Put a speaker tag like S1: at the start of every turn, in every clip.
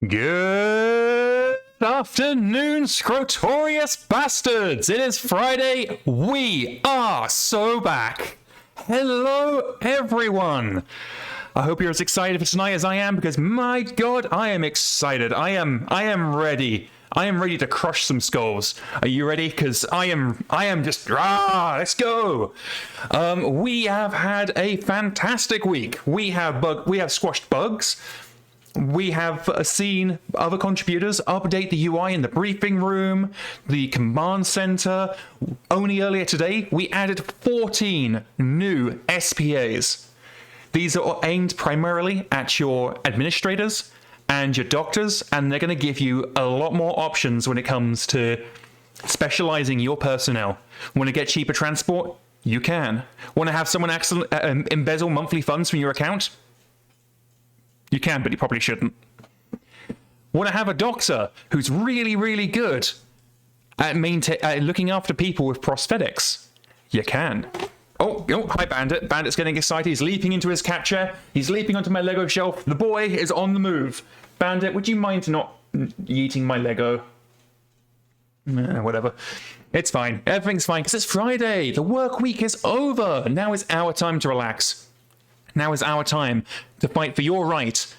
S1: Good afternoon, Scrotorious Basterds! It is Friday. We are so back. Hello, everyone. I hope you're as excited for tonight as I am, because my God, I am excited. I am ready. I am ready to crush some skulls. Are you ready? Because I am just, let's go. We have had a fantastic week. We have squashed bugs. We have seen other contributors update the UI in the briefing room, the command center. Only earlier today, we added 14 new SPAs. These are aimed primarily at your administrators and your doctors, and they're going to give you a lot more options when it comes to specializing your personnel. Want to get cheaper transport? You can. Want to have someone embezzle monthly funds from your account? You can, but you probably shouldn't. Want to have a doctor who's really, really good at looking after people with prosthetics? You can. Oh, hi, Bandit. Bandit's getting excited. He's leaping into his cat chair. He's leaping onto my Lego shelf. The boy is on the move. Bandit, would you mind not eating my Lego? Whatever. It's fine. Everything's fine because it's Friday. The work week is over. Now is our time to relax. Now is our time to fight for your right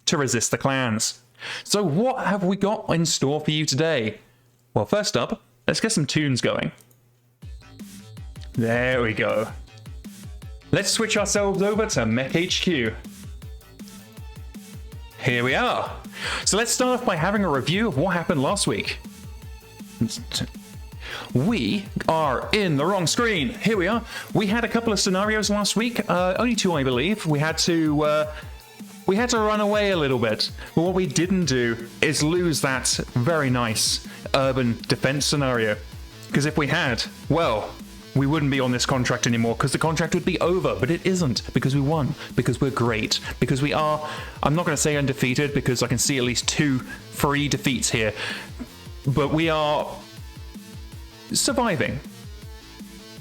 S1: to resist the clans. So what have we got in store for you today? Well, first up, let's get some tunes going. There we go. Let's switch ourselves over to MekHQ. Here we are. So let's start off by having a review of what happened last week. We are in the wrong screen. Here we are. We had a couple of scenarios last week. Only two, I believe. We had to run away a little bit. But what we didn't do is lose that very nice urban defense scenario. Because if we had, well, we wouldn't be on this contract anymore, because the contract would be over, but it isn't, because we won, because we're great, because we are, I'm not going to say undefeated, because I can see at least 2 free defeats here, but we are surviving.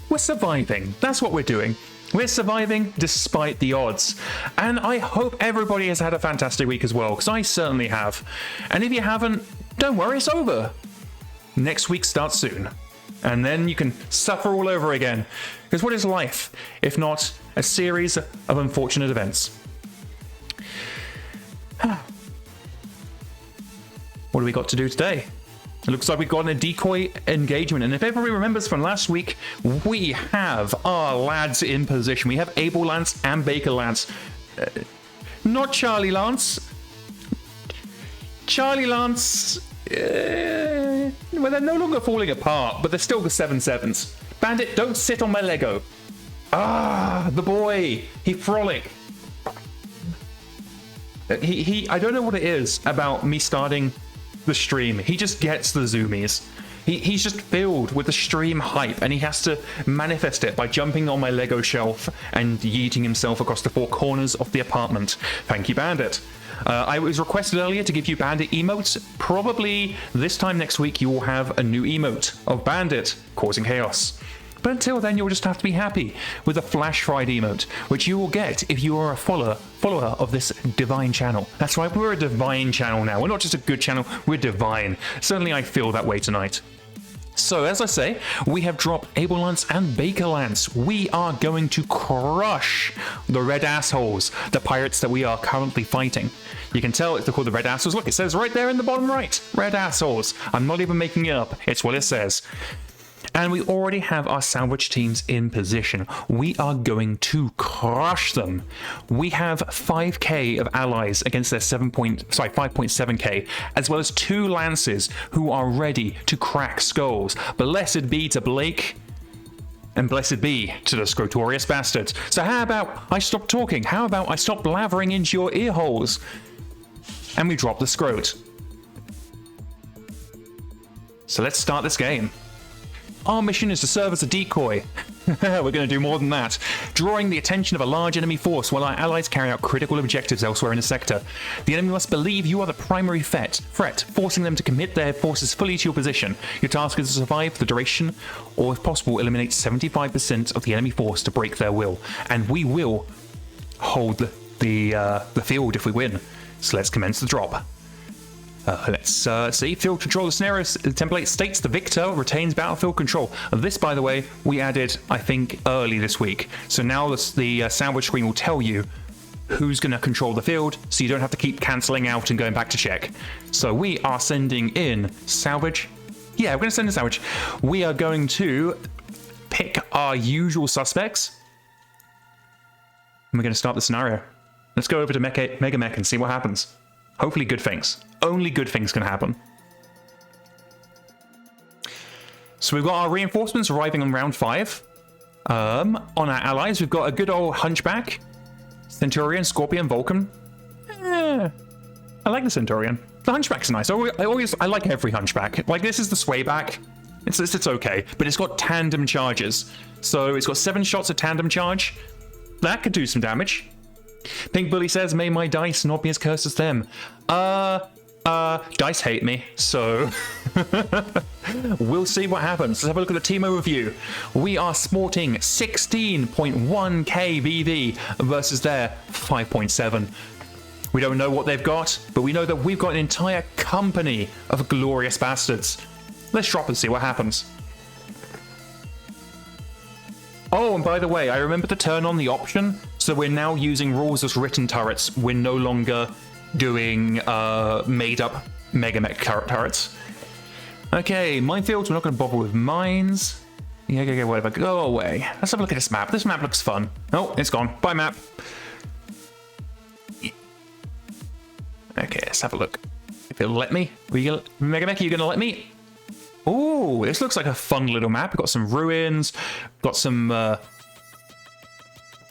S1: We're surviving. That's what we're doing. We're surviving despite the odds. And I hope everybody has had a fantastic week as well, because I certainly have. And if you haven't, don't worry, it's over. Next week starts soon. And then you can suffer all over again. Because what is life if not a series of unfortunate events? What do we got to do today? It looks like we've got a decoy engagement. And if everybody remembers from last week, we have our lads in position. We have Able Lance and Baker Lance. Not Charlie Lance. Charlie Lance... well, they're no longer falling apart, but they're still the 7/7s. Bandit, don't sit on my Lego. The boy. He frolic. I don't know what it is about me starting the stream. He just gets the zoomies. He's just filled with the stream hype, and he has to manifest it by jumping on my Lego shelf and yeeting himself across the 4 corners of the apartment. Thank you, Bandit. I was requested earlier to give you Bandit emotes. Probably this time next week you will have a new emote of Bandit causing chaos. But until then, you'll just have to be happy with a Flash Fried emote, which you will get if you are a follower of this divine channel. That's right, we're a divine channel now. We're not just a good channel, we're divine. Certainly I feel that way tonight. So, as I say, we have dropped Able Lance and Baker Lance. We are going to crush the red assholes, the pirates that we are currently fighting. You can tell they're called the red assholes. Look, it says right there in the bottom right, red assholes. I'm not even making it up. It's what it says. And we already have our salvage teams in position. We are going to crush them. We have 5k of allies against their 5.7k, as well as 2 lances who are ready to crack skulls. Blessed be to Blake, and blessed be to the Scrotorious Basterds. So how about I stop talking? How about I stop blathering into your ear holes? And we drop the Scrot. So let's start this game. Our mission is to serve as a decoy. We're going to do more than that. Drawing the attention of a large enemy force while our allies carry out critical objectives elsewhere in the sector. The enemy must believe you are the primary threat, forcing them to commit their forces fully to your position. Your task is to survive for the duration, or if possible, eliminate 75% of the enemy force to break their will. And we will hold the field if we win. So let's commence the drop. Let's see. Field control scenario template states the victor retains battlefield control. This, by the way, we added, I think, early this week. So now the sandwich screen will tell you who's going to control the field, so you don't have to keep cancelling out and going back to check. So we are sending in salvage. Yeah, we're going to send in salvage. We are going to pick our usual suspects. And we're going to start the scenario. Let's go over to MegaMek and see what happens. Hopefully good things. Only good things can happen. So we've got our reinforcements arriving on round 5. On our allies, we've got a good old Hunchback, Centurion, Scorpion, Vulcan. I like the Centurion. The Hunchback's nice. I like every Hunchback. Like, this is the Swayback. It's okay, but it's got tandem charges. So it's got 7 shots of tandem charge. That could do some damage. Pink Bully says, may my dice not be as cursed as them. Dice hate me, so we'll see what happens. Let's have a look at the team overview. We are sporting 16.1k VV versus their 5.7. We don't know what they've got, but we know that we've got an entire company of glorious bastards. Let's drop and see what happens. Oh, and by the way, I remember to turn on the option, so we're now using rules as written turrets. We're no longer doing made-up MegaMek turrets. Okay, minefields, we're not going to bother with mines. Yeah, whatever, go away. Let's have a look at this map. This map looks fun. Oh, it's gone. Bye, map. Okay, let's have a look. If it'll let me. MegaMek, are you going to let me? Oh, this looks like a fun little map. We've got some ruins, got some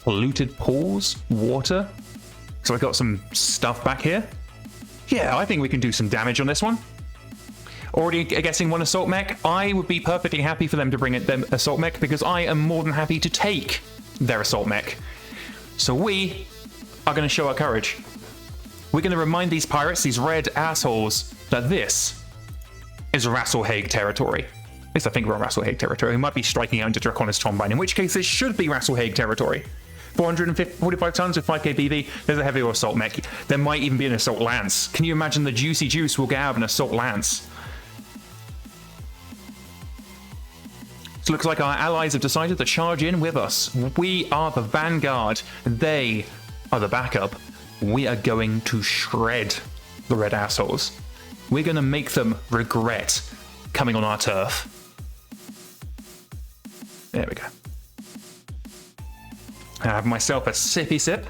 S1: polluted pools, water. So I've got some stuff back here. Yeah, I think we can do some damage on this one. Already guessing one assault mech. I would be perfectly happy for them to bring them assault mech because I am more than happy to take their assault mech. So we are going to show our courage. We're going to remind these pirates, these red assholes, that this is Rasalhague territory. At least I think we're on Rasalhague territory. We might be striking out into Draconis Tombine, in which case this should be Rasalhague territory. 445 tons with 5k BV. There's a heavy assault mech. There might even be an assault lance. Can you imagine the juicy juice we'll get out of an assault lance? So it looks like our allies have decided to charge in with us. We are the vanguard. They are the backup. We are going to shred the red assholes. We're going to make them regret coming on our turf. There we go. I have myself a sippy sip.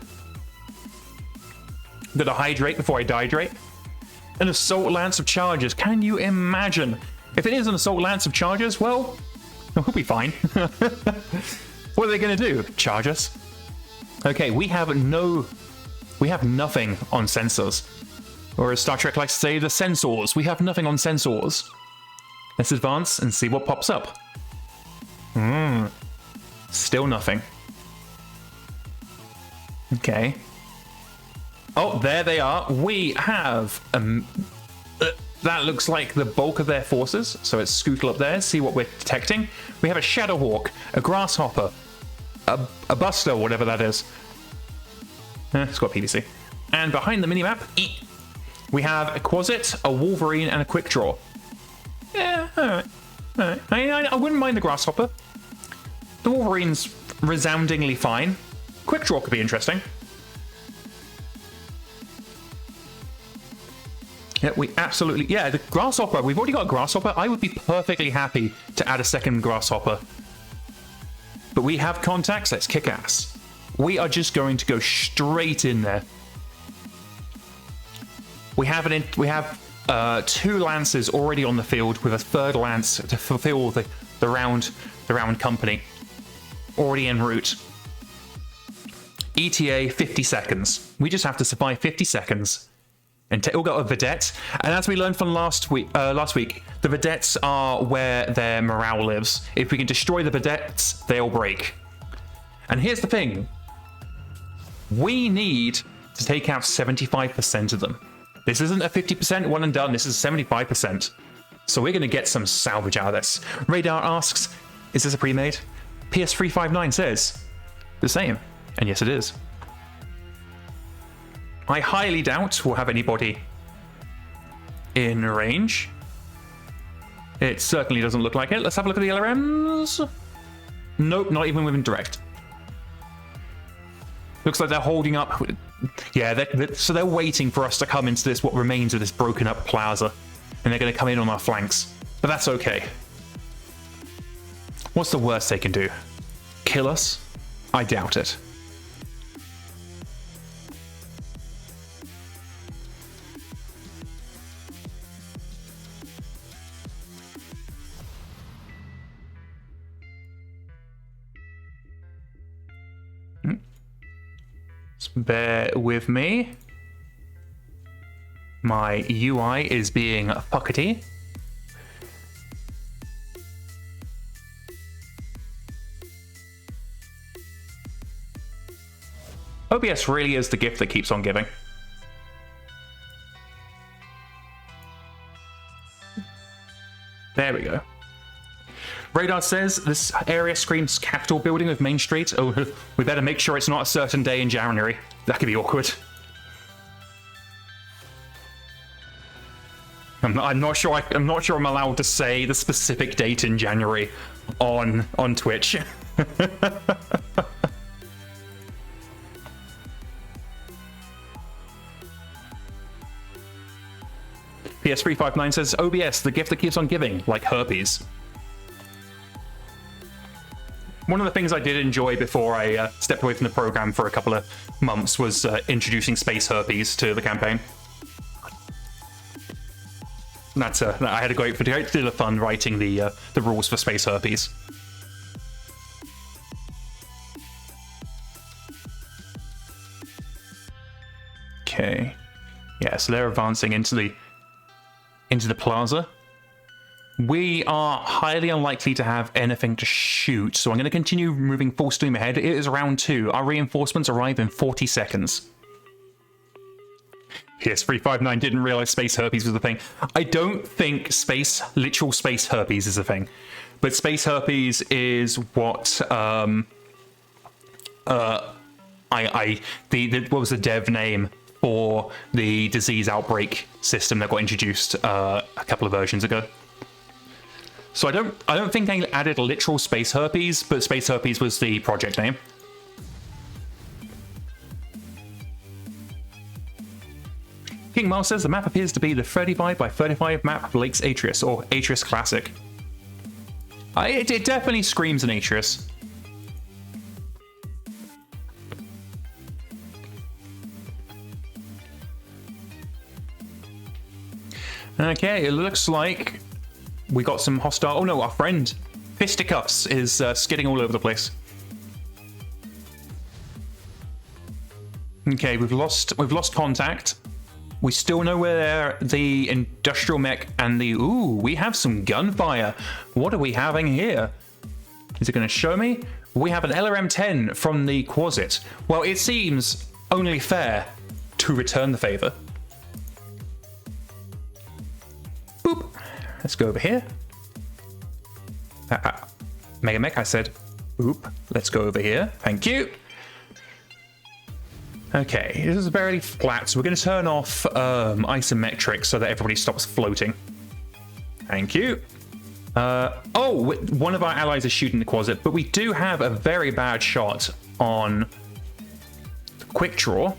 S1: Gonna hydrate before I dihydrate. An assault lance of charges. Can you imagine? If it is an assault lance of charges, well, we'll be fine. What are they gonna do? Charge us? Okay, we have nothing on sensors. Or as Star Trek likes to say, the sensors. We have nothing on sensors. Let's advance and see what pops up. Still nothing. Okay. Oh, there they are. We have... that looks like the bulk of their forces. So let's scootle up there, see what we're detecting. We have a Shadowhawk, a Grasshopper, a Buster, whatever that is. It's got PVC. And behind the minimap, we have a Quasit, a Wolverine, and a Quick Draw. Yeah, alright. I wouldn't mind the Grasshopper. The Wolverine's resoundingly fine. Quick Draw could be interesting. Yeah, we absolutely... Yeah, the Grasshopper. We've already got a Grasshopper. I would be perfectly happy to add a second Grasshopper. But we have contacts. Let's kick ass. We are just going to go straight in there. We have 2 lances already on the field with a 3rd lance to fulfill the round company. Already en route. ETA 50 seconds. We just have to survive 50 seconds. And we'll go a Vedette. And as we learned from last week, the Vedettes are where their morale lives. If we can destroy the Vedettes, they'll break. And here's the thing. We need to take out 75% of them. This isn't a 50% one and done. This is 75%. So we're going to get some salvage out of this. Radar asks, is this a pre-made? PS359 says the same. And yes, it is. I highly doubt we'll have anybody in range. It certainly doesn't look like it. Let's have a look at the LRMs. Nope, not even within direct. Looks like they're holding up. Yeah, so they're waiting for us to come into this, what remains of this broken up plaza. And they're going to come in on our flanks. But that's okay. What's the worst they can do? Kill us? I doubt it. Bear with me. My UI is being fuckety. OBS really is the gift that keeps on giving. There we go. Radar says this area screams Capitol building with Main Street. Oh, we better make sure it's not a certain day in January. That could be awkward. I'm not sure I'm allowed to say the specific date in January on Twitch. PS359 says OBS, the gift that keeps on giving, like herpes. One of the things I did enjoy before I stepped away from the program for a couple of months was introducing space herpes to the campaign. I had a great deal of fun writing the rules for space herpes. Okay, yeah, so they're advancing into the plaza. We are highly unlikely to have anything to shoot, so I'm going to continue moving full steam ahead. It is round 2. Our reinforcements arrive in 40 seconds. Yes, 359 didn't realize space herpes was a thing. I don't think literal space herpes is a thing, but space herpes is what what was the dev name for the disease outbreak system that got introduced a couple of versions ago. So I don't think they added literal space herpes, but space herpes was the project name. King Miles says the map appears to be the 35 by 35 map of Lakes Atreus, or Atreus Classic. It definitely screams an Atreus. Okay, it looks like we got some hostile... Oh no, our friend Fisticuffs is skidding all over the place. Okay, we've lost contact. We still know where the industrial mech and the... Ooh, we have some gunfire. What are we having here? Is it going to show me? We have an LRM-10 from the Quasit. Well, it seems only fair to return the favor. Boop. Let's go over here. MegaMek, I said, oop. Let's go over here. Thank you. Okay, this is very flat, so we're going to turn off isometric so that everybody stops floating. Thank you. Oh, one of our allies is shooting the Quasit, but we do have a very bad shot on quick draw.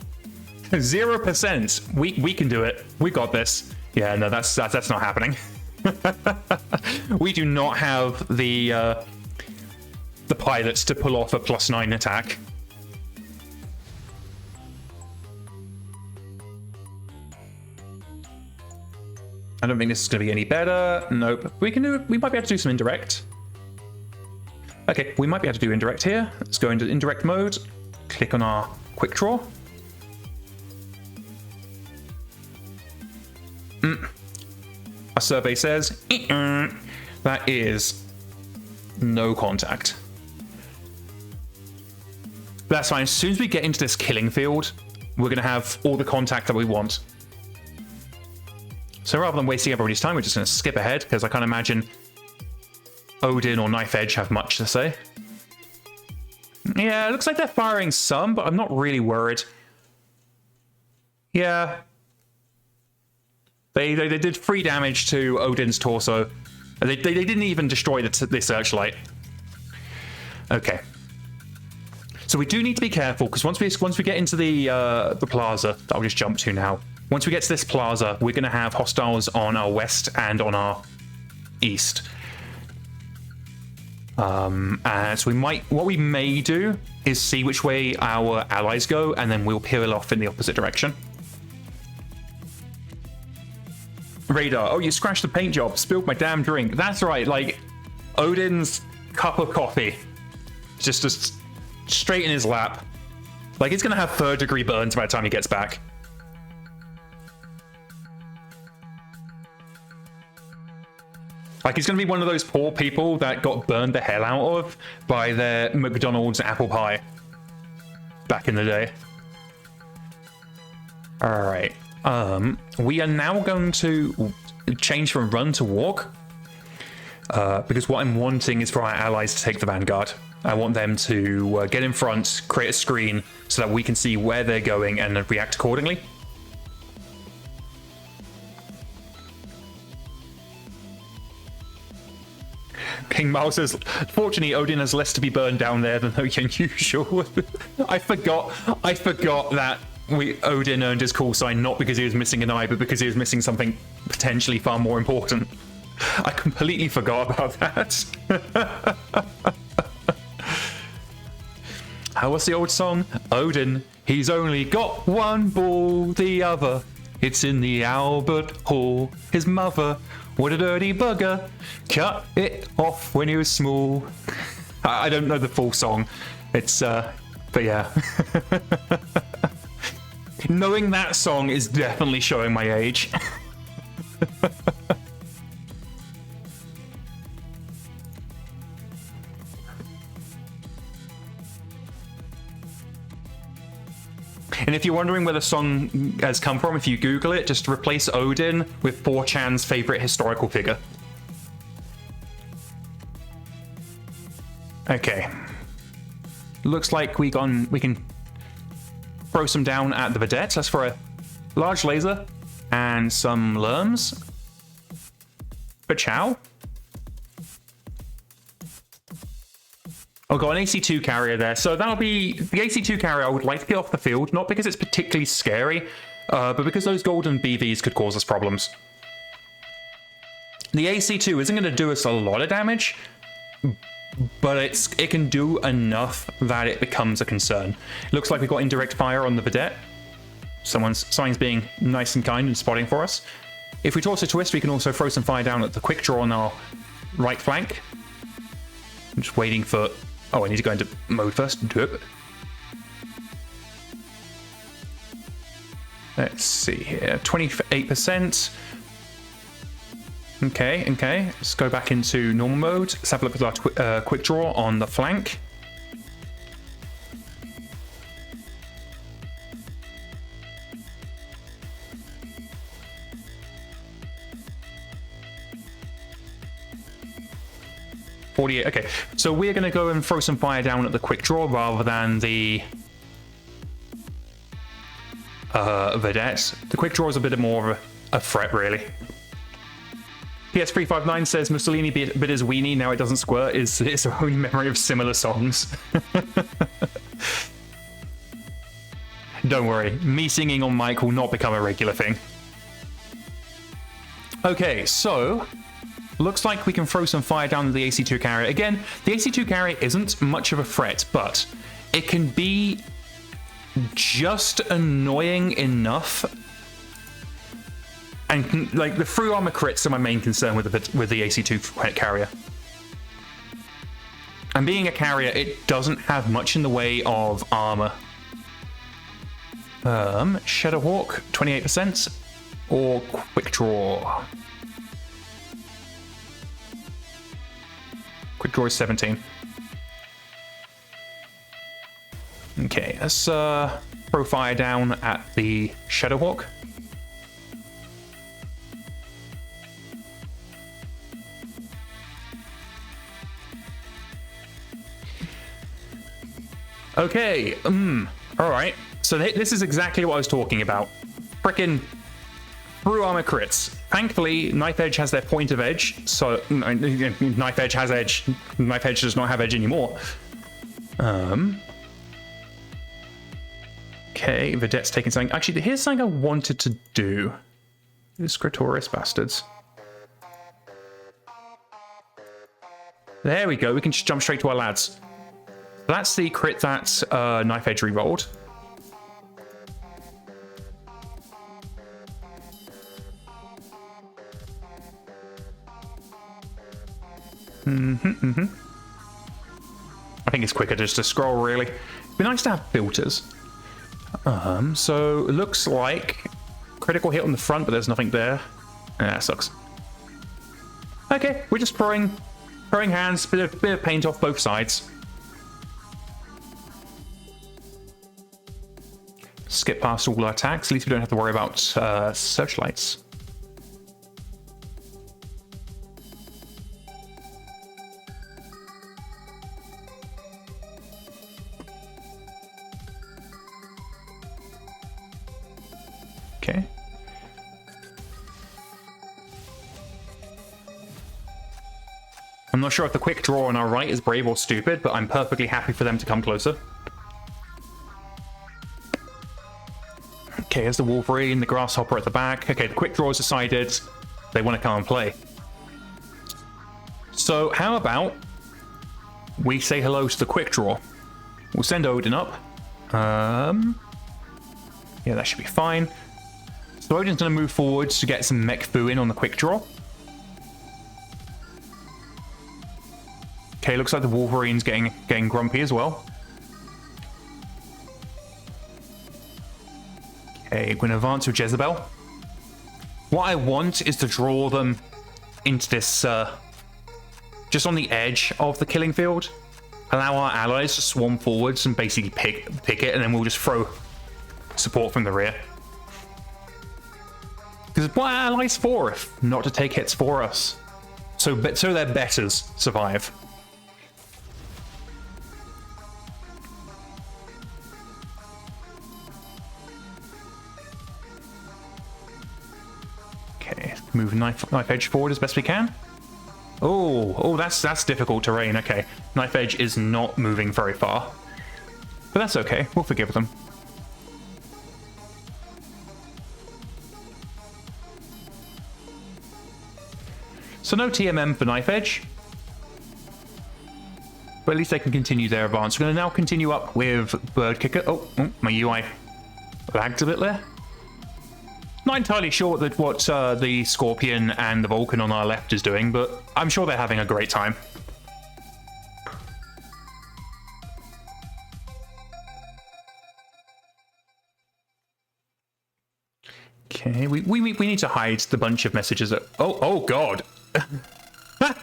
S1: 0%. We can do it. We got this. Yeah, no, that's not happening. We do not have the pilots to pull off a +9 attack. I don't think this is going to be any better. Nope. We might be able to do some indirect. Okay, we might be able to do indirect here. Let's go into indirect mode. Click on our quick draw. Our survey says that is no contact. That's fine. As soon as we get into this killing field, we're going to have all the contact that we want. So rather than wasting everybody's time, we're just going to skip ahead, because I can't imagine Odin or Knife Edge have much to say. Yeah, it looks like they're firing some, but I'm not really worried. Yeah. They did 3 damage to Odin's torso. They didn't even destroy the searchlight. Okay. So we do need to be careful, because once we get into the plaza that I'll just jump to now, once we get to this plaza, we're going to have hostiles on our west and on our east. And so what we may do is see which way our allies go, and then we'll peel off in the opposite direction. Radar. Oh, you scratched the paint job. Spilled my damn drink. That's right. Like Odin's cup of coffee, just straight in his lap. Like he's gonna have 3rd-degree burns by the time he gets back. Like he's gonna be one of those poor people that got burned the hell out of by their McDonald's apple pie back in the day. All right. We are now going to change from run to walk, because what I'm wanting is for our allies to take the vanguard. I want them to get in front, create a screen so that we can see where they're going and then react accordingly. King Miles says, fortunately, Odin has less to be burned down there than usual. I forgot that Odin earned his call sign not because he was missing an eye, but because he was missing something potentially far more important. I completely forgot about that. How was the old song? Odin, he's only got one ball, the other. It's in the Albert Hall. His mother, what a dirty bugger. Cut it off when he was small. I don't know the full song. It's, but yeah. Knowing that song is definitely showing my age. And if you're wondering where the song has come from, if you Google it, just replace Odin with 4chan's favorite historical figure. Okay. Looks like we can throw some down at the vedettes. Let's throw a large laser and some lerms. Ba-chow. Oh, got an AC2 carrier there. So that'll be the AC2 carrier I would like to get off the field, not because it's particularly scary, but because those golden BVs could cause us problems. The AC2 isn't going to do us a lot of damage, but it can do enough that it becomes a concern. It looks like we've got indirect fire on the vedette. Someone's being nice and kind and spotting for us. If we toss a twist, we can also throw some fire down at the quick draw on our right flank. I'm just waiting for... Oh, I need to go into mode first. Doop. Let's see here. 28%. Okay. Let's go back into normal mode. Let's have a look at our quick draw on the flank. Okay, so we're going to go and throw some fire down at the quick draw rather than the vedettes. The quick draw is a bit more of a threat, really. PS359 says Mussolini bit his weenie, now it doesn't squirt, is its own memory of similar songs. Don't worry, me singing on mic will not become a regular thing. Okay, so... looks like we can throw some fire down the AC2 carrier. Again, the AC2 carrier isn't much of a threat, but it can be just annoying enough. And like the through armor crits are my main concern with the AC2 carrier. And being a carrier, it doesn't have much in the way of armor. Shadowhawk, 28%, or quick draw. Quick draw is 17. Okay, let's throw fire down at the Shadowhawk. Okay, alright. So this is exactly what I was talking about. Frickin' through armor crits. Thankfully, Knife Edge has their point of edge, so Knife Edge has edge. Knife Edge does not have edge anymore. Okay, Vedette's taking something. Actually, here's something I wanted to do. The Scrotorious Basterds. There we go. We can just jump straight to our lads. That's the crit that Knife Edge rerolled. I think it's quicker just to scroll, really. It'd be nice to have filters. So it looks like critical hit on the front, but there's nothing there. That sucks. Okay, we're just throwing hands, bit of paint off both sides. Skip past all our attacks. At least we don't have to worry about searchlights. Okay. I'm not sure if the quick draw on our right is brave or stupid, but I'm perfectly happy for them to come closer. Okay, here's the Wolverine, the Grasshopper at the back. Okay, the quick draw has decided they want to come and play. So how about we say hello to the quick draw? We'll send Odin up. Yeah, that should be fine. So Odin's going to move forward to get some MekHQ in on the quick draw. Okay, looks like the Wolverine's getting grumpy as well. Okay, we're going to advance with Jezebel. What I want is to draw them into this, just on the edge of the killing field. Allow our allies to swarm forwards and basically pick it, and then we'll just throw support from the rear. Because what are allies for if not to take hits for us? So their betters survive. Okay, move knife edge forward as best we can. Oh, that's difficult terrain. Okay, knife edge is not moving very far, but that's okay. We'll forgive them. So no TMM for knife edge, but at least they can continue their advance. We're going to now continue up with bird kicker. Oh, my UI lagged a bit there. Not entirely sure what the Scorpion and the Vulcan on our left is doing, but I'm sure they're having a great time. Okay, we need to hide the bunch of messages that... Oh God!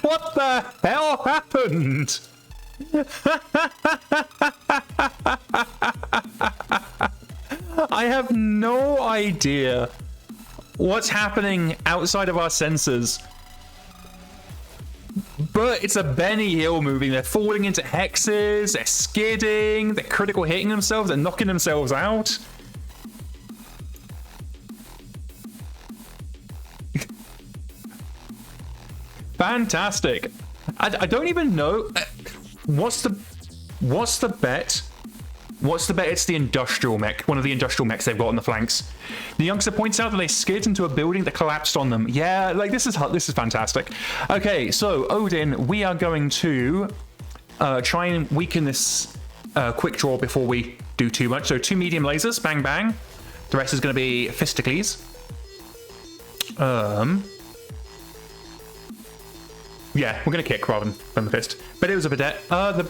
S1: What the hell happened? I have no idea what's happening outside of our sensors. But it's a Benny Hill moving. They're falling into hexes, they're skidding, they're critical hitting themselves, they're knocking themselves out. Fantastic. I don't even know. What's the bet? What's the bet? It's the industrial mech, one of the industrial mechs they've got on the flanks. The youngster points out that they skid into a building that collapsed on them. Yeah, like this is fantastic. Okay, so Odin, we are going to try and weaken this quick draw before we do too much. So 2 medium lasers, bang bang. The rest is going to be Fisticles. Yeah, we're going to kick rather than the fist. But it was a vedette.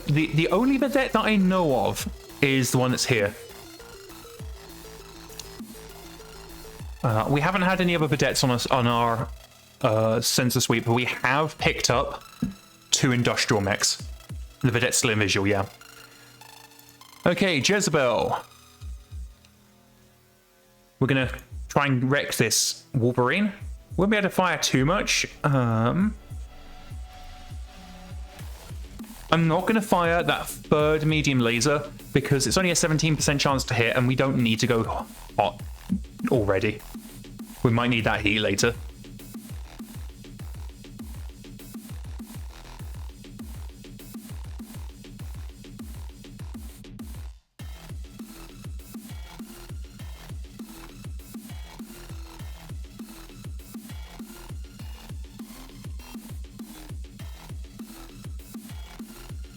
S1: The only vedette that I know of is the one that's here. We haven't had any other vedettes on our sensor sweep, but we have picked up 2 industrial mechs. The vedette's still in visual, yeah. Okay, Jezebel. We're going to try and wreck this Wolverine. Won't be able to fire too much. I'm not going to fire that 3rd medium laser because it's only a 17% chance to hit and we don't need to go hot already. We might need that heat later.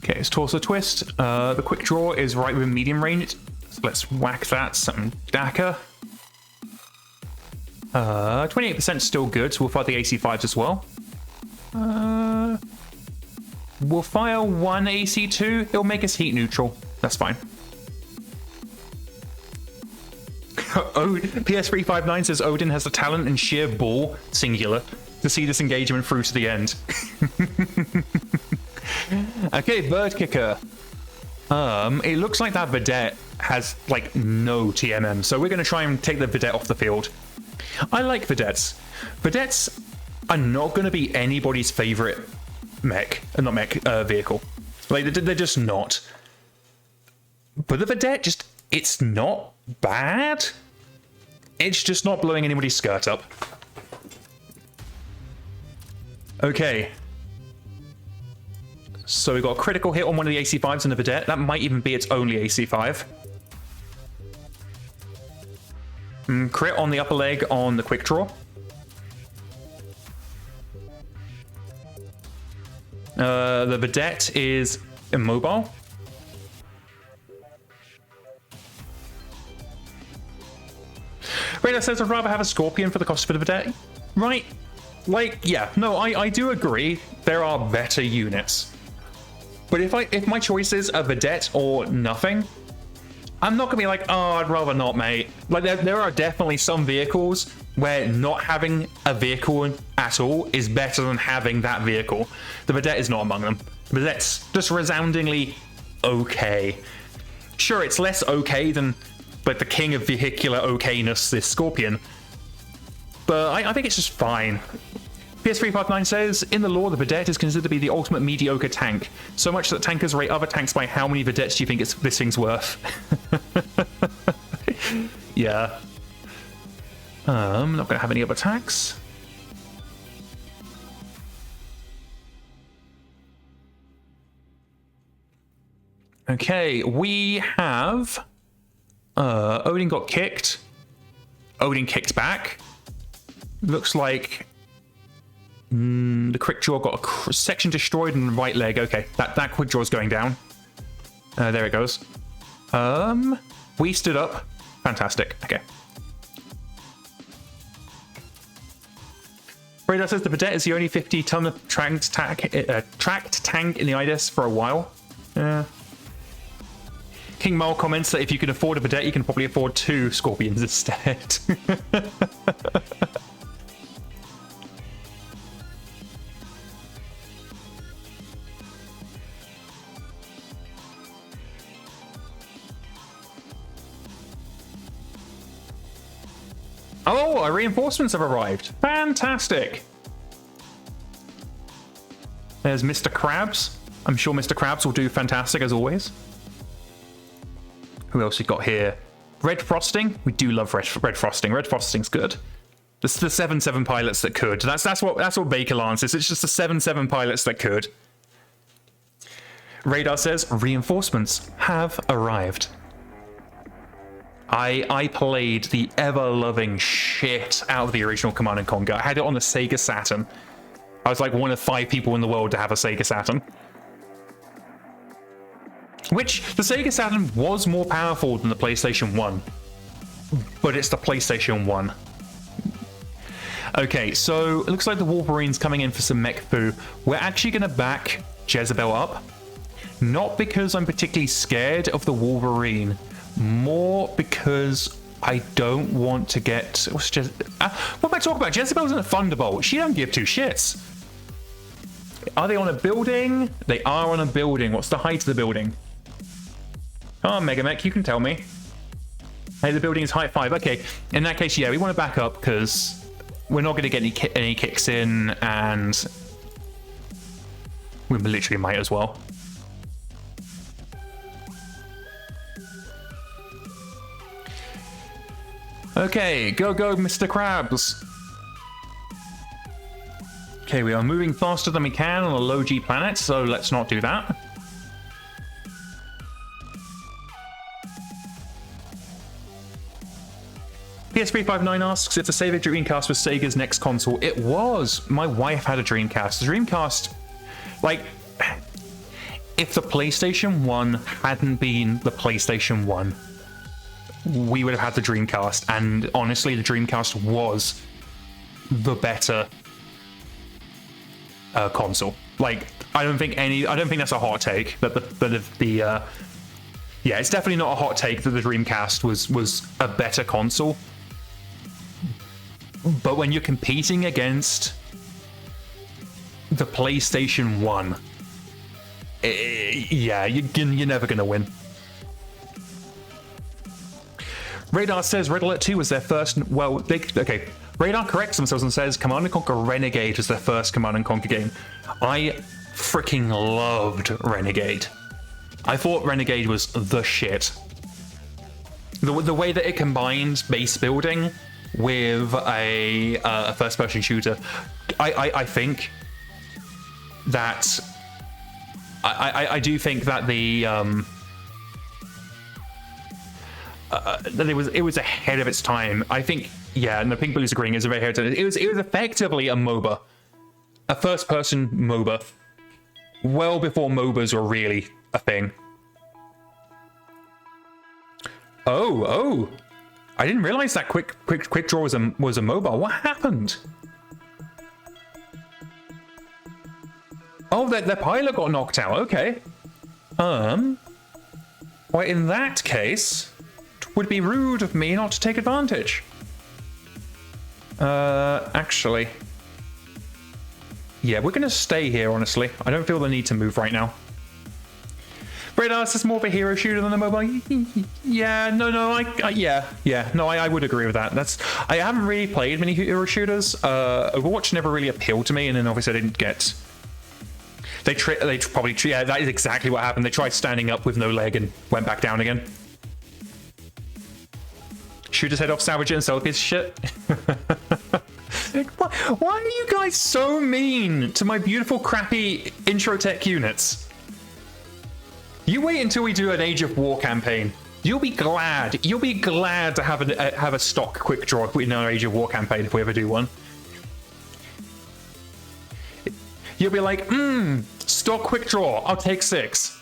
S1: Okay, it's torso twist. The quick draw is right within medium range. So let's whack that. Something Daka. 28% still good, so we'll fire the AC5s as well. We'll fire one AC2. It'll make us heat neutral. That's fine. Oh, PS359 says Odin has the talent and sheer ball, singular, to see this engagement through to the end. Okay, bird kicker. It looks like that Vedette has like no TMM, so we're going to try and take the Vedette off the field. I like Vedettes. Vedettes are not going to be anybody's favorite vehicle. Like they're just not. But the Vedette it's not bad. It's just not blowing anybody's skirt up. Okay. So we got a critical hit on one of the AC5s in the Vedette. That might even be its only AC5. Crit on the upper leg on the quick draw. The Vedette is immobile. Radar says I'd rather have a Scorpion for the cost of the Vedette. Right. Like, yeah. No, I do agree. There are better units. But if my choice is a Vedette or nothing, I'm not gonna be like, oh, I'd rather not, mate. Like there are definitely some vehicles where not having a vehicle at all is better than having that vehicle. The Vedette is not among them. The Vedette's just resoundingly okay. Sure, it's less okay than like the king of vehicular okayness, this Scorpion. But I think it's just fine. PS359 says, in the lore, the Vedette is considered to be the ultimate mediocre tank. So much that tankers rate other tanks by how many Vedettes do you think this thing's worth? Yeah. Not going to have any other attacks. Okay, we have... Odin got kicked. Odin kicked back. Looks like... the quick draw got a section destroyed in the right leg. Okay, that quick draw is going down. There it goes. We stood up. Fantastic. Okay. Radar says the Vedette is the only 50-ton tracked tank in the IDES for a while. King Mal comments that if you can afford a Vedette, you can probably afford 2 Scorpions instead. Oh, our reinforcements have arrived. Fantastic. There's Mr. Krabs. I'm sure Mr. Krabs will do fantastic as always. Who else we got here? Red Frosting. We do love Red Frosting. Red Frosting's good. It's the 7-7 pilots that could. That's what Baker Lance is. It's just the 7-7 pilots that could. Radar says reinforcements have arrived. I played the ever-loving shit out of the original Command & Conquer. I had it on the Sega Saturn. I was like one of 5 people in the world to have a Sega Saturn. Which, the Sega Saturn was more powerful than the PlayStation 1. But it's the PlayStation 1. Okay, so it looks like the Wolverine's coming in for some MekHQ. We're actually going to back Jezebel up. Not because I'm particularly scared of the Wolverine. More because I don't want to get... what am I talking about? Jezebel's in a Thunderbolt. She don't give 2 shits. Are they on a building? They are on a building. What's the height of the building? Oh, MegaMek, you can tell me. Hey, the building is height 5. Okay, in that case, yeah, we want to back up because we're not going to get any kicks in, and we literally might as well. Okay, go, Mr. Krabs. Okay, we are moving faster than we can on a low G planet, so let's not do that. PS359 asks if the Sega Dreamcast was Sega's next console. It was. My wife had a Dreamcast. The Dreamcast, like, if the PlayStation 1 hadn't been the PlayStation 1, we would have had the Dreamcast. And honestly, the Dreamcast was the better console. Like, I don't think that's a hot take. Yeah, it's definitely not a hot take that the Dreamcast was a better console. But when you're competing against the PlayStation 1, yeah, you're never going to win. Radar says Red Alert 2 was their first... Well, okay. Radar corrects themselves and says Command & Conquer Renegade was their first Command & Conquer game. I freaking loved Renegade. I thought Renegade was the shit. The way that it combined base building with a first-person shooter, I think that I do think that that it was ahead of its time. I think, yeah, and the Pink Blues agreeing, is very ahead of it. It was effectively a MOBA, a first-person MOBA, well before MOBAs were really a thing. Oh! I didn't realize that quick draw was a MOBA. What happened? Oh, their pilot got knocked out. Okay. Well, in that case, it would be rude of me not to take advantage. Actually, yeah, we're gonna stay here. Honestly, I don't feel the need to move right now. Radar is more of a hero shooter than a mobile. Yeah, no, I would agree with that. I haven't really played many hero shooters. Overwatch never really appealed to me, and then obviously I didn't get. Yeah, that is exactly what happened. They tried standing up with no leg and went back down again. Shoot his head off, salvage it, and sell a piece of shit. Why are you guys so mean to my beautiful, crappy intro tech units? You wait until we do an Age of War campaign. You'll be glad. You'll be glad to have a stock quick draw in our Age of War campaign if we ever do one. You'll be like, stock quick draw. I'll take 6.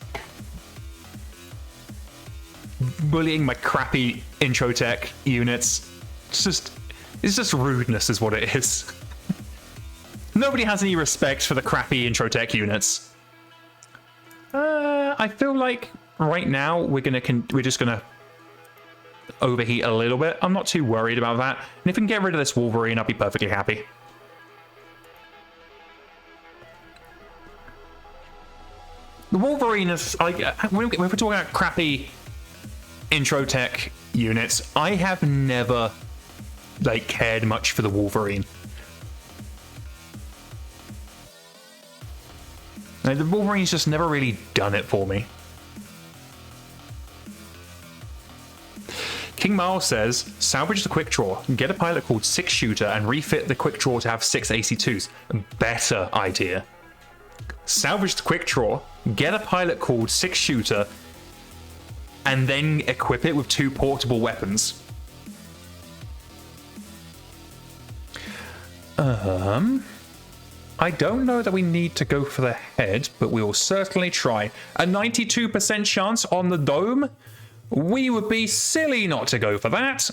S1: Bullying my crappy intro tech units. It's just rudeness, is what it is. Nobody has any respect for the crappy intro tech units. I feel like right now we're just gonna overheat a little bit. I'm not too worried about that. And if we can get rid of this Wolverine, I'll be perfectly happy. The Wolverine is like, when we're talking about crappy intro tech units, I have never like cared much for the Wolverine. The Wolverine's just never really done it for me. King Miles says, salvage the quick draw, get a pilot called 6 shooter and refit the quick draw to have 6 AC2s. Better idea. Salvage the quick draw, get a pilot called 6 shooter, and then equip it with 2 portable weapons. I don't know that we need to go for the head, but we will certainly try. A 92% chance on the dome? We would be silly not to go for that.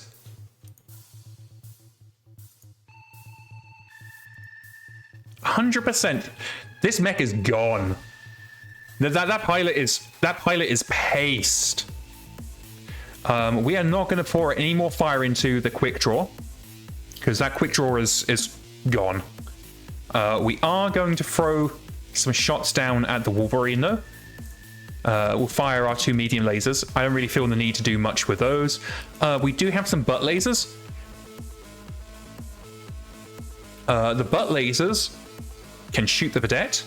S1: %. This mech is gone. That pilot is paced. We are not going to pour any more fire into the quick draw, because that quick draw is gone. We are going to throw some shots down at the Wolverine, though. We'll fire our 2 medium lasers. I don't really feel the need to do much with those. We do have some butt lasers. The butt lasers can shoot the vedette.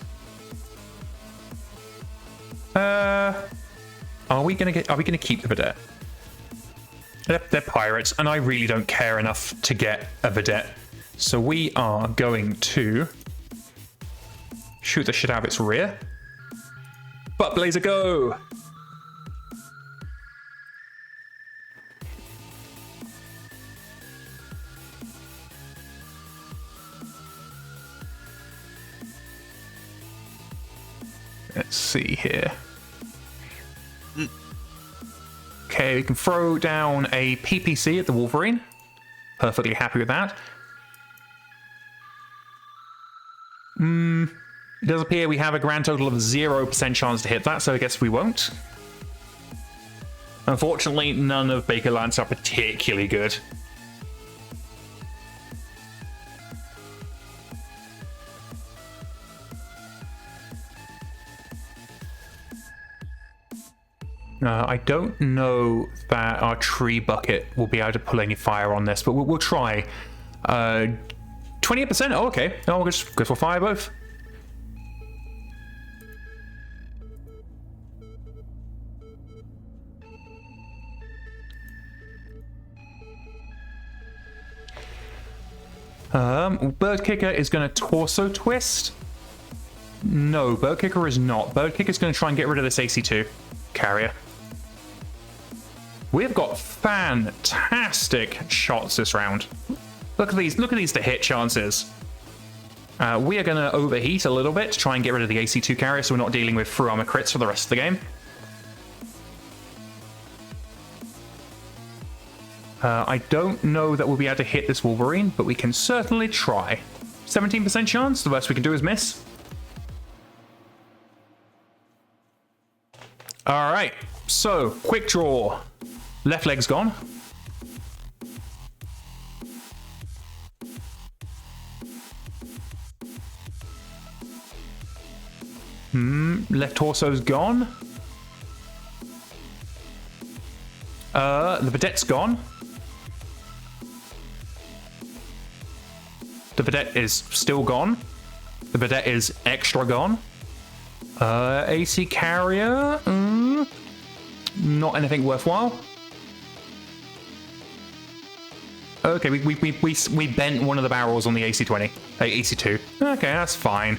S1: Are we gonna keep the vedette? They're pirates, and I really don't care enough to get a vedette. So we are going to shoot the shit out of its rear. Butt blazer, go! Let's see here. Okay, we can throw down a PPC at the Wolverine. Perfectly happy with that. It does appear we have a grand total of 0% chance to hit that, so I guess we won't. Unfortunately, none of Baker Lance are particularly good. I don't know that our tree bucket will be able to pull any fire on this, but we'll try. 28%? Oh, okay. Oh, we'll just go for fire both. Bird Kicker is going to torso twist. No, Bird Kicker is not. Bird Kicker is going to try and get rid of this AC2 carrier. We've got fantastic shots this round. Look at these to hit chances. We are going to overheat a little bit to try and get rid of the AC2 carrier so we're not dealing with full armor crits for the rest of the game. I don't know that we'll be able to hit this Wolverine, but we can certainly try. 17% chance, the worst we can do is miss. Alright, so quick draw. Left leg's gone. Left torso's gone. The vedette's gone. The vedette is still gone. The vedette is extra gone. AC carrier. Not anything worthwhile. Okay, we bent one of the barrels on the AC-20. AC-2. Okay, that's fine.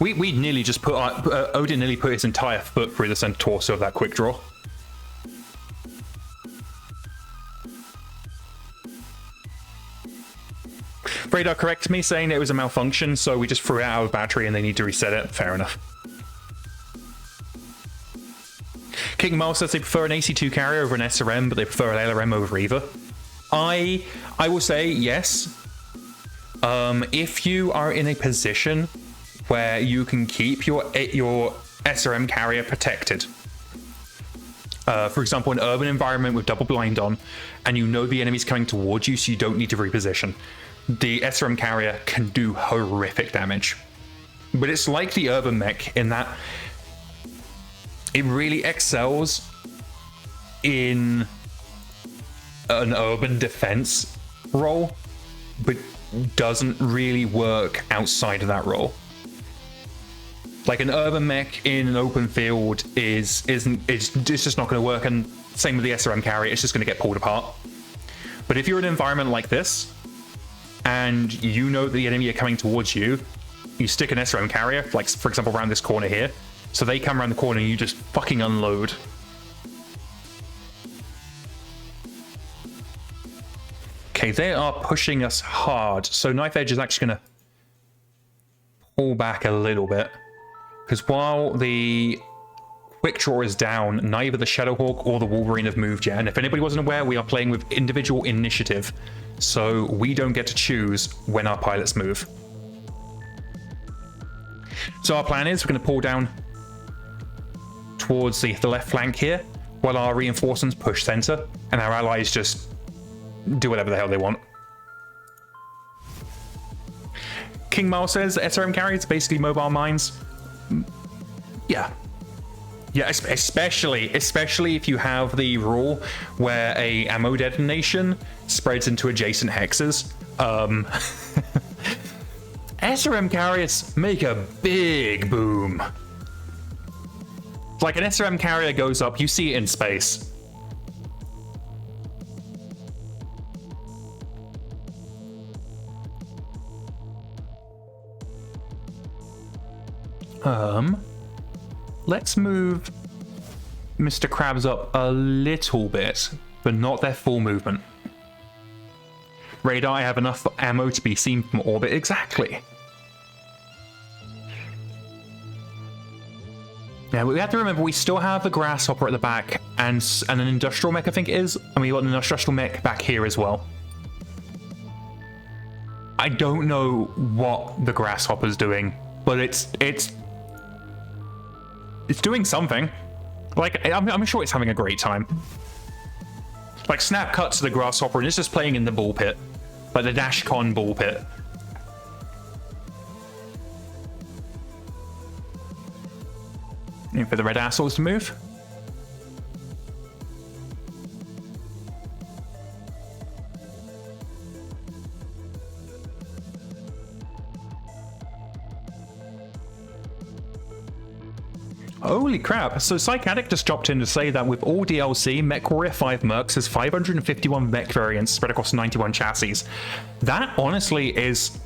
S1: We nearly just put Odin nearly put his entire foot through the center torso of that quick draw. Radar corrected me saying that it was a malfunction, so we just threw it out of battery and they need to reset it. Fair enough. King Miles says they prefer an AC2 carrier over an SRM, but they prefer an LRM over either. I will say yes. If you are in a position where you can keep your SRM carrier protected. For example, an urban environment with double blind on, and you know the enemy's coming towards you, so you don't need to reposition. The SRM carrier can do horrific damage. But it's like the urban mech in that it really excels in an urban defense role, but doesn't really work outside of that role. Like an urban mech in an open field it's just not going to work, and same with the SRM carrier, it's just going to get pulled apart. But if you're in an environment like this, and you know the enemy are coming towards you, you stick an SRM carrier, like for example around this corner here, so they come around the corner and you just fucking unload. Okay, they are pushing us hard, so Knife Edge is actually going to pull back a little bit. Because while the quick draw is down, neither the Shadowhawk or the Wolverine have moved yet. And if anybody wasn't aware, we are playing with individual initiative. So we don't get to choose when our pilots move. So our plan is we're going to pull down towards the left flank here, while our reinforcements push center, and our allies just do whatever the hell they want. King Mile says SRM carriers basically mobile mines. Yeah. Yeah, especially if you have the rule where a ammo detonation spreads into adjacent hexes. SRM carriers make a big boom. Like an SRM carrier goes up, you see it in space. Let's move Mr. Krabs up a little bit, but not their full movement. Radar, I have enough ammo to be seen from orbit. Exactly. Yeah, we have to remember we still have the Grasshopper at the back and an industrial mech, I think it is. And we got an industrial mech back here as well. I don't know what the Grasshopper's doing, but it's doing something. Like, I'm sure it's having a great time. Like, snap cut to the Grasshopper and it's just playing in the ball pit. Like the Dashcon ball pit. Waiting for the red assholes to move. Holy crap, so Psychatic just dropped in to say that with all DLC, MechWarrior 5 Mercs has 551 mech variants spread across 91 chassis. That honestly is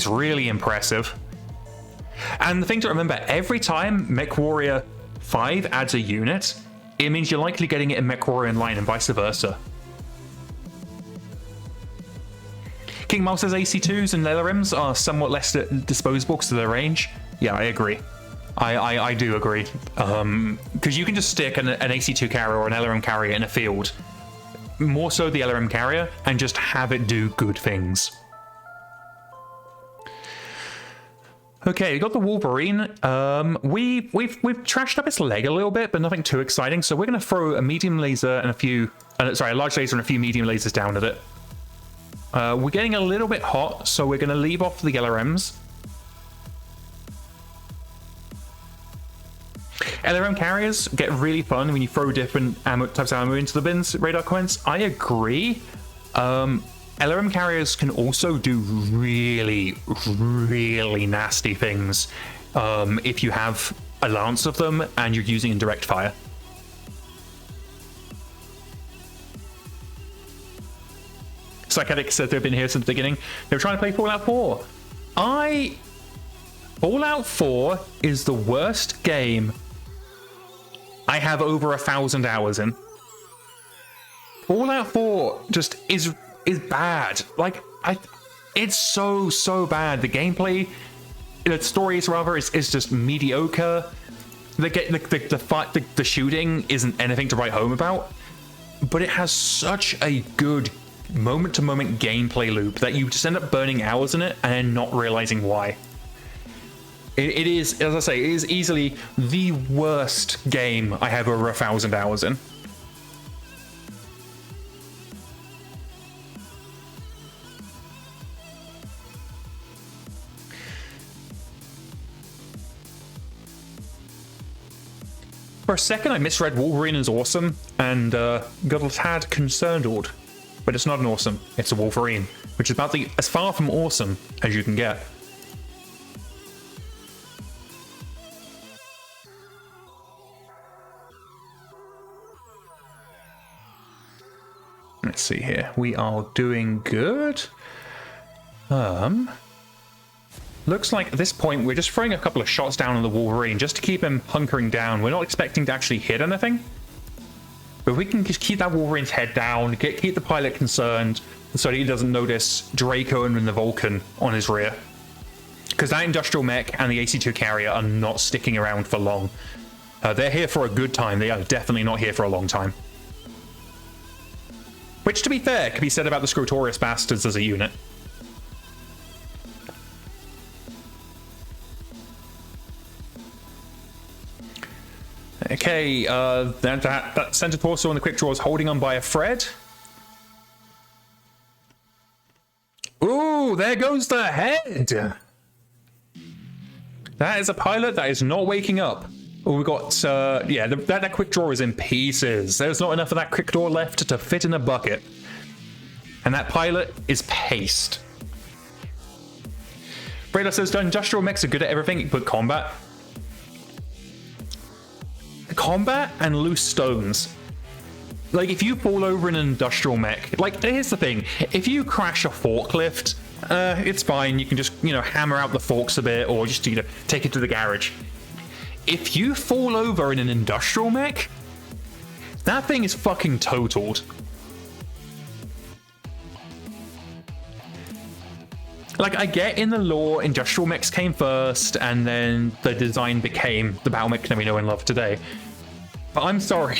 S1: really impressive. And the thing to remember, every time MechWarrior 5 adds a unit, it means you're likely getting it in MechWarrior Online and vice versa. King Mouse says AC2s and LRMs are somewhat less disposable because of their range. Yeah, I agree. I do agree. Because you can just stick an AC2 carrier or an LRM carrier in a field, more so the LRM carrier, and just have it do good things. Okay, we got the Wolverine. We've trashed up its leg a little bit, but nothing too exciting. So we're going to throw a medium laser and a large laser and a few medium lasers down at it. We're getting a little bit hot, so we're going to leave off the LRMs. LRM carriers get really fun when you throw different types of ammo into the bins, Radar comments. I agree. LRM carriers can also do really, really nasty things if you have a lance of them and you're using in direct fire. Psychotic said they've been here since the beginning. They were trying to play Fallout 4. Fallout 4 is the worst game I have over 1,000 hours in. Fallout 4 just is bad. Like, it's so bad. The gameplay, the stories rather, is just mediocre. The shooting isn't anything to write home about, but it has such a good moment-to-moment gameplay loop that you just end up burning hours in it and not realizing why. It is, as I say, it is easily the worst game I have over 1,000 hours in. For a second, I misread Wolverine as awesome and got a tad concerned, but it's not an awesome, it's a Wolverine, which is about as far from awesome as you can get. Let's see here. We are doing good. Looks like at this point we're just throwing a couple of shots down on the Wolverine just to keep him hunkering down. We're not expecting to actually hit anything. But we can just keep that Wolverine's head down, keep the pilot concerned so that he doesn't notice Draco and the Vulcan on his rear. Because that industrial mech and the AC2 carrier are not sticking around for long. They're here for a good time. They are definitely not here for a long time. Which, to be fair, can be said about the Scrotorious Basterds as a unit. Okay, that center torso on the quick draw is holding on by a thread. Ooh, there goes the head. That is a pilot that is not waking up. Oh, we got, yeah, that quick draw is in pieces. There's not enough of that quick draw left to fit in a bucket. And that pilot is paced. Brayla says, industrial mechs are good at everything but combat. Combat and loose stones. Like, if you fall over in an industrial mech, like, here's the thing. If you crash a forklift, it's fine. You can just, you know, hammer out the forks a bit or just, you know, take it to the garage. If you fall over in an industrial mech, that thing is fucking totaled. Like, I get in the lore, industrial mechs came first, and then the design became the battle mech that we know and love today. But I'm sorry.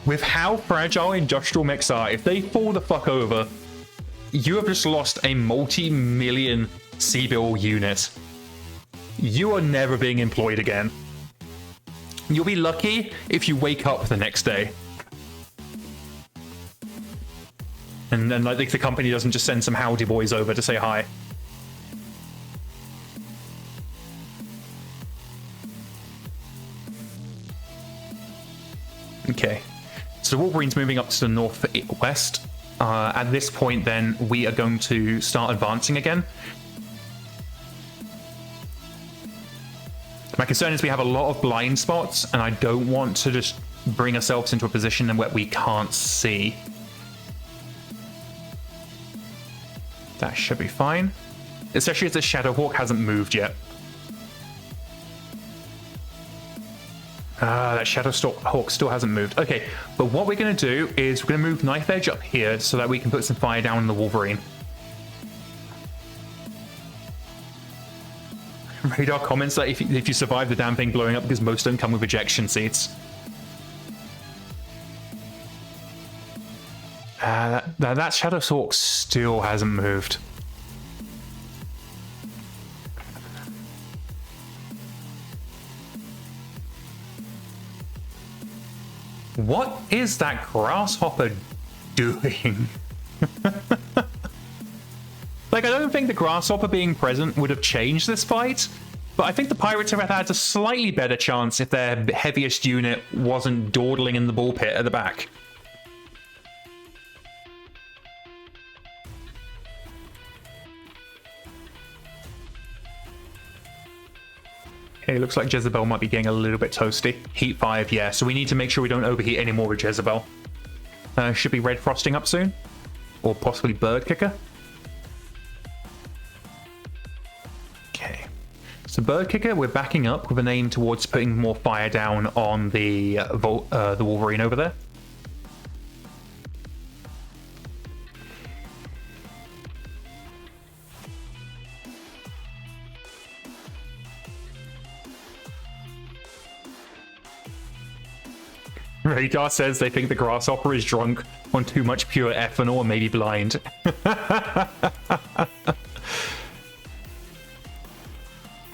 S1: With how fragile industrial mechs are, if they fall the fuck over, you have just lost a multi-million C-bill unit. You are never being employed again. You'll be lucky if you wake up the next day. And then, like, the company doesn't just send some howdy boys over to say hi. Okay. So Wolverine's moving up to the northwest. At this point, then, we are going to start advancing again. My concern is we have a lot of blind spots, and I don't want to just bring ourselves into a position where we can't see. That should be fine. Especially as the Shadowhawk hasn't moved yet. That Shadowhawk still hasn't moved. Okay, but what we're going to do is we're going to move Knife Edge up here so that we can put some fire down on the Wolverine. Radar comments that if you survive the damn thing blowing up, because most don't come with ejection seats. That Shadowhawk still hasn't moved. What is that grasshopper doing? Like, I don't think the grasshopper being present would have changed this fight, but I think the pirates have had a slightly better chance if their heaviest unit wasn't dawdling in the ball pit at the back. Okay, looks like Jezebel might be getting a little bit toasty. Heat 5, yeah, so we need to make sure we don't overheat anymore with Jezebel. Should be red frosting up soon. Or possibly bird kicker. Okay. So bird kicker, we're backing up with an aim towards putting more fire down on the Wolverine over there. Radar says they think the grasshopper is drunk on too much pure ethanol and maybe blind.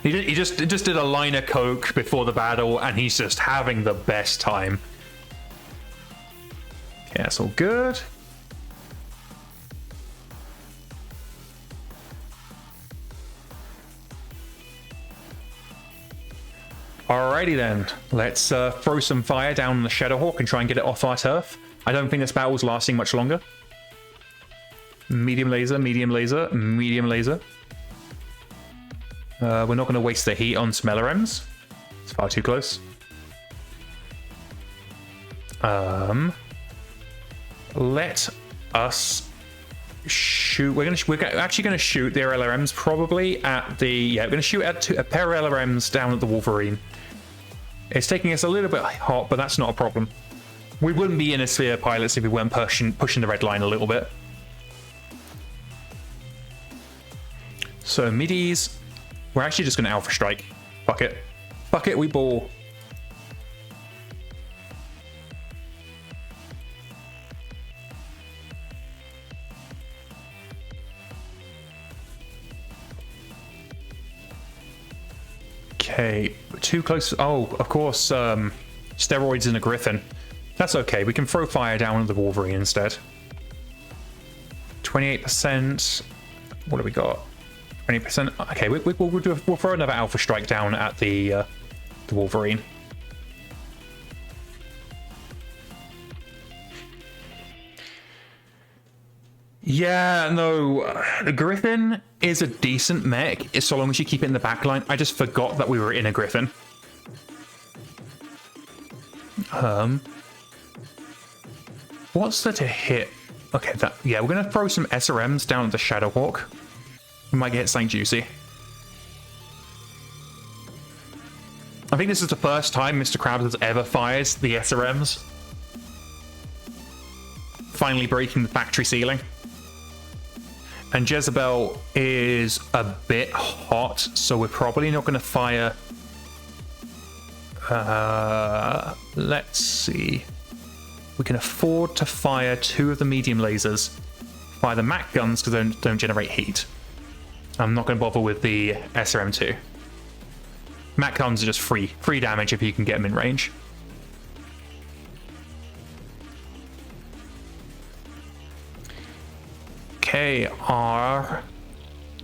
S1: he just did a line of coke before the battle, and he's just having the best time. Okay, that's all good. Alrighty then, let's throw some fire down on the Shadowhawk and try and get it off our turf. I don't think this battle's lasting much longer. Medium laser, medium laser, medium laser. We're not going to waste the heat on Smellerems. It's far too close. Let us shoot. We're actually going to shoot the LRMs probably at the... Yeah, we're going to shoot at a pair of LRMs down at the Wolverine. It's taking us a little bit hot, but that's not a problem. We wouldn't be in a sphere pilots if we weren't pushing the red line a little bit. So middies, we're actually just going to Alpha Strike. Fuck it. Fuck it, we ball. Okay, too close. Oh, of course, steroids in a Griffin. That's okay. We can throw fire down on the Wolverine instead. 28%. What do we got? 20%. Okay, we'll throw another Alpha Strike down at the Wolverine. Yeah, no, the Griffin is a decent mech, so long as you keep it in the backline. I just forgot that we were in a Griffin. What's there to hit? Okay, yeah, we're gonna throw some SRMs down at the Shadowhawk. We might get something juicy. I think this is the first time Mr. Krabs has ever fired the SRMs. Finally breaking the factory ceiling. And Jezebel is a bit hot, so we're probably not going to fire... let's see. We can afford to fire 2 of the medium lasers. Fire the Mac guns because they don't generate heat. I'm not going to bother with the SRM2. Mac guns are just free damage if you can get them in range. Okay, our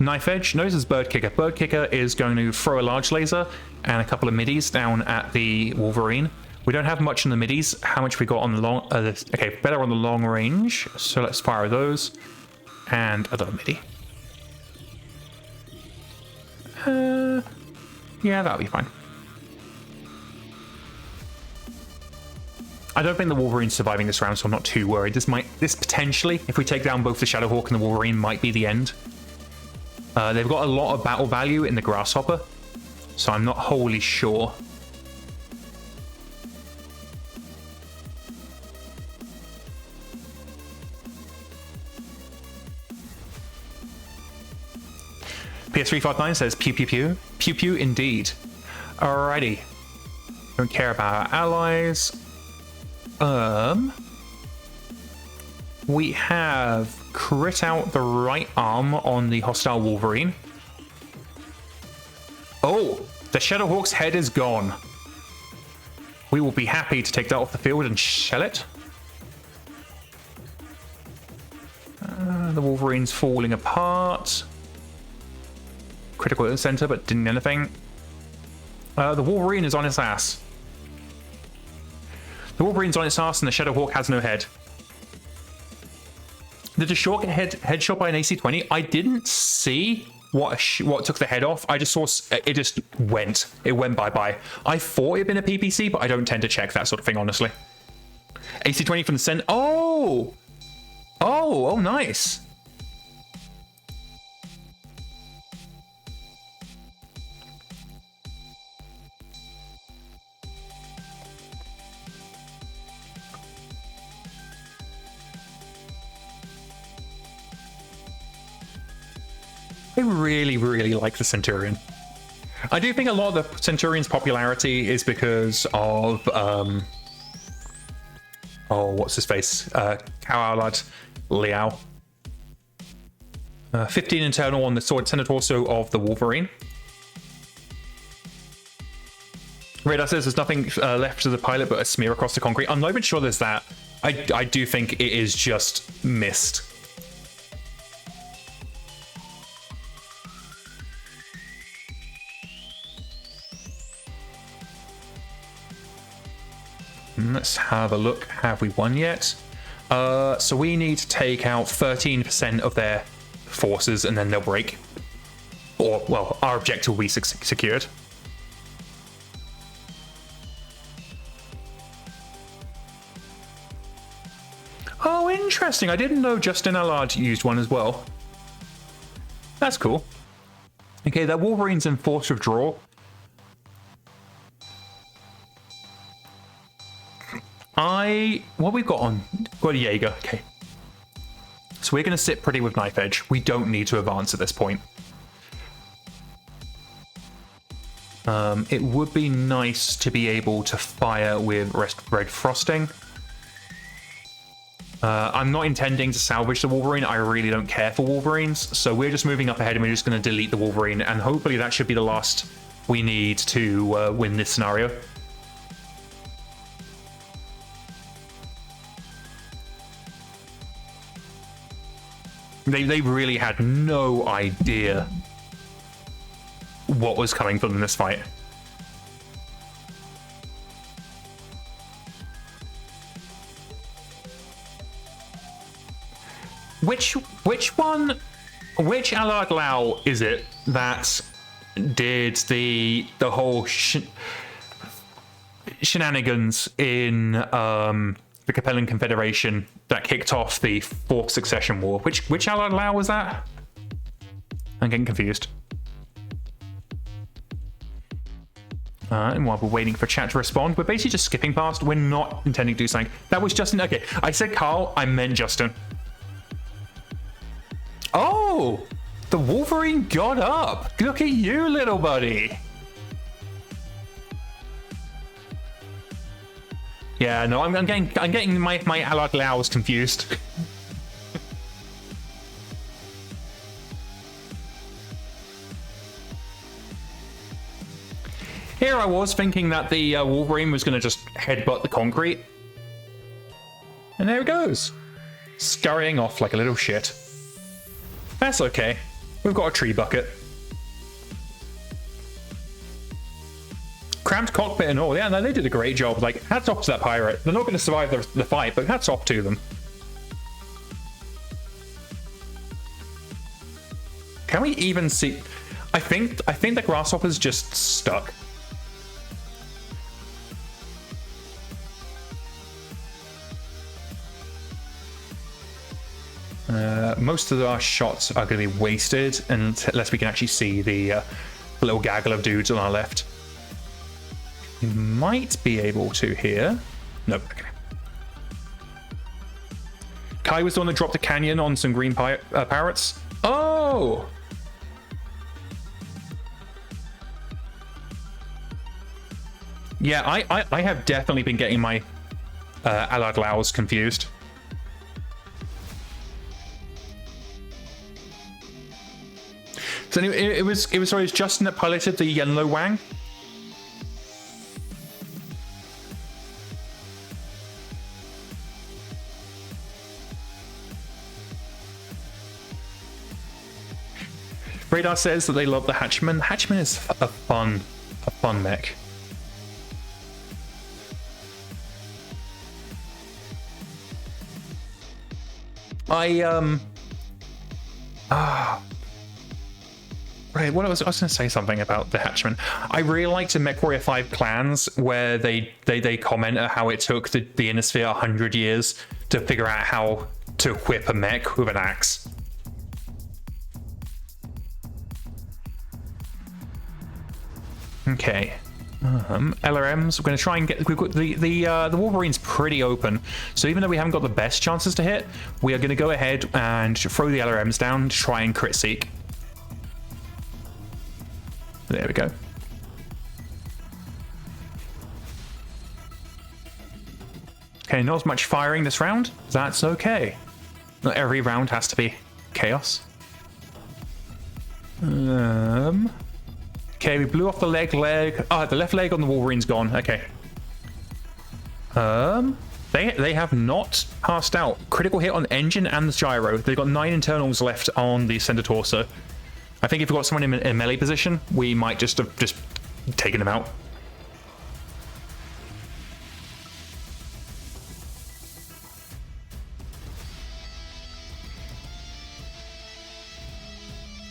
S1: Knife Edge notices Bird Kicker. Bird Kicker is going to throw a large laser and a couple of middies down at the Wolverine. We don't have much on the middies. How much we got on the long... okay, better on the long range. So let's fire those. And another midi. Yeah, that'll be fine. I don't think the Wolverine's surviving this round, so I'm not too worried. This potentially, if we take down both the Shadowhawk and the Wolverine, might be the end. They've got a lot of battle value in the Grasshopper, so I'm not wholly sure. PS359 says pew pew pew. Pew pew indeed. Alrighty. Don't care about our allies. We have crit out the right arm on the hostile Wolverine. Oh, the Shadowhawk's head is gone. We will be happy to take that off the field and shell it. The Wolverine's falling apart. Critical at the center, but didn't anything. The Wolverine is on its ass. The Wolverine's on its ass and the Shadowhawk has no head. Did the short get headshot by an AC-20? I didn't see what took the head off. I just saw it just went. It went bye-bye. I thought it'd been a PPC, but I don't tend to check that sort of thing, honestly. AC-20 from the center. Oh! Oh, nice. I really, really like the Centurion. I do think a lot of the Centurion's popularity is because of, oh, what's his face? Kowalad Liao. 15 internal on the sword center torso of the Wolverine. Radar says there's nothing left to the pilot but a smear across the concrete. I'm not even sure there's that. I do think it is just mist. Let's have a look. Have we won yet? So we need to take out 13% of their forces and then they'll break. Or, well, our objective will be secured. Oh, interesting. I didn't know Justin Allard used one as well. That's cool. Okay, that Wolverine's in force withdrawal. What we've got on? Got a Jaeger. Okay. So we're going to sit pretty with Knife Edge. We don't need to advance at this point. It would be nice to be able to fire with Red Frosting. I'm not intending to salvage the Wolverine. I really don't care for Wolverines. So we're just moving up ahead and we're just going to delete the Wolverine. And hopefully that should be the last we need to win this scenario. They really had no idea what was coming from this fight. Which Allied Lao is it that did the whole shenanigans in the Capellan Confederation that kicked off the Fourth Succession War? Which Allied Lao was that? I'm getting confused. And while we're waiting for chat to respond, we're basically just skipping past. We're not intending to do something. That was Justin. Okay, I said Carl, I meant Justin. Oh, the Wolverine got up. Look at you, little buddy. Yeah, no, I'm getting my Allied Laos confused. Here I was thinking that the Wolverine was going to just headbutt the concrete. And there it goes. Scurrying off like a little shit. That's okay. We've got a tree bucket. Cramped cockpit and all. Yeah, no, they did a great job. Like, hats off to that pirate. They're not going to survive the fight, but hats off to them. Can we even see? I think the grasshopper's just stuck. Most of our shots are going to be wasted unless we can actually see the little gaggle of dudes on our left. We might be able to here. Nope. Okay. Kai was the one that dropped a canyon on some green parrots. Oh! Yeah, I have definitely been getting my Allied Laos confused. So anyway, it was Justin that piloted the yellow wang. Radar says that they love the Hatchman. Hatchman is a fun mech. Right, I was going to say something about the Hatchman. I really liked in MechWarrior 5 Clans where they comment on how it took the Innisphere 100 years to figure out how to whip a mech with an axe. Okay. LRMs, we're going to try and get... We've got the Wolverine's pretty open, so even though we haven't got the best chances to hit, we are going to go ahead and throw the LRMs down to try and crit seek. There we go. Okay, not as much firing this round. That's okay. Not every round has to be chaos. Okay, we blew off the leg. Ah, the left leg on the Wolverine's gone. Okay. They have not passed out. Critical hit on the engine and the gyro. They've got 9 internals left on the center torso. I think if we've got someone in a melee position, we might just have taken them out.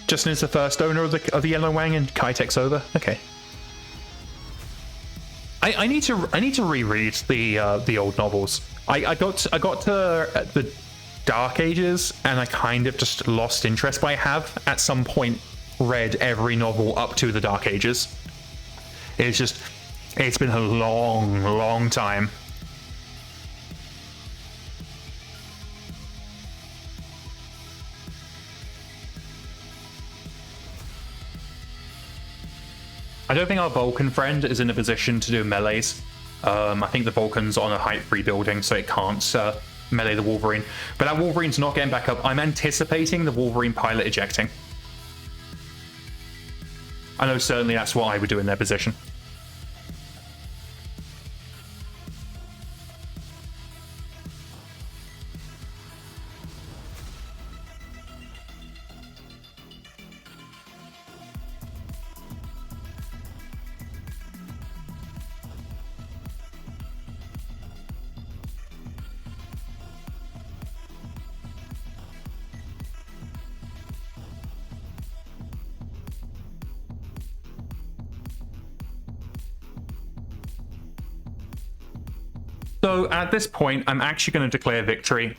S1: Justin is the first owner of the Yellow Wang, and Kai takes over. Okay. I need to reread the old novels. I got to the Dark Ages, and I kind of just lost interest, but I have at some point read every novel up to the Dark Ages. It's been a long time. I don't think our Vulcan friend is in a position to do melees. I think the Vulcan's on a height-free building, so it can't melee the Wolverine. But that Wolverine's not getting back up. I'm anticipating the Wolverine pilot ejecting. I know certainly that's what I would do in their position. So at this point, I'm actually going to declare victory.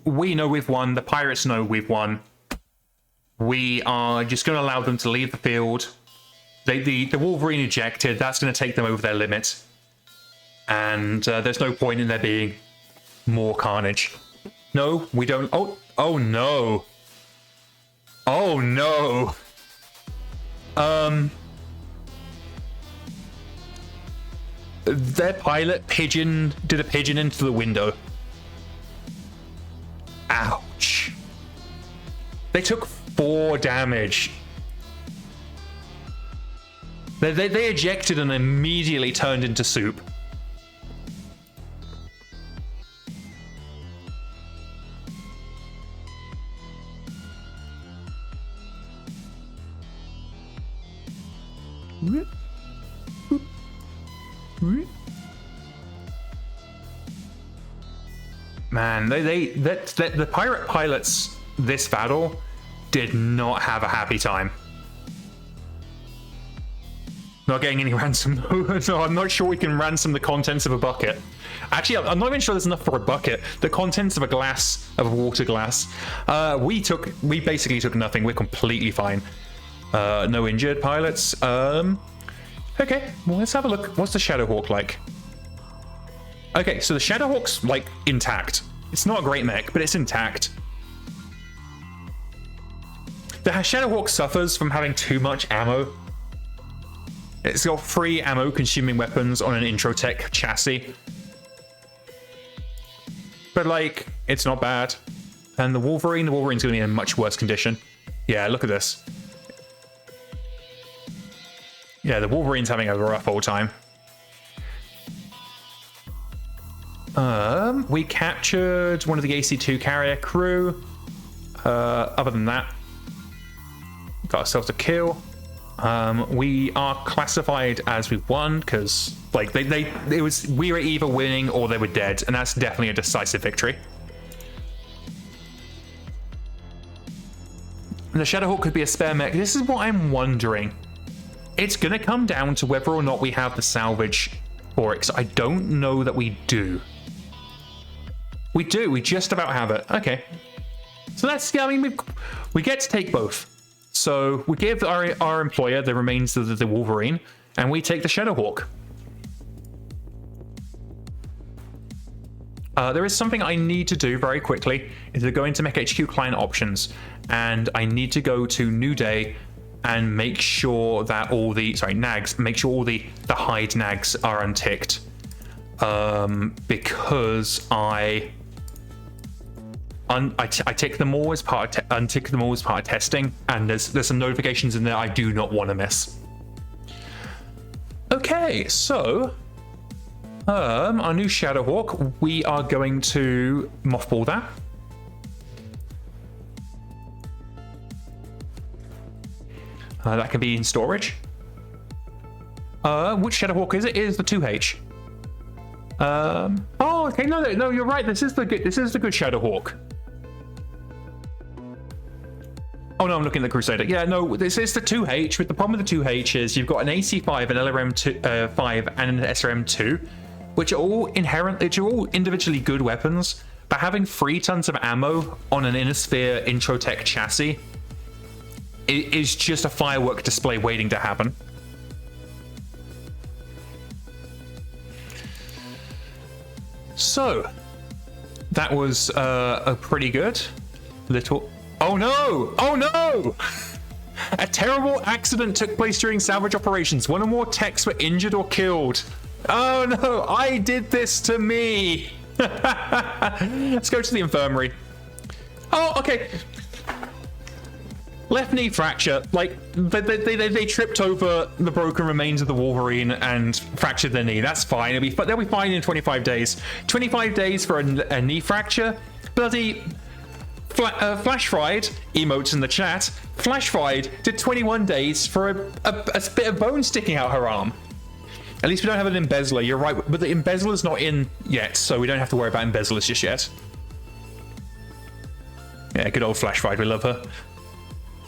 S1: We know we've won. The pirates know we've won. We are just going to allow them to leave the field. The Wolverine ejected. That's going to take them over their limit. And there's no point in there being more carnage. No, we don't. Oh no. Oh no. Their pilot did a pigeon into the window. Ouch. They took 4 damage. They ejected and immediately turned into soup. Man, the pirate pilots this battle did not have a happy time. Not getting any ransom. No, I'm not sure we can ransom the contents of a bucket. Actually, I'm not even sure there's enough for a bucket. The contents of a water glass. We basically took nothing. We're completely fine. No injured pilots. Okay, well, let's have a look. What's the Shadowhawk like? Okay, so the Shadowhawk's like intact. It's not a great mech, but it's intact. The Shadowhawk suffers from having too much ammo. It's got 3 ammo-consuming weapons on an Introtech chassis. But, like, it's not bad. And the Wolverine's going to be in a much worse condition. Yeah, look at this. Yeah, the Wolverine's having a rough old time. We captured one of the AC-2 carrier crew. Other than that, got ourselves a kill. We are classified as we've won because, like, we were either winning or they were dead, and that's definitely a decisive victory. And the Shadowhawk could be a spare mech. This is what I'm wondering. It's going to come down to whether or not we have the salvage for it, because I don't know that we do. We do. We just about have it. Okay. So that's, yeah, I mean, we get to take both. So we give our employer the remains of the Wolverine, and we take the Shadowhawk. There is something I need to do very quickly. Is to go into MekHQ client options, and I need to go to New Day and make sure that all the nags. Make sure all the hide nags are unticked, because I tick them all as part of untick them all as part of testing, and there's some notifications in there I do not want to miss. Okay, so our new Shadowhawk, we are going to mothball that. That can be in storage. Which Shadowhawk is it? It is the 2H. Oh, okay. No, you're right. This is the good Shadowhawk. Oh no, I'm looking at the Crusader. Yeah, no, this is the 2H. With the problem with the 2H is you've got an AC5, an LRM5, and an SRM2, which are all individually good weapons, but having 3 tons of ammo on an Innosphere Introtech chassis is just a firework display waiting to happen. So that was a pretty good little... Oh no! Oh no! A terrible accident took place during salvage operations. 1 or more techs were injured or killed. Oh no! I did this to me! Let's go to the infirmary. Oh, okay. Left knee fracture. Like, they tripped over the broken remains of the Wolverine and fractured their knee. That's fine. They'll be fine in 25 days. 25 days for a knee fracture? Bloody... Flash Fried, emotes in the chat, Flash Fried did 21 days for a bit of bone sticking out her arm. At least we don't have an embezzler, you're right, but the embezzler's not in yet, so we don't have to worry about embezzlers just yet. Yeah, good old Flash Fried, we love her.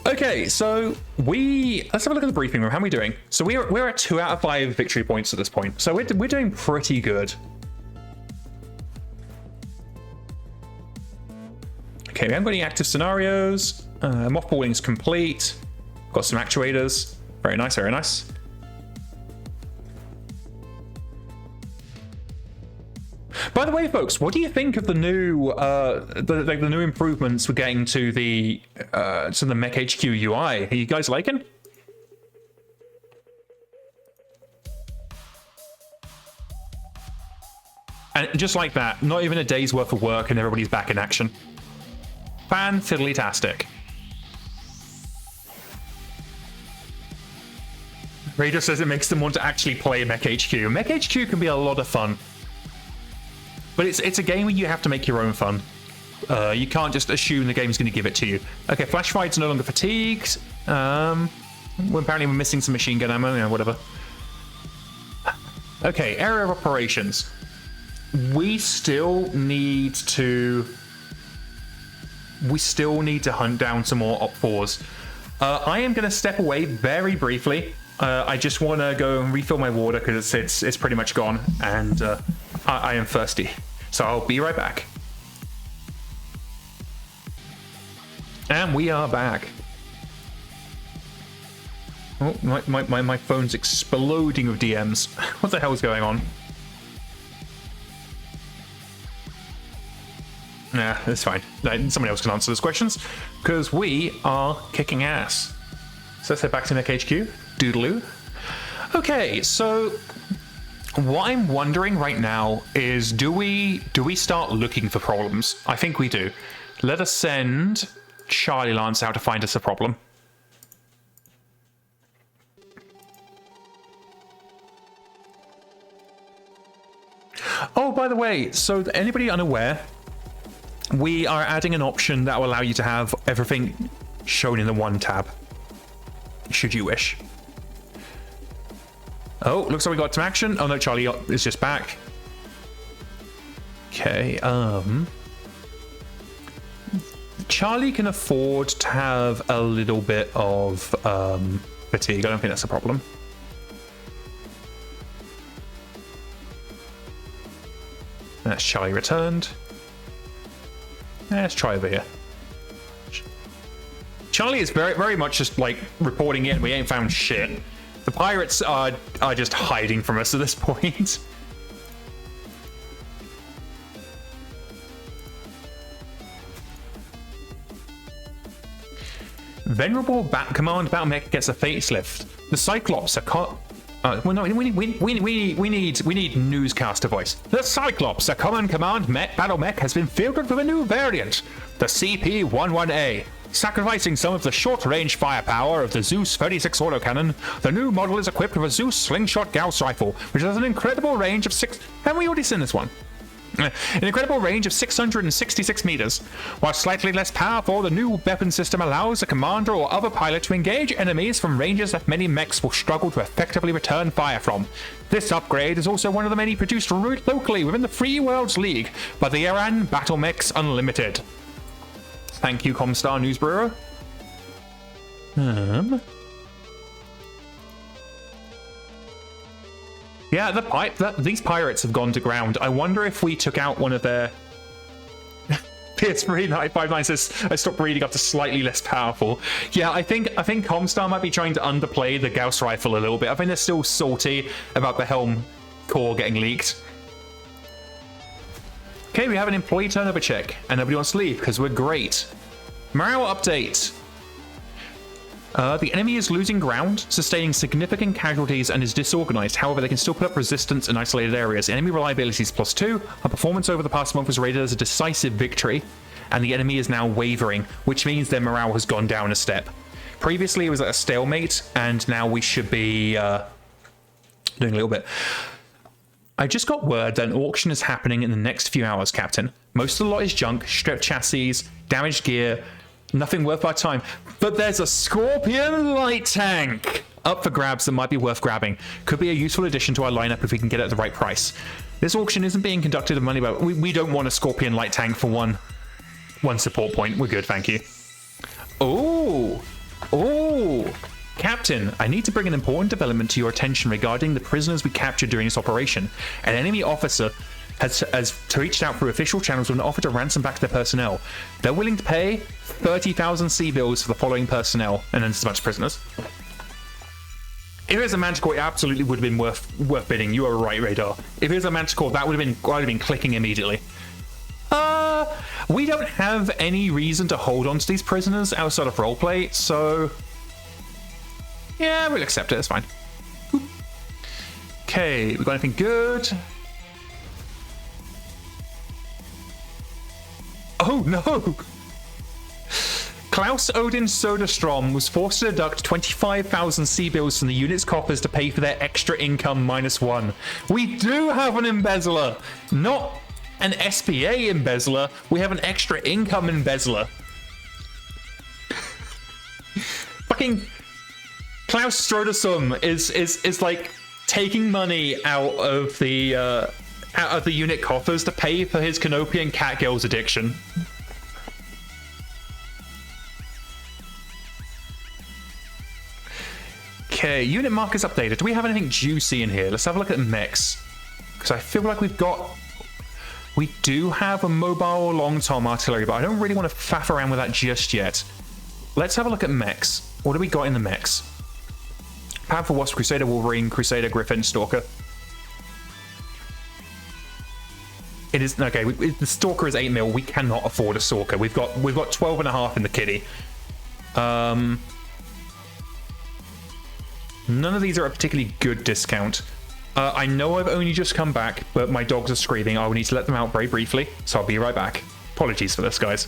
S1: Okay, so let's have a look at the briefing room. How are we doing? So we're at 2 out of 5 victory points at this point, so we're doing pretty good. Okay, we haven't got any active scenarios. Mothballing's complete. Got some actuators. Very nice, very nice. By the way, folks, what do you think of the new the new improvements we're getting to the MekHQ UI? Are you guys liking? And just like that, not even a day's worth of work and everybody's back in action. Fan-fiddly-tastic. Raider says it makes them want to actually play MekHQ. MekHQ can be a lot of fun. But it's a game where you have to make your own fun. You can't just assume the game's going to give it to you. Okay, Flash Fight's no longer fatigued. Well, apparently we're missing some machine gun ammo, yeah, whatever. Okay, area of operations. We still need to hunt down some more Op4s. I am going to step away very briefly. I just want to go and refill my water because it's pretty much gone, and I am thirsty. So I'll be right back. And we are back. Oh, my phone's exploding with DMs. What the hell is going on? Nah, it's fine. Somebody else can answer those questions, because we are kicking ass. So let's head back to MekHQ. Doodaloo. Okay, so what I'm wondering right now is, do we start looking for problems? I think we do. Let us send Charlie Lance out to find us a problem. Oh, by the way, so anybody unaware, we are adding an option that will allow you to have everything shown in the one tab, should you wish. Oh, looks like we got some action. Oh no, Charlie is just back. Okay, Charlie can afford to have a little bit of fatigue. I don't think that's a problem. That's Charlie returned. Let's try over here. Charlie is very much just like reporting in. We ain't found shit. The pirates are just hiding from us at this point. Venerable Command BattleTech gets a facelift. The Cyclops are well, no, we need newscaster voice. The Cyclops, a common command BattleTech, has been fielded with a new variant, the CP-11A. Sacrificing some of the short-range firepower of the Zeus 36 autocannon, the new model is equipped with a Zeus slingshot Gauss rifle, which has an incredible range of Haven't we already seen this one? An incredible range of 666 meters. While slightly less powerful, the new weapon system allows a commander or other pilot to engage enemies from ranges that many mechs will struggle to effectively return fire from. This upgrade is also one of the many produced locally within the Free Worlds League by the Iran BattleMechs Unlimited. Thank you, Comstar News Bureau. Yeah, these pirates have gone to ground. I wonder if we took out one of their... PS3 959 says, I stopped reading up to slightly less powerful. Yeah, I think Comstar might be trying to underplay the Gauss rifle a little bit. I think they're still salty about the Helm core getting leaked. Okay, we have an employee turnover check, and nobody wants to leave because we're great. Morale update. The enemy is losing ground, sustaining significant casualties, and is disorganized. However, they can still put up resistance in isolated areas. Enemy reliability is +2. Our performance over the past month was rated as a decisive victory, and the enemy is now wavering, which means their morale has gone down a step. Previously, it was at a stalemate, and now we should be doing a little bit. I just got word that an auction is happening in the next few hours, Captain. Most of the lot is junk, stripped chassis, damaged gear, nothing worth our time. But there's a Scorpion light tank up for grabs that might be worth grabbing. Could be a useful addition to our lineup if we can get it at the right price. This auction isn't being conducted with money, but we don't want a Scorpion light tank for one support point. We're good, thank you. Oh! Captain, I need to bring an important development to your attention regarding the prisoners we captured during this operation. An enemy officer has reached out through official channels with an offer to ransom back their personnel. They're willing to pay 30,000 C-bills for the following personnel, and then there's a bunch of prisoners. If it was a Manticore, it absolutely would have been worth bidding. You are right, Radar. If it was a Manticore, that would have been clicking immediately. We don't have any reason to hold on to these prisoners outside of roleplay, so yeah, we'll accept it. It's fine. Okay, we got anything good? Oh no! Klaus Odin Soderstrom was forced to deduct 25,000 C-bills from the unit's coffers to pay for their extra income -1. We do have an embezzler! Not an SPA embezzler, we have an extra income embezzler. Fucking Klaus Soderstrom is like taking money out of the unit coffers to pay for his Canopian catgirls addiction. Okay, unit markers updated. Do we have anything juicy in here? Let's have a look at mechs. Because I feel like we do have a mobile long-tom artillery, but I don't really want to faff around with that just yet. Let's have a look at mechs. What do we got in the mechs? Powerful Wasp, Crusader, Wolverine, Crusader, Griffin, Stalker. It is okay. The Stalker is 8 mil. We cannot afford a Stalker. We've got 12.5 in the kitty. None of these are a particularly good discount. I know I've only just come back, but my dogs are screaming. I will need to let them out very briefly, so I'll be right back. Apologies for this, guys.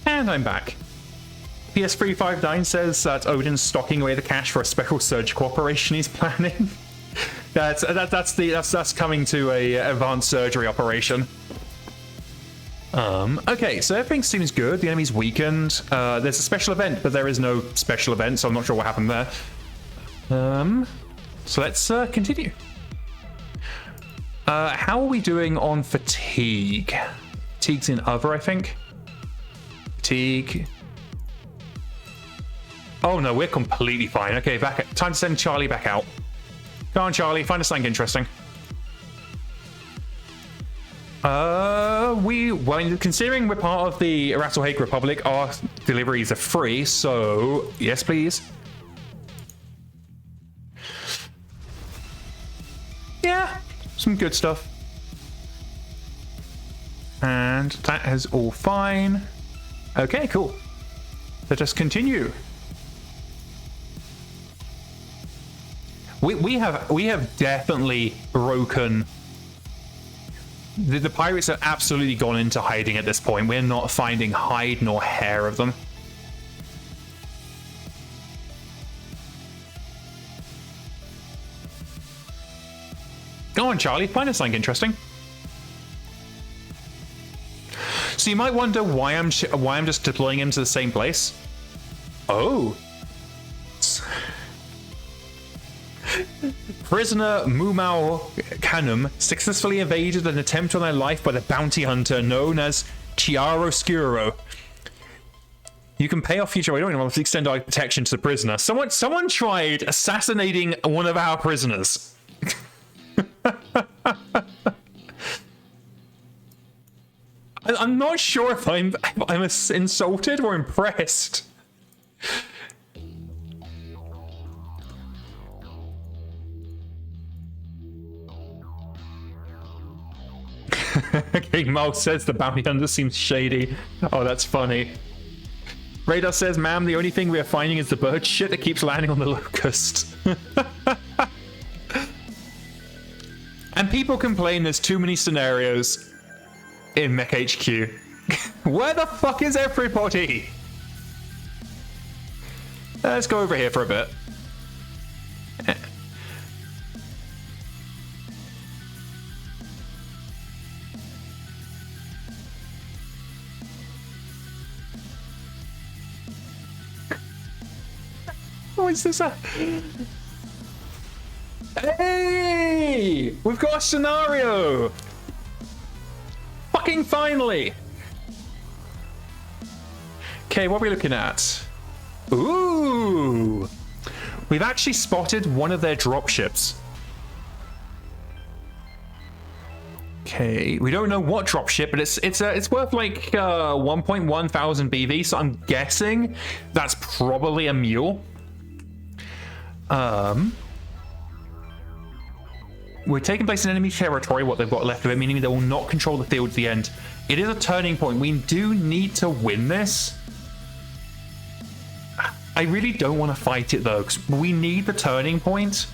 S1: And I'm back. PS359 says that Odin's stocking away the cash for a special surgical operation he's planning. that's coming to a advanced surgery operation. Okay, so everything seems good. The enemy's weakened. There's a special event, but there is no special event, so I'm not sure what happened there. So let's continue. How are we doing on fatigue? Fatigue's in other, I think. Fatigue. Oh no, we're completely fine. Okay, time to send Charlie back out. Go on, Charlie, find us something interesting. Well, considering we're part of the Rasalhague Republic, our deliveries are free, so yes, please. Yeah, some good stuff. And that is all fine. Okay, cool. Let us continue. We have definitely broken. The pirates have absolutely gone into hiding at this point. We're not finding hide nor hair of them. Go on, Charlie, find us something interesting. So you might wonder why I'm just deploying him to the same place. Oh. Prisoner Mumau Kanum successfully evaded an attempt on their life by the bounty hunter known as Chiaroscuro. You can pay off future. We don't even want to extend our protection to the prisoner. Someone tried assassinating one of our prisoners. I'm not sure if I'm insulted or impressed. King Mal says the bounty hunter seems shady. Oh, that's funny. Radar says, ma'am, the only thing we are finding is the bird shit that keeps landing on the locust. And people complain there's too many scenarios in MekHQ. Where the fuck is everybody? Let's go over here for a bit. What is this? Hey! We've got a scenario! Fucking finally! Okay, what are we looking at? Ooh! We've actually spotted one of their dropships. Okay, we don't know what dropship, but it's worth like 1.1 thousand BV, so I'm guessing that's probably a mule. We're taking place in enemy territory, what they've got left of it, meaning they will not control the field at the end. It is a turning point. We do need to win this. I really don't want to fight it though, because we need the turning point.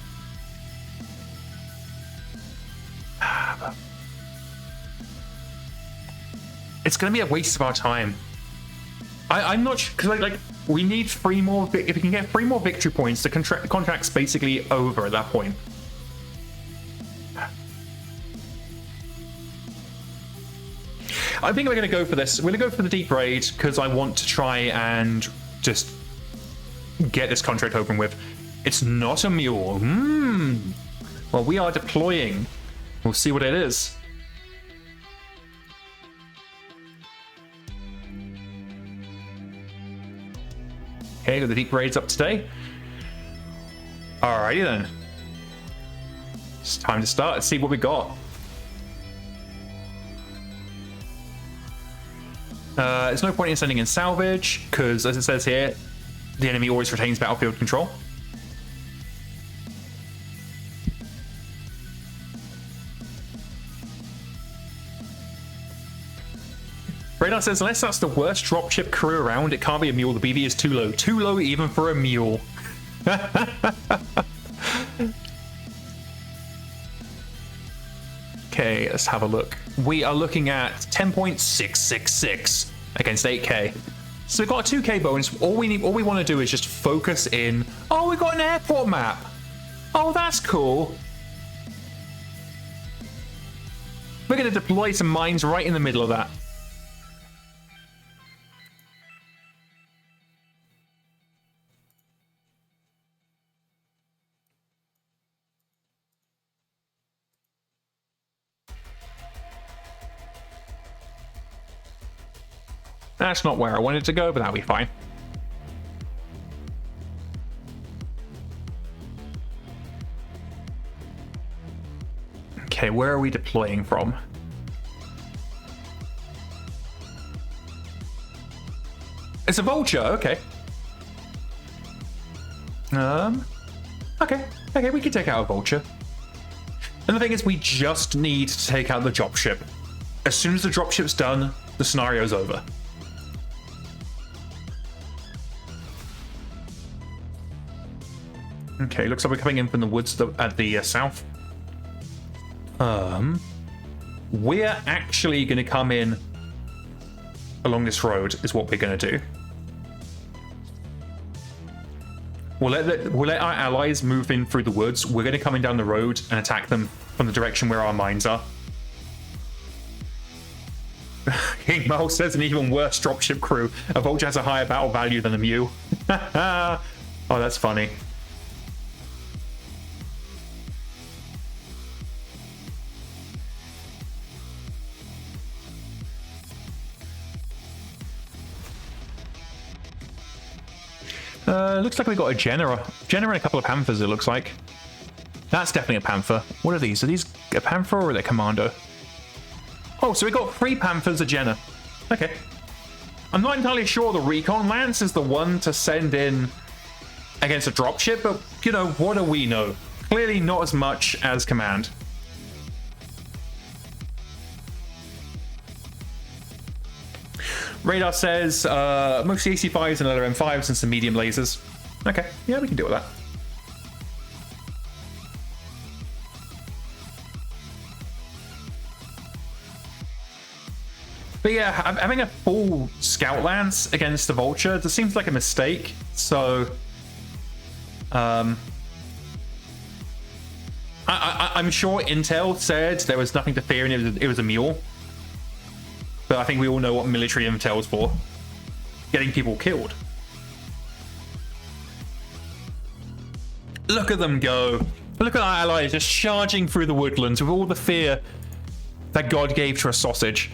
S1: It's going to be a waste of our time. I'm not sure, because like we need 3 more. If we can get 3 more victory points, the contract's basically over at that point. I think we're going to go for this. We're going to go for the deep raid because I want to try and just get this contract open with. It's not a mule. Well, we are deploying. We'll see what it is. Okay, got the deep raids up today. Alrighty then. It's time to start. Let's see what we got. There's no point in sending in salvage, because as it says here, the enemy always retains battlefield control. Radar says, unless that's the worst dropship crew around, it can't be a mule. The BV is too low. Too low even for a mule. Okay, let's have a look. We are looking at 10.666 against 8k. So we've got a 2k bonus. All we want to do is just focus in. Oh, we've got an airport map. Oh, that's cool. We're going to deploy some mines right in the middle of that. That's not where I wanted to go, but that'll be fine. Okay, where are we deploying from? It's a vulture, okay. Okay, we can take out a vulture. And the thing is, we just need to take out the dropship. As soon as the dropship's done, the scenario's over. Okay, looks like we're coming in from the woods at the south. We're actually going to come in along this road, is what we're going to do. We'll let our allies move in through the woods. We're going to come in down the road and attack them from the direction where our mines are. King Mole says an even worse dropship crew. A vulture has a higher battle value than a mule. Oh, that's funny. Looks like we got a Jenna and a couple of Panthers, it looks like. That's definitely a Panther. What are these? Are these a Panther or are they Commando? Oh, so we got 3 Panthers, a Jenna. Okay. I'm not entirely sure the Recon Lance is the one to send in against a dropship, but, you know, what do we know? Clearly not as much as Command. Radar says mostly AC5s and other M5s and some medium lasers. Okay, yeah, we can deal with that. But yeah, having a full scout lance against the vulture just seems like a mistake. So, I'm sure Intel said there was nothing to fear and it was a mule. But I think we all know what military intel is for. Getting people killed. Look at them go. Look at our allies just charging through the woodlands with all the fear that God gave to a sausage.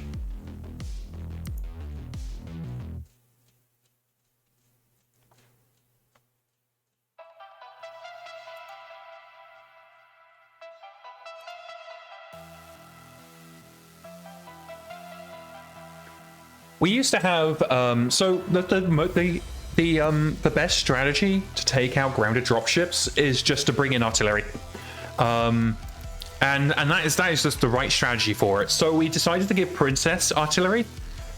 S1: We used to have so the best strategy to take out grounded dropships is just to bring in artillery, and that is just the right strategy for it. So we decided to give Princess artillery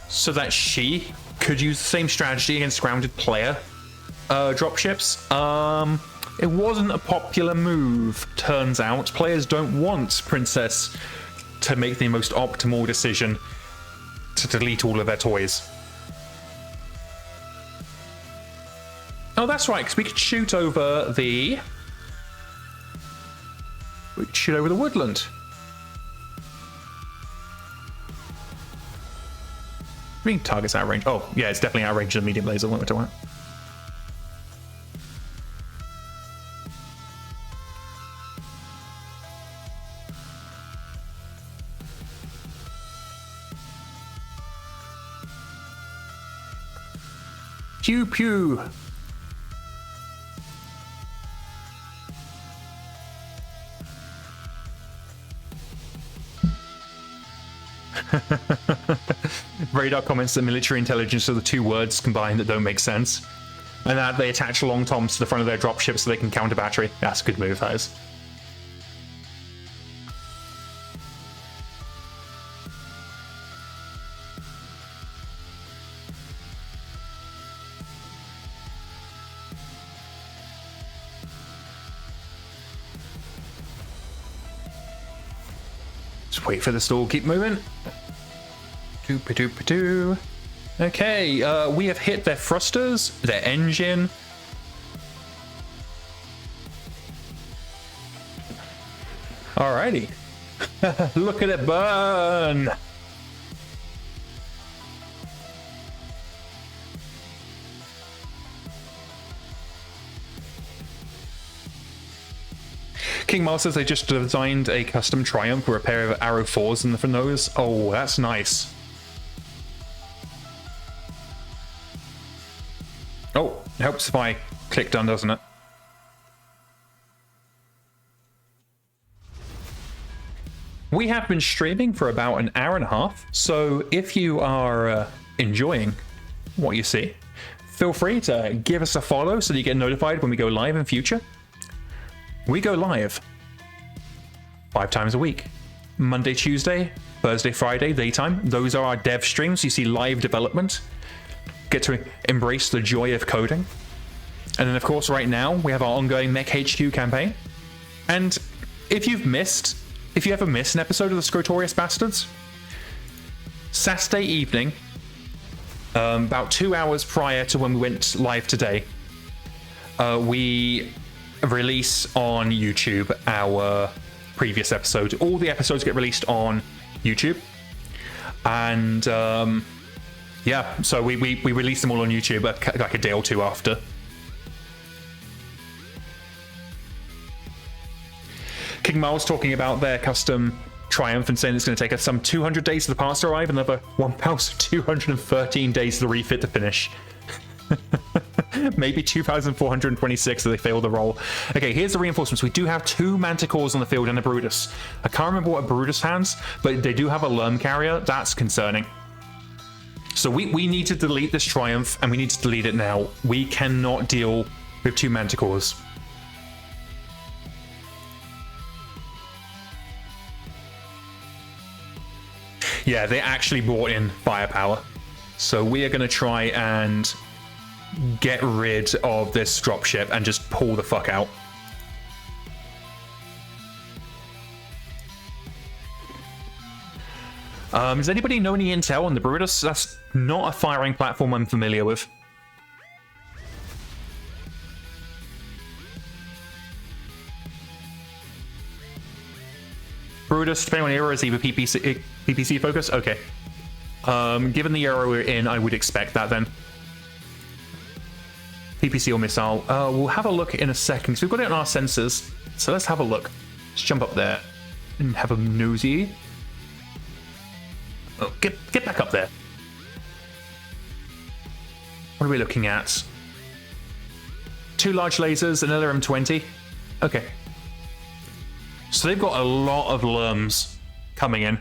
S1: so that she could use the same strategy against grounded player dropships. It wasn't a popular move, turns out. Players don't want Princess to make the most optimal decision to delete all of their toys. Oh, that's right, because we could shoot over the... We could shoot over the woodland. I mean, target's out of range. Oh, yeah, it's definitely out of range of the medium laser. What we're talking about. Pew pew. Radar comments that military intelligence are the two words combined that don't make sense, and that they attach long toms to the front of their dropship so they can counter battery. That's a good move, that is. Just wait for the stall, keep moving. Doop-a-doop-a-doo. Okay, we have hit their thrusters, their engine. Alrighty. Look at it burn! King Miles says they just designed a custom Triumph with a pair of Arrow 4s in the nose. Oh, that's nice. Oh, it helps if I click done, doesn't it? We have been streaming for about an hour and a half, so if you are enjoying what you see, feel free to give us a follow so that you get notified when we go live in future. We go live 5 times a week. Monday, Tuesday, Thursday, Friday, daytime. Those are our dev streams. You see live development. Get to embrace the joy of coding. And then, of course, right now, we have our ongoing MekHQ campaign. And if you ever missed an episode of the Scrotorious Basterds, Saturday evening, about 2 hours prior to when we went live today, we release on YouTube our previous episode. All the episodes get released on YouTube, and yeah, so we release them all on YouTube like a day or two after. King Miles talking about their custom Triumph and saying it's going to take us some 200 days for the parts to arrive, another 1,213 days for the refit to finish. Maybe 2,426 if they fail the roll. Okay, here's the reinforcements. We do have 2 Manticores on the field and a Brutus. I can't remember what a Brutus has, but they do have a Lerm carrier. That's concerning. So we need to delete this Triumph, and we need to delete it now. We cannot deal with 2 Manticores. Yeah, they actually brought in firepower. So we are going to try and get rid of this dropship and just pull the fuck out. Does anybody know any intel on the Brutus? That's not a firing platform I'm familiar with. Brutus, depending on era, is either PPC focus? Okay. Given the era we're in, I would expect that then. PPC or missile. We'll have a look in a second, because we've got it on our sensors. So let's have a look. Let's jump up there and have a nosy. Oh, get back up there. What are we looking at? 2 large lasers, another M20. Okay. So they've got a lot of LRMs coming in.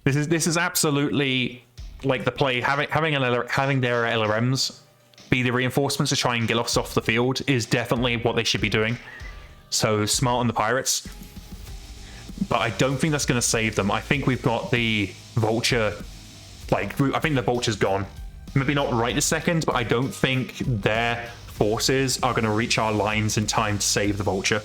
S1: This is absolutely like the play. Having their LRMs be the reinforcements to try and get us off the field is definitely what they should be doing. So smart on the pirates. But I don't think that's going to save them. I think we've got the vulture. Like, I think the vulture's gone. Maybe not right this second, but I don't think their forces are going to reach our lines in time to save the vulture.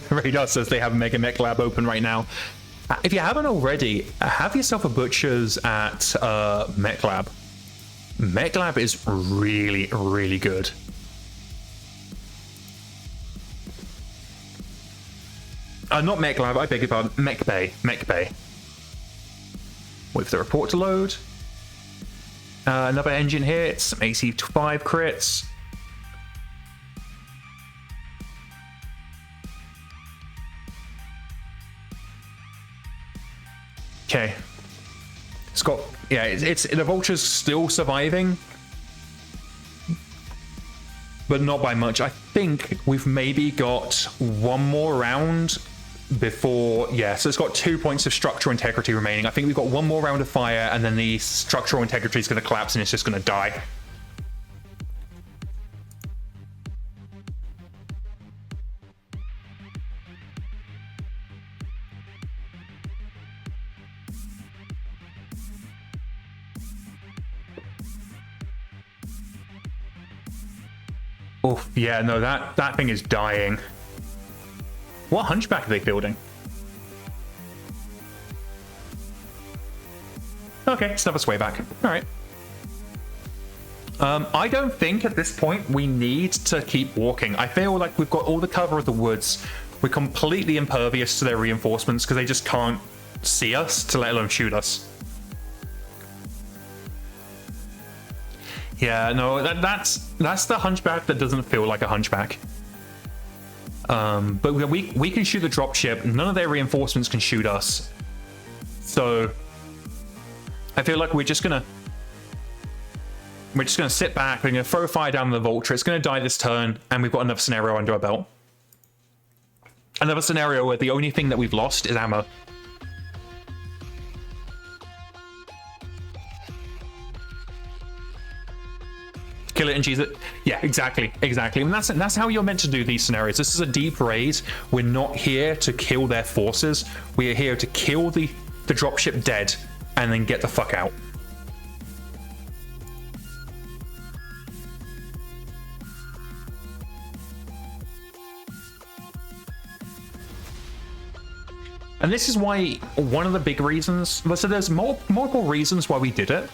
S1: Radar says they have a MegaMek lab open right now. If you haven't already, have yourself a butcher's at Mech Lab. Mech Lab is really, really good. Not Mech Lab, I beg your pardon. Mech Bay. Mech Bay. With the report to load. Another engine hit. Some AC5 crits. Okay. It's got, yeah, it's the vulture's still surviving, but not by much. I think we've maybe got one more round before, yeah, so it's got 2 points of structural integrity remaining. I think we've got one more round of fire, and then the structural integrity is going to collapse and it's just going to die. Oh, yeah, no, that thing is dying. What hunchback are they building? Okay, it's another sway back. All right. I don't think at this point we need to keep walking. I feel like we've got all the cover of the woods. We're completely impervious to their reinforcements because they just can't see us, to let alone shoot us. Yeah, no, that's the hunchback that doesn't feel like a hunchback. But we can shoot the dropship. None of their reinforcements can shoot us. So I feel like we're just gonna sit back. We're gonna throw fire down the vulture. It's gonna die this turn, and we've got another scenario under our belt. Another scenario where the only thing that we've lost is ammo. Kill it and cheese it. Yeah, exactly. And that's how you're meant to do these scenarios. This is a deep raid. We're not here to kill their forces. We are here to kill the dropship dead and then get the fuck out. And this is why one of the big reasons. So there's multiple reasons why we did it,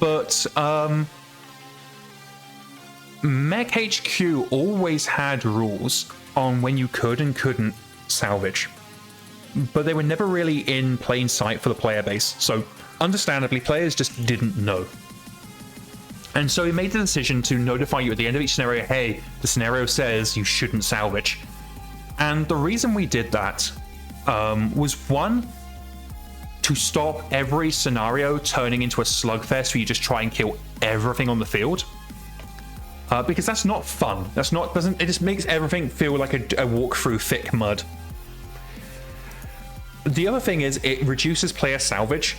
S1: but MekHQ always had rules on when you could and couldn't salvage, but they were never really in plain sight for the player base. So understandably, players just didn't know. And so we made the decision to notify you at the end of each scenario, hey, the scenario says you shouldn't salvage. And the reason we did that was, one, to stop every scenario turning into a slugfest where you just try and kill everything on the field. Because that's not fun. It just makes everything feel like a walk through thick mud. The other thing is it reduces player salvage.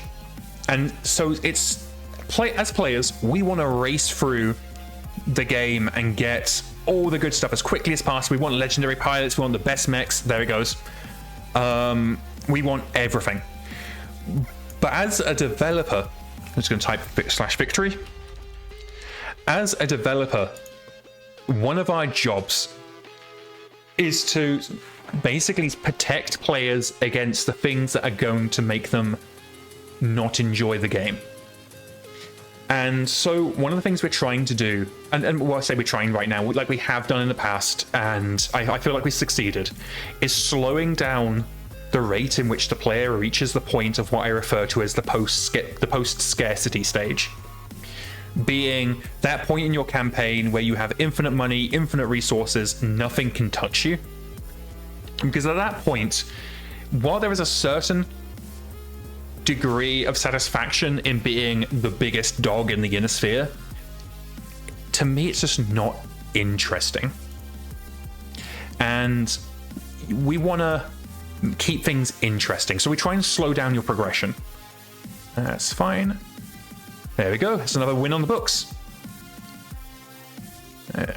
S1: And so it's as players, we want to race through the game and get all the good stuff as quickly as possible. We want legendary pilots, we want the best mechs. There it goes. We want everything. But as a developer, I'm just going to type /victory. As a developer, one of our jobs is to basically protect players against the things that are going to make them not enjoy the game. And so one of the things we're trying to do, and well, I say we're trying right now, like we have done in the past, and I feel like we succeeded, is slowing down the rate in which the player reaches the point of what I refer to as the post-scarcity stage. Being that point in your campaign where you have infinite money, infinite resources, nothing can touch you. Because at that point, while there is a certain degree of satisfaction in being the biggest dog in the inner sphere, to me it's just not interesting. And we want to keep things interesting, so we try and slow down your progression. That's fine. There we go. It's another win on the books.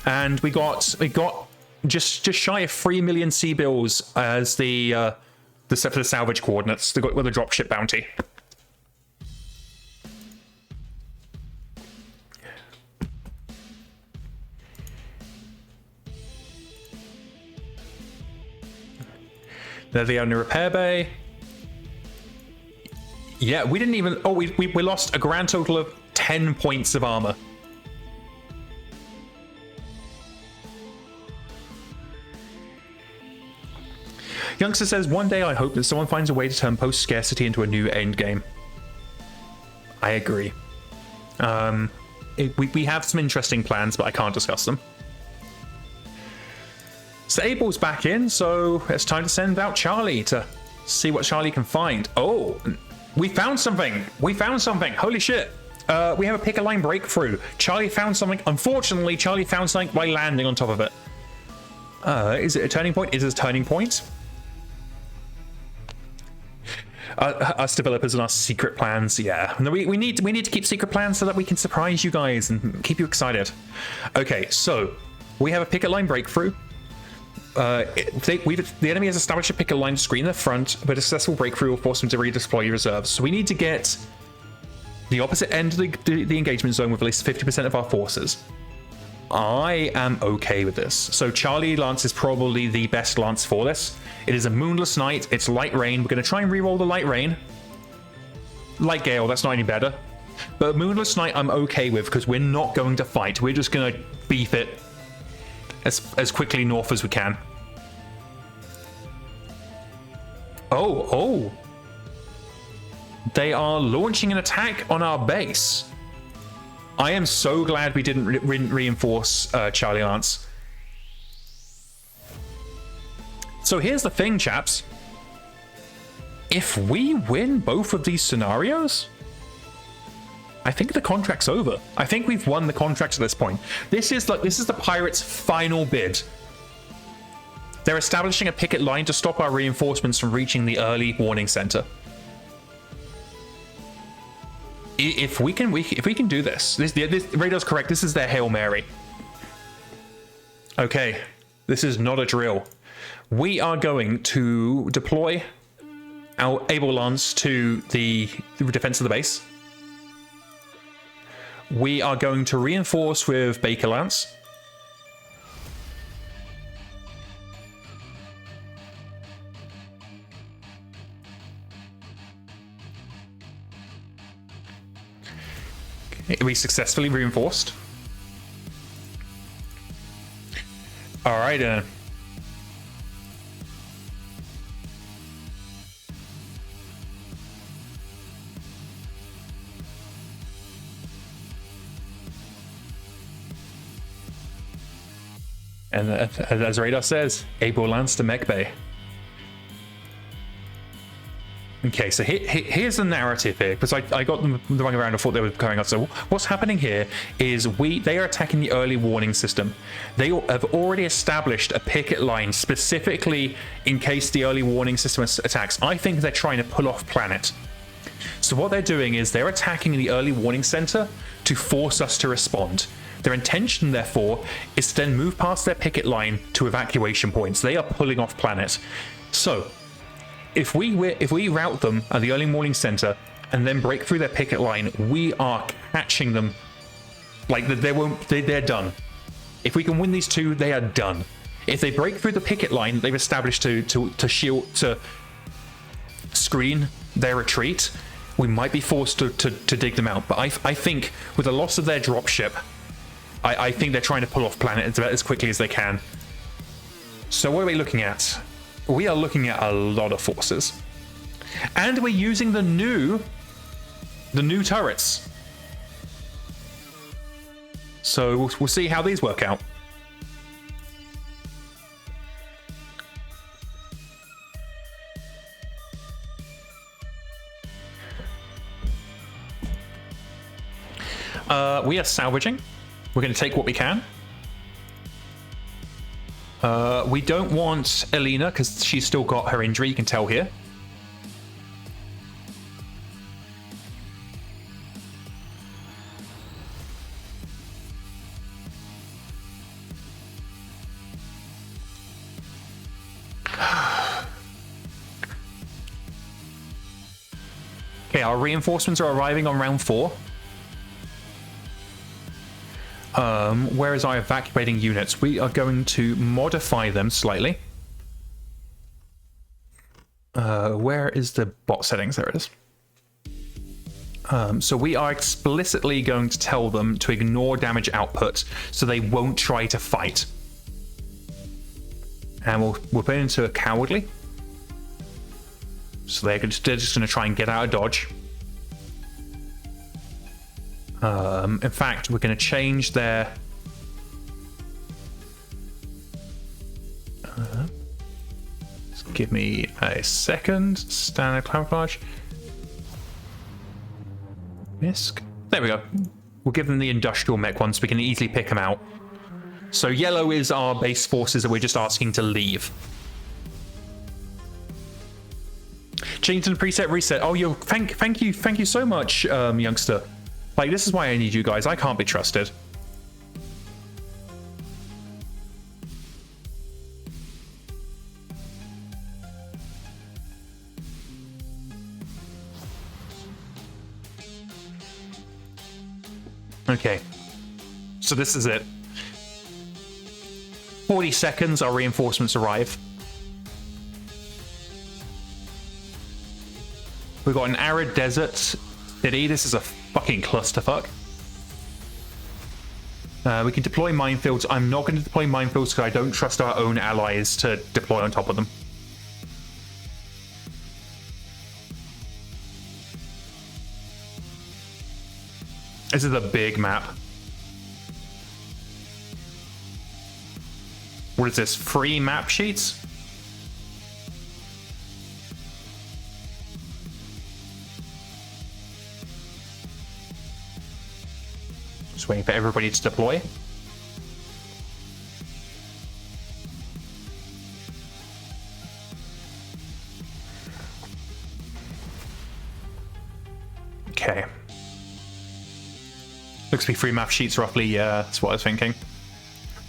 S1: And we got just shy of 3 million sea bills as the set for the salvage coordinates with the dropship bounty. They're the only repair bay. Yeah, we didn't even... Oh, we lost a grand total of 10 points of armor. Youngster says, one day I hope that someone finds a way to turn post-scarcity into a new endgame. I agree. We have some interesting plans, but I can't discuss them. So Abel's back in, so it's time to send out Charlie to see what Charlie can find. Oh, we found something. We found something. Holy shit. We have a pick-a-line breakthrough. Charlie found something. Unfortunately, Charlie found something by landing on top of it. Is it a turning point? Is it a turning point? Us developers and our secret plans, yeah. No, we need to keep secret plans so that we can surprise you guys and keep you excited. Okay, so we have a picket line breakthrough. The enemy has established a picket line to screen the front, but a successful breakthrough will force them to redeploy reserves. So we need to get the opposite end of the engagement zone with at least 50% of our forces. I am okay with this. So Charlie Lance is probably the best lance for this. It is a moonless night. It's light rain. We're going to try and re-roll the light rain. Light gale, that's not any better. But moonless night I'm okay with because we're not going to fight. We're just going to beef it as quickly north as we can. Oh. They are launching an attack on our base. I am so glad we didn't reinforce Charlie Lance. So here's the thing, chaps. If we win both of these scenarios, I think the contract's over. I think we've won the contract at this point. This is the Pirates' final bid. They're establishing a picket line to stop our reinforcements from reaching the early warning center. If we can do this, this radar's correct. This is their Hail Mary. Okay, this is not a drill. We are going to deploy our Able Lance to the defense of the base. We are going to reinforce with Baker Lance. We successfully reinforced. All right. And as Radar says, Able Lance to Mech Bay. Okay, so here's the narrative here, because I got them the wrong around. I thought they were going on. So what's happening here is they are attacking the early warning system. They have already established a picket line specifically in case the early warning system attacks. I think they're trying to pull off planet. So what they're doing is they're attacking the early warning center to force us to respond. Their intention, therefore, is to then move past their picket line to evacuation points. They are pulling off planet. So if we rout them at the early warning center and then break through their picket line, we are catching them. Like, they're done. If we can win these two, they are done. If they break through the picket line they've established to screen their retreat, we might be forced to dig them out. But I think with the loss of their dropship, I think they're trying to pull off planet as quickly as they can. So what are we looking at? We are looking at a lot of forces. And we're using the new turrets. So we'll see how these work out. We are salvaging. We're going to take what we can. We don't want Elena because she's still got her injury, you can tell here. Okay, our reinforcements are arriving on round 4. Where is our evacuating units? We are going to modify them slightly. Where is the bot settings? There it is. So we are explicitly going to tell them to ignore damage output so they won't try to fight. And we'll put it into a cowardly. So they're just going to try and get out of dodge. In fact, we're going to change their... just give me a second. Standard camouflage. Misk. There we go. We'll give them the industrial mech ones so we can easily pick them out. So yellow is our base forces that we're just asking to leave. Change to the preset reset. Oh, yo, thank you so much, youngster. Like, this is why I need you guys. I can't be trusted. Okay. So this is it. 40 seconds, our reinforcements arrive. We've got an arid desert city. This is a fucking clusterfuck. We can deploy minefields. I'm not going to deploy minefields because I don't trust our own allies to deploy on top of them. This is a big map. What is this? Free map sheets? Just waiting for everybody to deploy. Okay. Looks to be free map sheets roughly, yeah, that's what I was thinking.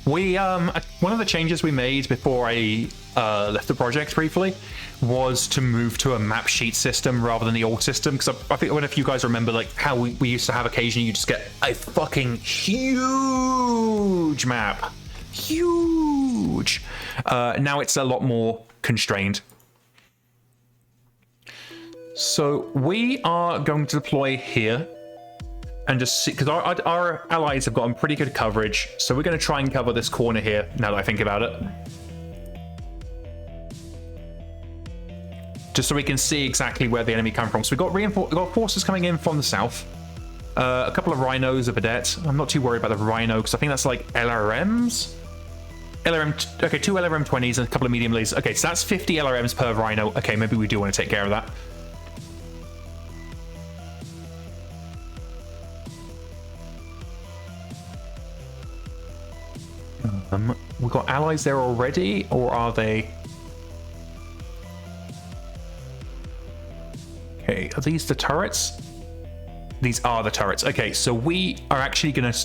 S1: We, one of the changes we made before I left the project briefly was to move to a map sheet system rather than the old system, because I think, I don't know if you guys remember like how we used to have occasionally you just get a fucking huge map. Huge! Now it's a lot more constrained. So we are going to deploy here and just see, because our allies have gotten pretty good coverage, so we're going to try and cover this corner here now that I think about it. Just so we can see exactly where the enemy come from. So we've got forces coming in from the south. A couple of rhinos, a vedette. I'm not too worried about the rhino because I think that's like LRMs. Okay, 2 LRM 20s and a couple of medium leads. Okay, so that's 50 LRMs per rhino. Okay, maybe we do want to take care of that. We've got allies there already, or are they? Okay, are these the turrets? These are the turrets. Okay, so we are actually going to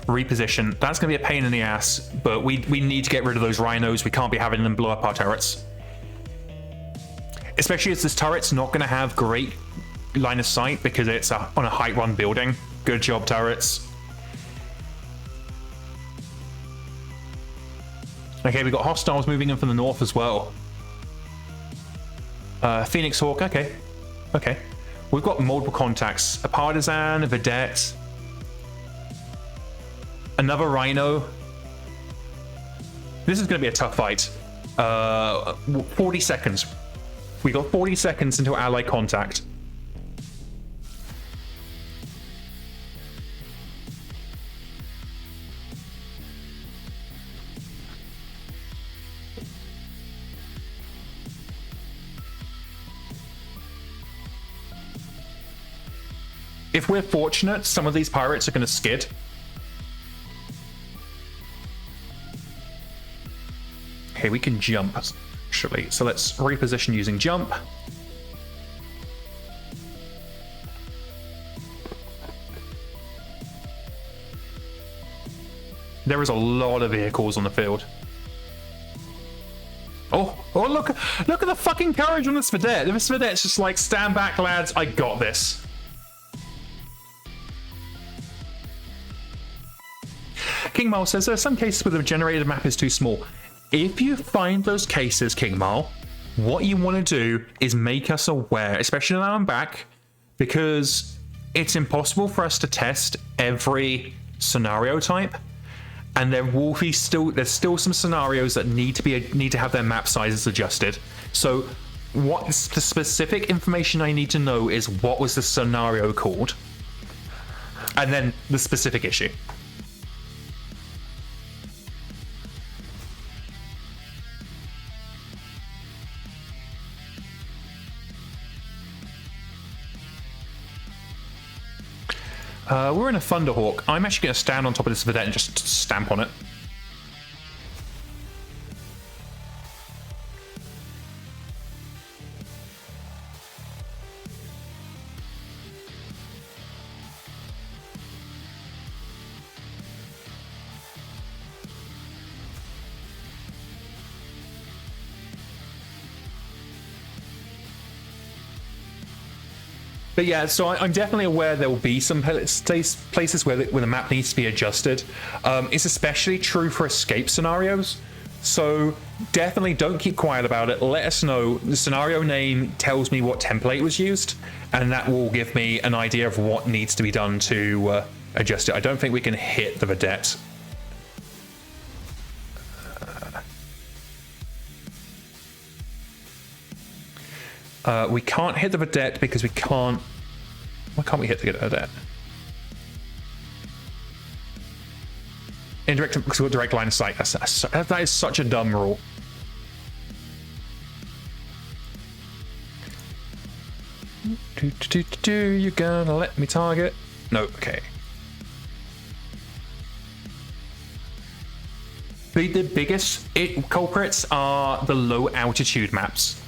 S1: reposition. That's going to be a pain in the ass, but we need to get rid of those rhinos. We can't be having them blow up our turrets. Especially as this turret's not going to have great line of sight because it's on a height run building. Good job, turrets. Okay, we got hostiles moving in from the north as well. Phoenix Hawk, okay. Okay. We've got multiple contacts. A partisan, a vedette. Another rhino. This is going to be a tough fight. 40 seconds. We got 40 seconds until ally contact. If we're fortunate, some of these pirates are going to skid. Okay, we can jump, actually. So let's reposition using jump. There is a lot of vehicles on the field. Oh, look at the fucking courage on this vedette. This vedette's just like, stand back, lads, I got this. King Mile says there are some cases where the generated map is too small. If you find those cases, King Mile, what you want to do is make us aware, especially now I'm back, because it's impossible for us to test every scenario type, and there's still some scenarios that need to have their map sizes adjusted. So what the specific information I need to know is what was the scenario called, and then the specific issue. We're in a Thunderhawk. I'm actually going to stand on top of this vedette and just stamp on it. But yeah, so I'm definitely aware there will be some places where the map needs to be adjusted. It's especially true for escape scenarios. So definitely don't keep quiet about it. Let us know. The scenario name tells me what template was used, and that will give me an idea of what needs to be done to adjust it. I don't think we can hit the vedette. We can't hit the vedette because we can't... Why can't we hit the vedette? Indirect, because we've got direct line of sight. That is such a dumb rule. You gonna let me target? No, okay. The biggest culprits are the low altitude maps.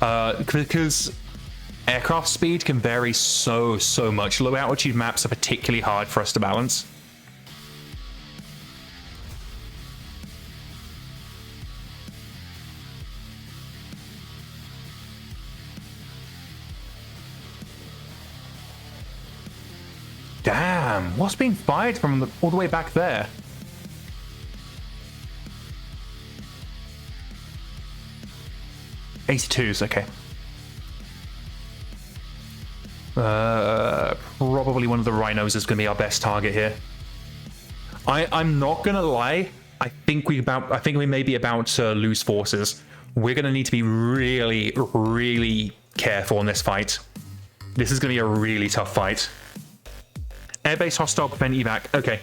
S1: Because aircraft speed can vary so much. Low altitude maps are particularly hard for us to balance. Damn, what's being fired from all the way back there? $82s, okay. Probably one of the rhinos is going to be our best target here. I'm not gonna lie. I think we may be about to lose forces. We're going to need to be really careful in this fight. This is going to be a really tough fight. Airbase hostile, prevent evac. Okay.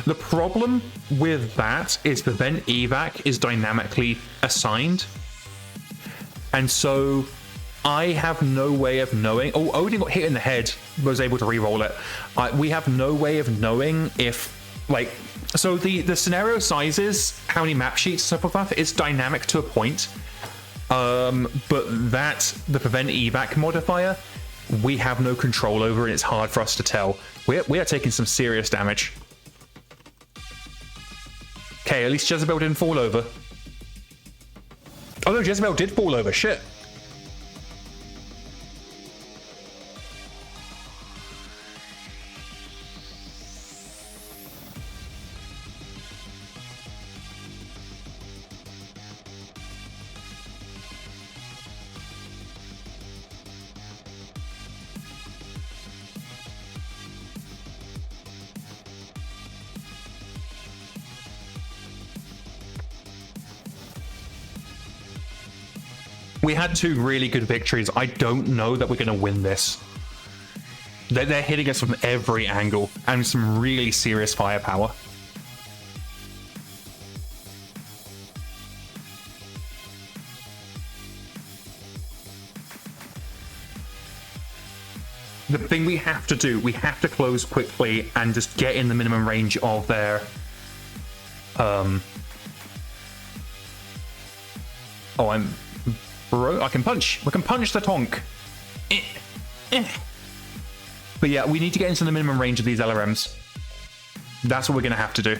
S1: The problem with that is prevent evac is dynamically assigned. And so I have no way of knowing. Oh, Odin got hit in the head, was able to re-roll it. We have no way of knowing if, like, so the scenario sizes, how many map sheets and stuff like that, is dynamic to a point. But the prevent evac modifier, we have no control over, and it's hard for us to tell. We are taking some serious damage. Okay, at least Jezebel didn't fall over. Oh no, Jezebel did fall over. Shit. We had 2 really good victories. I don't know that we're going to win this. They're hitting us from every angle and some really serious firepower. The thing we have to do, we have to close quickly and just get in the minimum range of their... Oh, I can punch. We can punch the tonk. But yeah, we need to get into the minimum range of these LRMs. That's what we're going to have to do.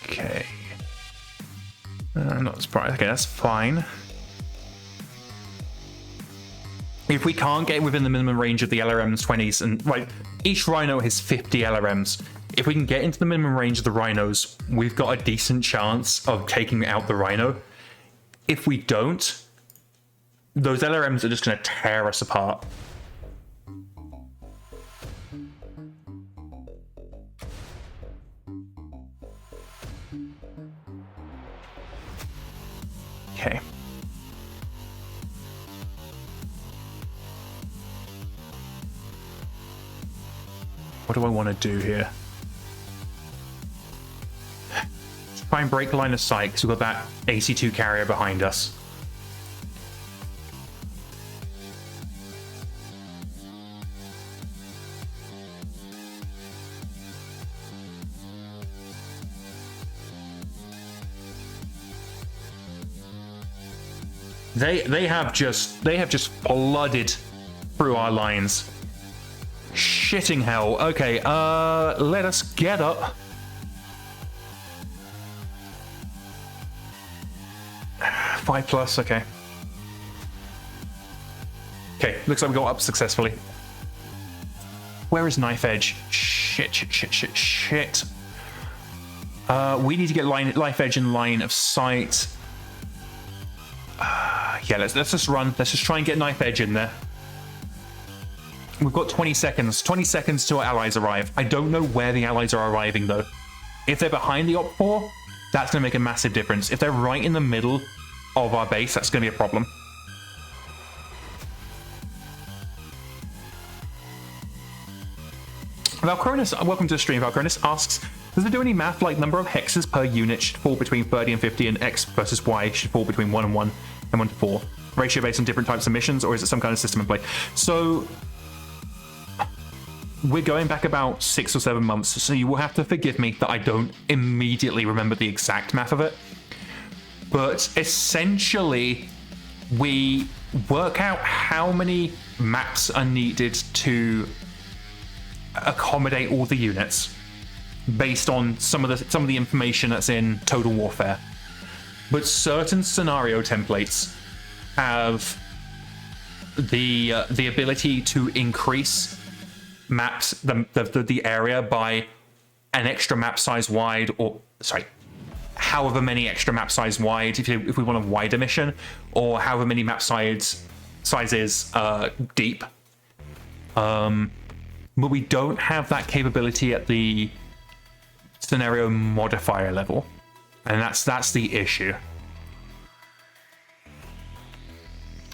S1: Okay. Not surprised. Okay, that's fine. If we can't get within the minimum range of the LRMs 20s, and like each rhino has 50 LRMs, if we can get into the minimum range of the rhinos, we've got a decent chance of taking out the rhino. If we don't, those LRMs are just going to tear us apart. Okay. What do I want to do here? Try and break line of sight because we've got that AC2 carrier behind us. They have just flooded through our lines. Shitting hell. Okay, let us get up. Five plus, okay. Okay, looks like we got up successfully. Where is Knife Edge? Shit. We need to get Knife Edge in line of sight. Yeah, let's just run. Let's just try and get Knife Edge in there. We've got 20 seconds. 20 seconds till our allies arrive. I don't know where the allies are arriving, though. If they're behind the Op 4, that's going to make a massive difference. If they're right in the middle of our base, that's going to be a problem. Valcronus, welcome to the stream. Valcronus asks, does it do any math like number of hexes per unit should fall between 30 and 50 and X versus Y should fall between 1 and 1 and 1 to 4? Ratio based on different types of missions, or is it some kind of system in play? So we're going back about 6 or 7 months, so you will have to forgive me that I don't immediately remember the exact math of it. But essentially, we work out how many maps are needed to accommodate all the units based on some of the information that's in Total Warfare. But certain scenario templates have the ability to increase maps the area by an extra map size wide, or sorry, however many extra map size wide if we want a wider mission, or however many map sizes deep. But we don't have that capability at the scenario modifier level, and that's the issue.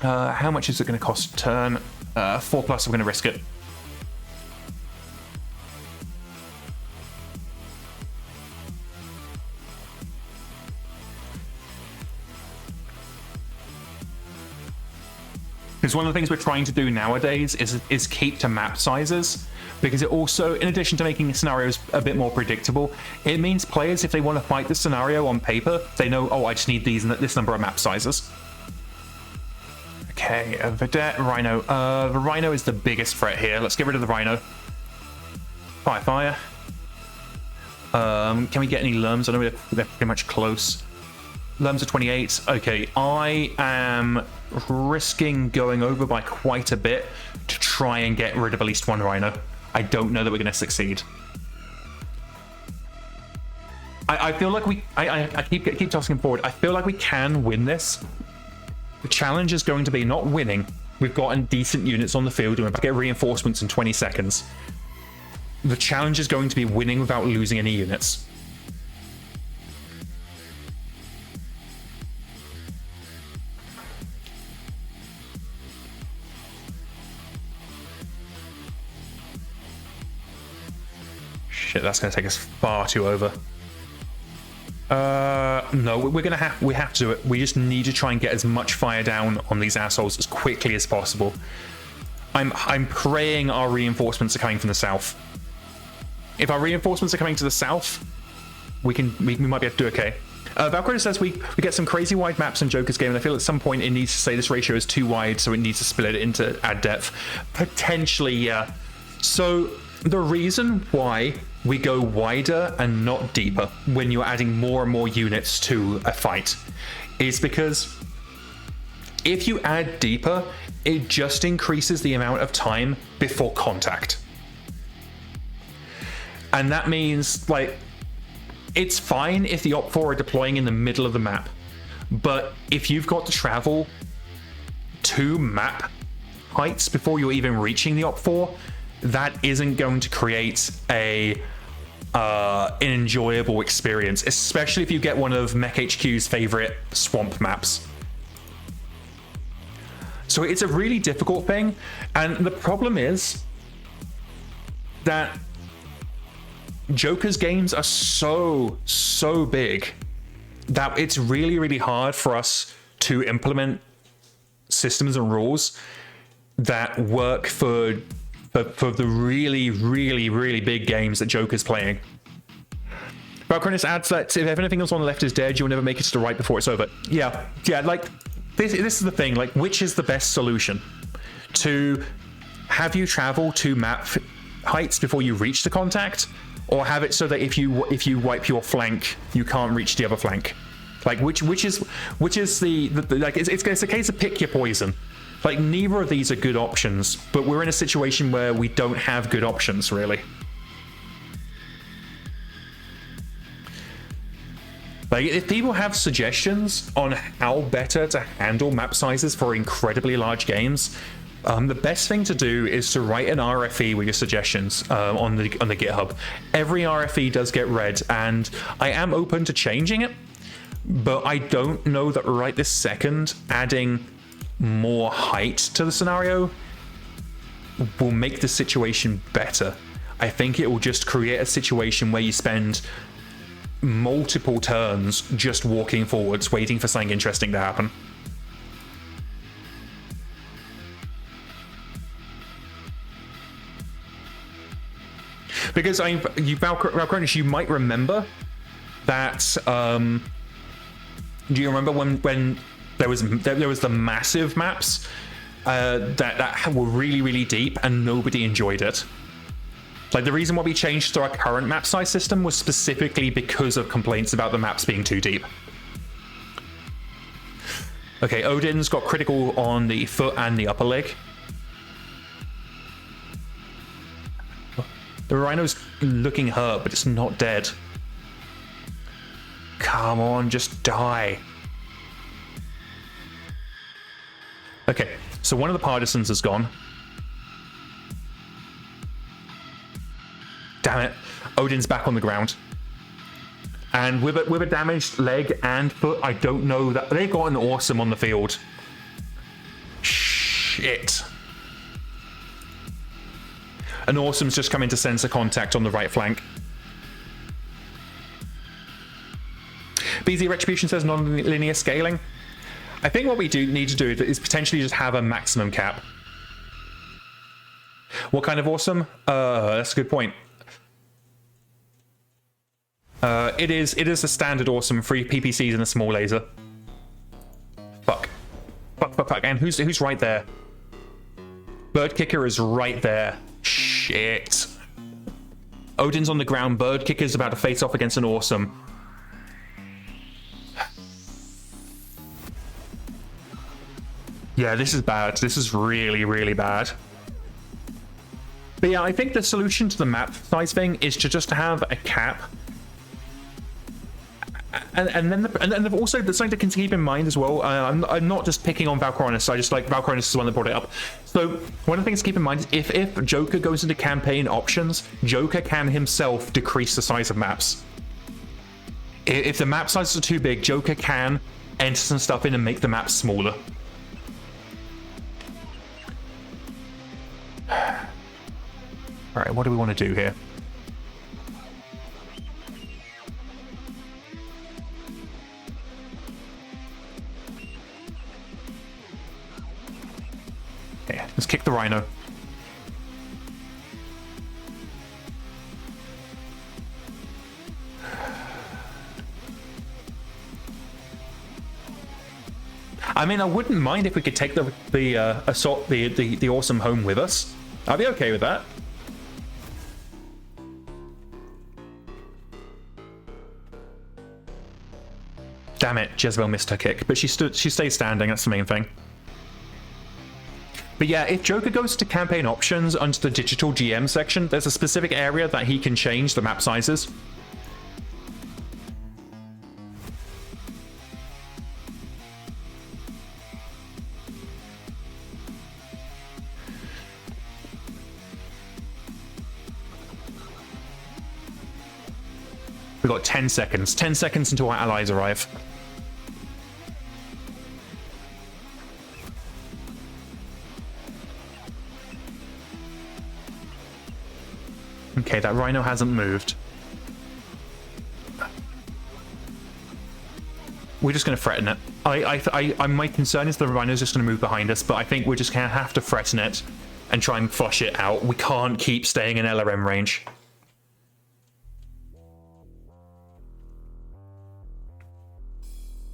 S1: How much is it going to cost a turn? 4 plus, I'm going to risk it. Because one of the things we're trying to do nowadays is keep to map sizes, because it also, in addition to making scenarios a bit more predictable, it means players, if they want to fight the scenario on paper, they know, oh, I just need this number of map sizes. Okay, Vedette, Rhino. The Rhino is the biggest threat here. Let's get rid of the Rhino. Fire. Can we get any Lerms? I know they're pretty much close. Lerms are 28. Okay, I am risking going over by quite a bit to try and get rid of at least one Rhino. I don't know that we're going to succeed. I feel like I keep tossing forward. I feel like we can win this. The challenge is going to be not winning. We've gotten decent units on the field and we're about to get reinforcements in 20 seconds. The challenge is going to be winning without losing any units. Shit, that's going to take us far too over. No, we have to do it. We just need to try and get as much fire down on these assholes as quickly as possible. I'm praying our reinforcements are coming from the south. If our reinforcements are coming to the south, we might be able to do okay. Valkyrie says we get some crazy wide maps in Joker's game, and I feel at some point it needs to say this ratio is too wide, so it needs to split it into add depth. Potentially, yeah. So the reason why we go wider and not deeper when you're adding more and more units to a fight is because if you add deeper, it just increases the amount of time before contact. And that means, like, it's fine if the Op 4 are deploying in the middle of the map, but if you've got to travel 2 map heights before you're even reaching the Op 4, that isn't going to create an enjoyable experience, especially if you get one of MekHQ's favorite swamp maps. So it's a really difficult thing, and the problem is that Joker's games are so big that it's really hard for us to implement systems and rules that work for the really big games that Joker's playing. Valkyrinus adds that if anything else on the left is dead, you'll never make it to the right before it's over. Yeah, like, this is the thing, like, which is the best solution? To have you travel 2 map heights before you reach the contact, or have it so that if you wipe your flank, you can't reach the other flank? Like, which is the like, it's a case of pick your poison. Like, neither of these are good options, but we're in a situation where we don't have good options, really. Like, if people have suggestions on how better to handle map sizes for incredibly large games, the best thing to do is to write an RFE with your suggestions on the GitHub. Every RFE does get read, and I am open to changing it, but I don't know that right this second adding more height to the scenario will make the situation better. I think it will just create a situation where you spend multiple turns just walking forwards, waiting for something interesting to happen. Because Valkyrinus, you might remember that. Do you remember when there was the massive maps that were really deep and nobody enjoyed it? Like, the reason why we changed to our current map size system was specifically because of complaints about the maps being too deep. Okay, Odin's got critical on the foot and the upper leg. The Rhino's looking hurt, but it's not dead. Come on, just die. Okay, so one of the partisans is gone. Damn it. Odin's back on the ground. And with a damaged leg and foot, I don't know that they've got an awesome on the field. Shit. An awesome's just come into sensor contact on the right flank. BZ Retribution says non-linear scaling. I think what we do need to do is potentially just have a maximum cap. What kind of awesome? That's a good point. It is a standard awesome, 3 PPCs and a small laser. Fuck. Fuck. And who's right there? Bird Kicker is right there. Shit. Odin's on the ground. Bird Kicker's about to face off against an awesome. Yeah, this is bad. This is really, really bad. But yeah, I think the solution to the map size thing is to just have a cap. And then also the something to keep in mind as well. I'm not just picking on Valkyrinus. I just like Valkyrinus is the one that brought it up. So one of the things to keep in mind is if Joker goes into campaign options, Joker can himself decrease the size of maps. If the map sizes are too big, Joker can enter some stuff in and make the map smaller. All right, what do we want to do here? Okay, let's kick the Rhino. I mean, I wouldn't mind if we could take the assault, the awesome home with us. I'd be okay with that. Damn it, Jezebel missed her kick, but she stayed standing. That's the main thing. But yeah, if Joker goes to campaign options under the digital GM section, there's a specific area that he can change the map sizes. We've got 10 seconds. 10 seconds until our allies arrive. Okay, that Rhino hasn't moved. We're just going to threaten it. My concern is the Rhino's just going to move behind us, but I think we're just going to have to threaten it and try and flush it out. We can't keep staying in LRM range.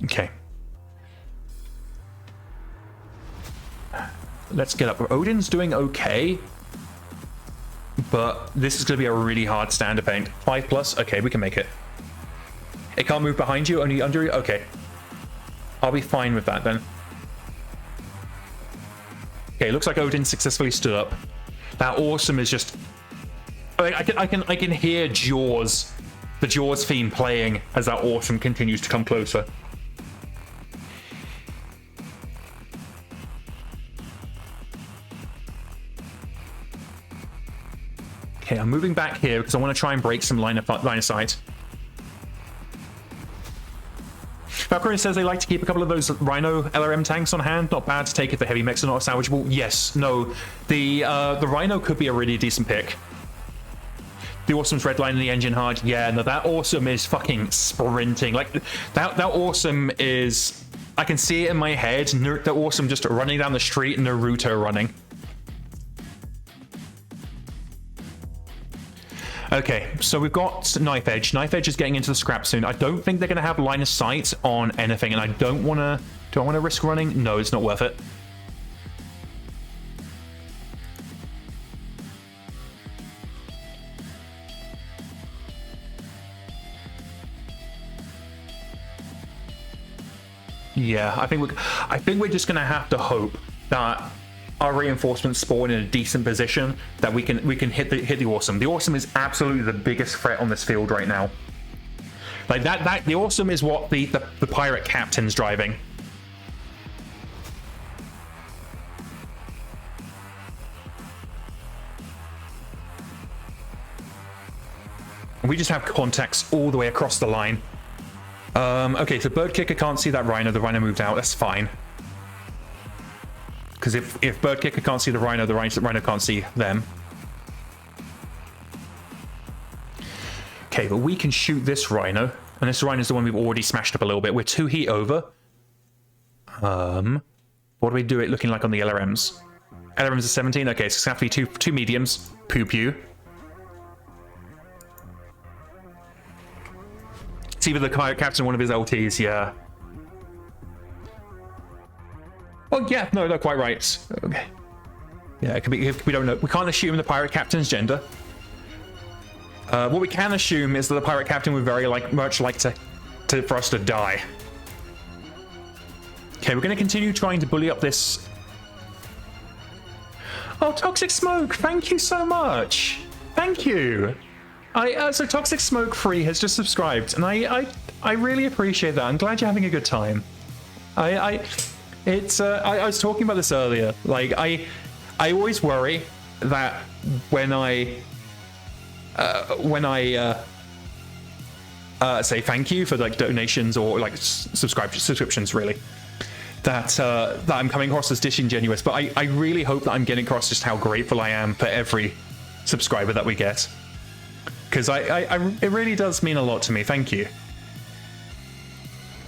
S1: Okay. Let's get up. Odin's doing okay, but this is going to be a really hard stand to paint. 5+? Okay, we can make it. It can't move behind you, only under you? Okay. I'll be fine with that then. Okay, looks like Odin successfully stood up. That awesome is just... I can hear Jaws, the Jaws theme playing as that awesome continues to come closer. Okay, I'm moving back here because I want to try and break some line of sight. Valkyrie says they like to keep a couple of those Rhino LRM tanks on hand. Not bad to take if the heavy mechs are not salvageable. Yes, no. The Rhino could be a really decent pick. The awesome's redlining the engine hard. Yeah, no, that awesome is fucking sprinting. Like, that awesome is... I can see it in my head. That awesome just running down the street, Naruto running. Okay, so we've got Knife Edge. Knife Edge is getting into the scrap soon. I don't think they're going to have line of sight on anything, and I don't want to... Do I want to risk running? No, it's not worth it. Yeah, I think we're just going to have to hope that our reinforcements spawn in a decent position that we can hit the awesome. The awesome is absolutely the biggest threat on this field right now. Like that the awesome is what the pirate captain's driving. We just have contacts all the way across the line. Okay, so Bird Kicker can't see that Rhino. The Rhino moved out. That's fine. Because if Bird Kicker can't see the Rhino can't see them. Okay, but we can shoot this Rhino. And this Rhino is the one we've already smashed up a little bit. We're 2 heat over. What do we do it looking like on the LRMs? LRMs are 17. Okay, so it's gonna have to be two mediums. Pew pew. It's either the pirate captain or one of his LTs. Yeah. Oh yeah, no, quite right. Okay. Yeah, it could be. We don't know. We can't assume the pirate captain's gender. What we can assume is that the pirate captain would very much like for us to die. Okay, we're going to continue trying to bully up this. Oh, Toxic Smoke! Thank you so much. Thank you. So Toxic Smoke Free has just subscribed, and I really appreciate that. I'm glad you're having a good time. I was talking about this earlier. Like I always worry that when I say thank you for like donations or like subscriptions, really, that I'm coming across as disingenuous. But I really hope that I'm getting across just how grateful I am for every subscriber that we get, because it really does mean a lot to me. Thank you.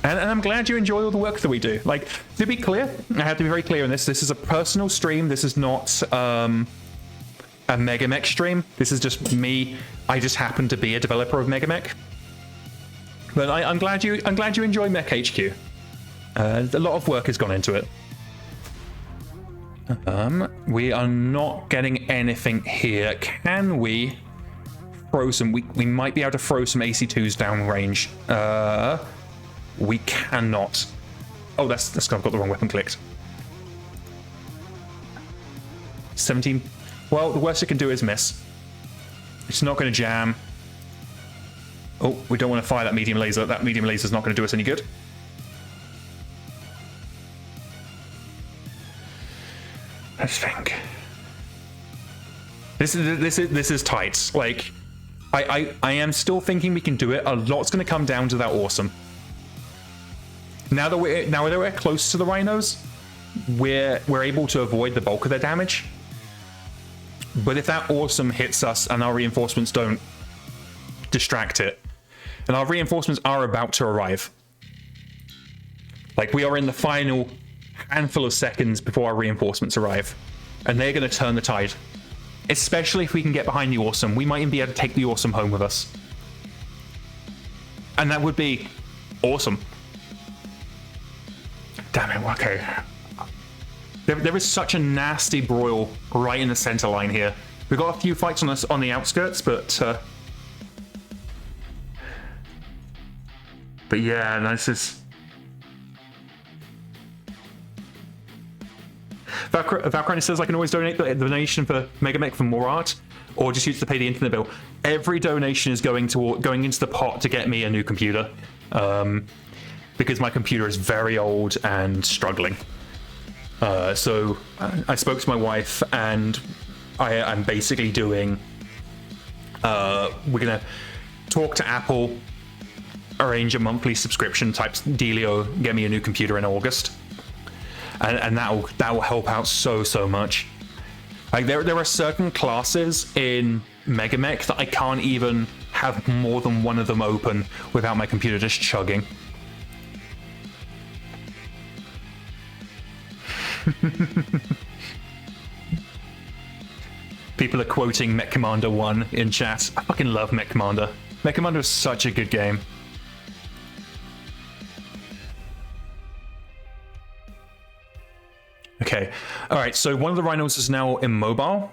S1: And I'm glad you enjoy all the work that we do. Like, to be clear, I have to be very clear in this. This is a personal stream. This is not a MegaMek stream. This is just me. I just happen to be a developer of MegaMek. But I'm glad you enjoy MekHQ. A lot of work has gone into it. We are not getting anything here. Can we throw some? We might be able to throw some AC2s downrange. We cannot. Oh, that's I've got the wrong weapon clicked. 17. Well, the worst it can do is miss. It's not going to jam. Oh, we don't want to fire that medium laser. That medium laser is not going to do us any good. Let's think. This is tight. Like, I am still thinking we can do it. A lot's going to come down to that awesome. Now that we're close to the rhinos, we're able to avoid the bulk of their damage. But if that awesome hits us and our reinforcements don't distract it, and our reinforcements are about to arrive, like we are in the final handful of seconds before our reinforcements arrive, and they're going to turn the tide. Especially if we can get behind the awesome, we might even be able to take the awesome home with us, and that would be awesome. Damn it, okay. There is such a nasty broil right in the center line here. We've got a few fights on the outskirts, but yeah, this is... Valkyrie says I can always donate the donation for MegaMek for more art, or just use to pay the internet bill. Every donation is going into the pot to get me a new computer, because my computer is very old and struggling. So I spoke to my wife, and I'm basically doing. We're gonna talk to Apple, arrange a monthly subscription type dealio, get me a new computer in August, and that will help out so much. Like there are certain classes in MegaMek that I can't even have more than one of them open without my computer just chugging. People are quoting Mech Commander 1 in chat. I fucking love Mech Commander. Mech Commander is such a good game. Okay, alright, so one of the rhinos is now immobile.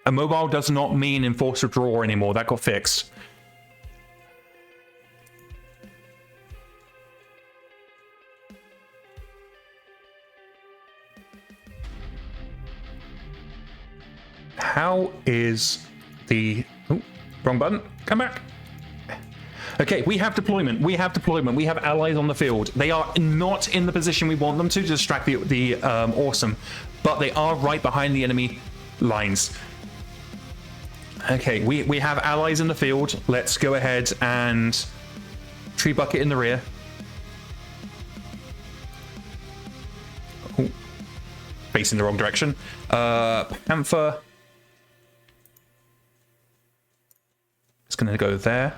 S1: Immobile does not mean enforcer draw anymore, that got fixed. How is the... Oh, wrong button. Come back. Okay, we have deployment. We have allies on the field. They are not in the position we want them to distract the awesome, but they are right behind the enemy lines. Okay, we have allies in the field. Let's go ahead and tree bucket in the rear. Oh, facing the wrong direction. Panther. It's going to go there.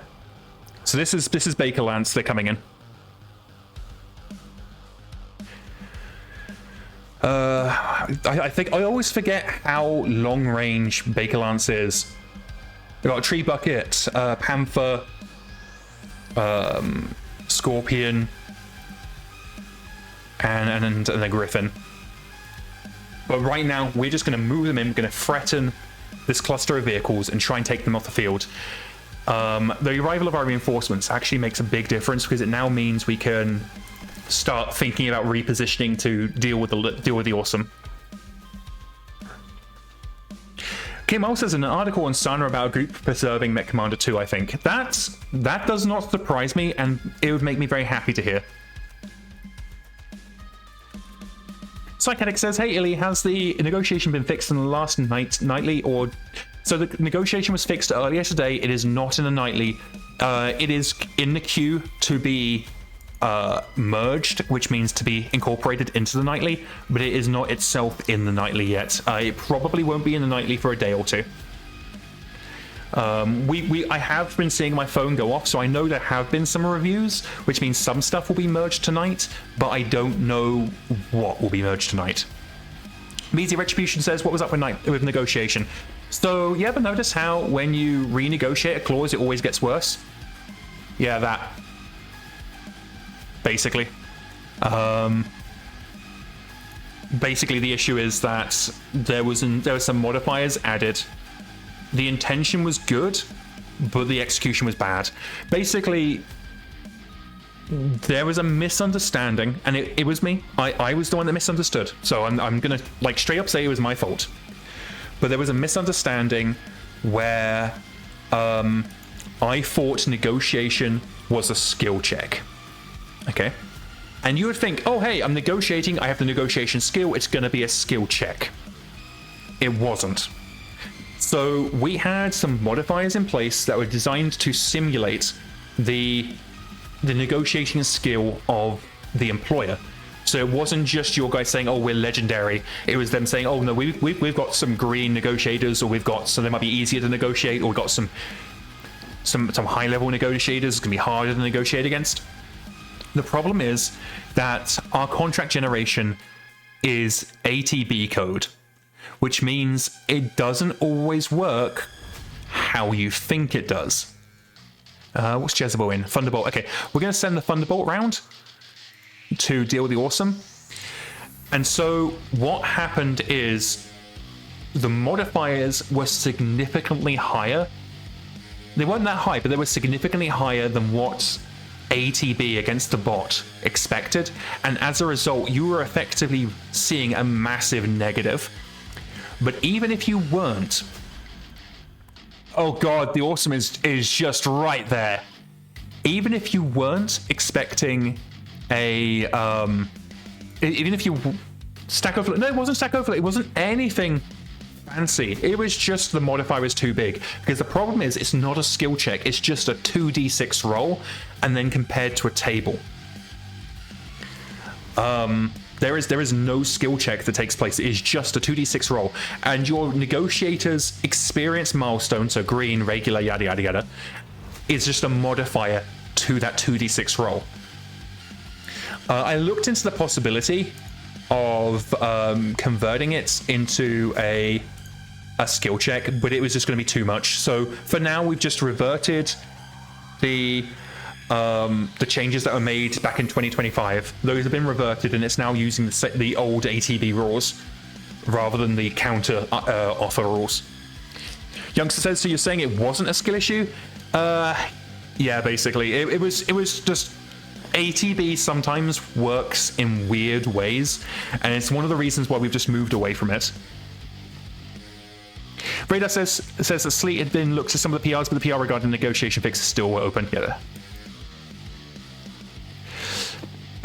S1: So this is Baker Lance. They're coming in. I think I always forget how long range Baker Lance is. We've got a Tree Bucket, Panther, Scorpion, and a Griffin. But right now, we're just going to move them in. We're going to threaten this cluster of vehicles and try and take them off the field. The arrival of our reinforcements actually makes a big difference because it now means we can start thinking about repositioning to deal with the awesome. Kim also says an article on Sana about a group preserving Mech Commander 2, I think. That does not surprise me, and it would make me very happy to hear. Psychotic says, hey Illy, has the negotiation been fixed in the last nightly or... So the negotiation was fixed earlier today. It is not in the nightly. It is in the queue to be merged, which means to be incorporated into the nightly, but it is not itself in the nightly yet. It probably won't be in the nightly for a day or two. I have been seeing my phone go off, so I know there have been some reviews, which means some stuff will be merged tonight, but I don't know what will be merged tonight. Measy Retribution says, what was up with negotiation? So, you ever notice how when you renegotiate a clause, it always gets worse? Yeah, that. Basically. Basically, the issue is that there was some modifiers added. The intention was good, but the execution was bad. Basically, there was a misunderstanding, and it was me. I was the one that misunderstood. So I'm gonna like straight up say it was my fault. But there was a misunderstanding where I thought negotiation was a skill check. Okay? And you would think, oh hey, I'm negotiating, I have the negotiation skill, it's gonna be a skill check. It wasn't. So we had some modifiers in place that were designed to simulate the negotiating skill of the employer. So it wasn't just your guys saying, oh, we're legendary. It was them saying, oh no, we've got some green negotiators, or we've got, so they might be easier to negotiate, or we've got some high level negotiators, it's gonna be harder to negotiate against. The problem is that our contract generation is ATB code, which means it doesn't always work how you think it does. What's Jezebel in? Thunderbolt. Okay, we're going to send the Thunderbolt round to deal with the awesome. And so what happened is the modifiers were significantly higher. They weren't that high, but they were significantly higher than what ATB against the bot expected. And as a result, you were effectively seeing a massive negative. But even if you weren't... Oh god, the awesome is just right there. Even if you weren't expecting a... even if you... Stack Overflow... No, it wasn't Stack Overflow. It wasn't anything fancy. It was just the modifier was too big. Because the problem is, it's not a skill check. It's just a 2d6 roll, and then compared to a table. There is no skill check that takes place. It is just a 2d6 roll. And your negotiator's experience milestone, so green, regular, yada, yada, yada, is just a modifier to that 2d6 roll. I looked into the possibility of converting it into a skill check, but it was just going to be too much. So for now, we've just reverted the changes that were made back in 2025. Those have been reverted, and it's now using the old ATB rules rather than the counter offer rules. Youngster says, so you're saying it wasn't a skill issue? Yeah, basically. It was just... ATB sometimes works in weird ways, and it's one of the reasons why we've just moved away from it. Radar says that Sleet had been looked at some of the PRs, but the PR regarding negotiation fixes still were open. Yeah.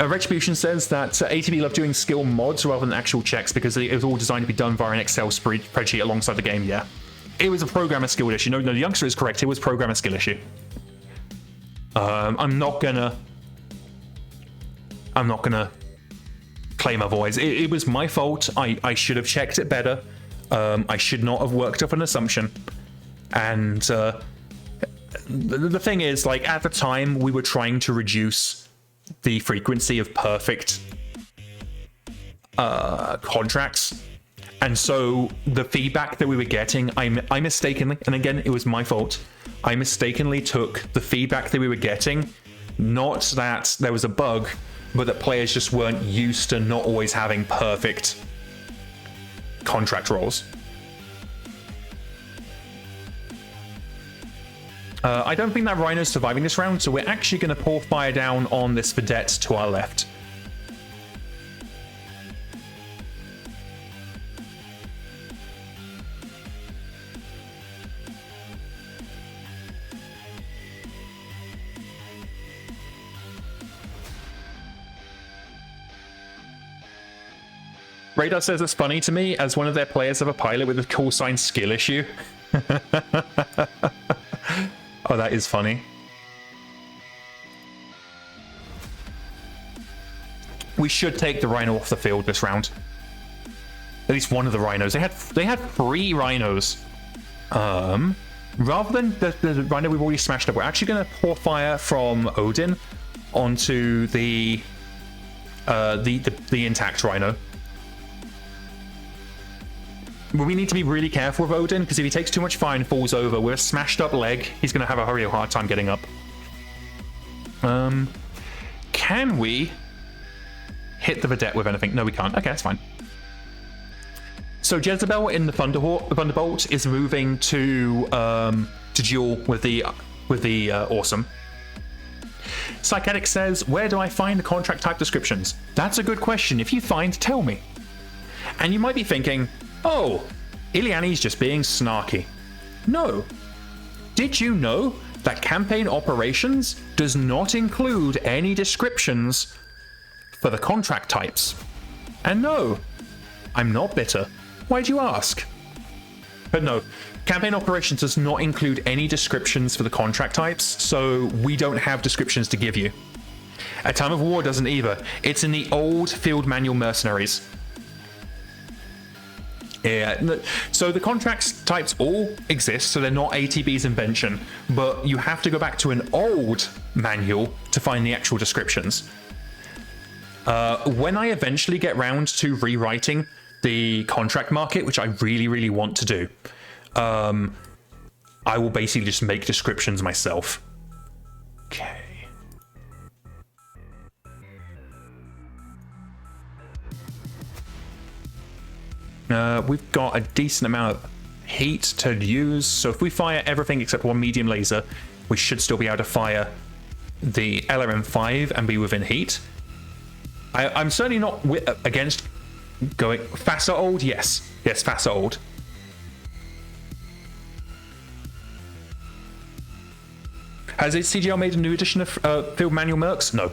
S1: Retribution says that ATB love doing skill mods rather than actual checks because it was all designed to be done via an Excel spreadsheet alongside the game. Yeah, it was a programmer skill issue. No, the youngster is correct. It was programmer skill issue. I'm not gonna claim otherwise. It was my fault. I should have checked it better. I should not have worked up an assumption. And the thing is, like, at the time, we were trying to reduce the frequency of perfect contracts. And so the feedback that we were getting, I mistakenly, and again, it was my fault, I mistakenly took the feedback that we were getting, not that there was a bug, but that players just weren't used to not always having perfect contract rolls. I don't think that Rhino's surviving this round, so we're actually going to pour fire down on this Vedette to our left. Radar says it's funny to me as one of their players have a pilot with a call sign skill issue. Oh, that is funny. We should take the Rhino off the field this round. At least one of the Rhinos. They had 3 Rhinos. Rather than the Rhino we've already smashed up, we're actually going to pour fire from Odin onto the intact Rhino. We need to be really careful with Odin, because if he takes too much fire and falls over with a smashed up leg, he's going to have a real hard time getting up. Can we hit the Vedette with anything? No, we can't. Okay, that's fine. So Jezebel in the Thunderbolt is moving to duel with the Awesome. Psychetic says, where do I find the contract type descriptions? That's a good question. If you find, tell me. And you might be thinking, oh, Illiani's just being snarky. No. Did you know that campaign operations does not include any descriptions for the contract types? And no, I'm not bitter. Why'd you ask? But no, campaign operations does not include any descriptions for the contract types, so we don't have descriptions to give you. A Time of War doesn't either. It's in the old field manual mercenaries. Yeah, so the contracts types all exist, so they're not ATB's invention, but you have to go back to an old manual to find the actual descriptions. When I eventually get round to rewriting the contract market, which I really, really want to do, I will basically just make descriptions myself. Okay. We've got a decent amount of heat to use, so if we fire everything except one medium laser, we should still be able to fire the LRM5 and be within heat. I'm certainly not against going faster old. Yes, faster old. Has CGL made a new edition of Field Manual Mercs? No.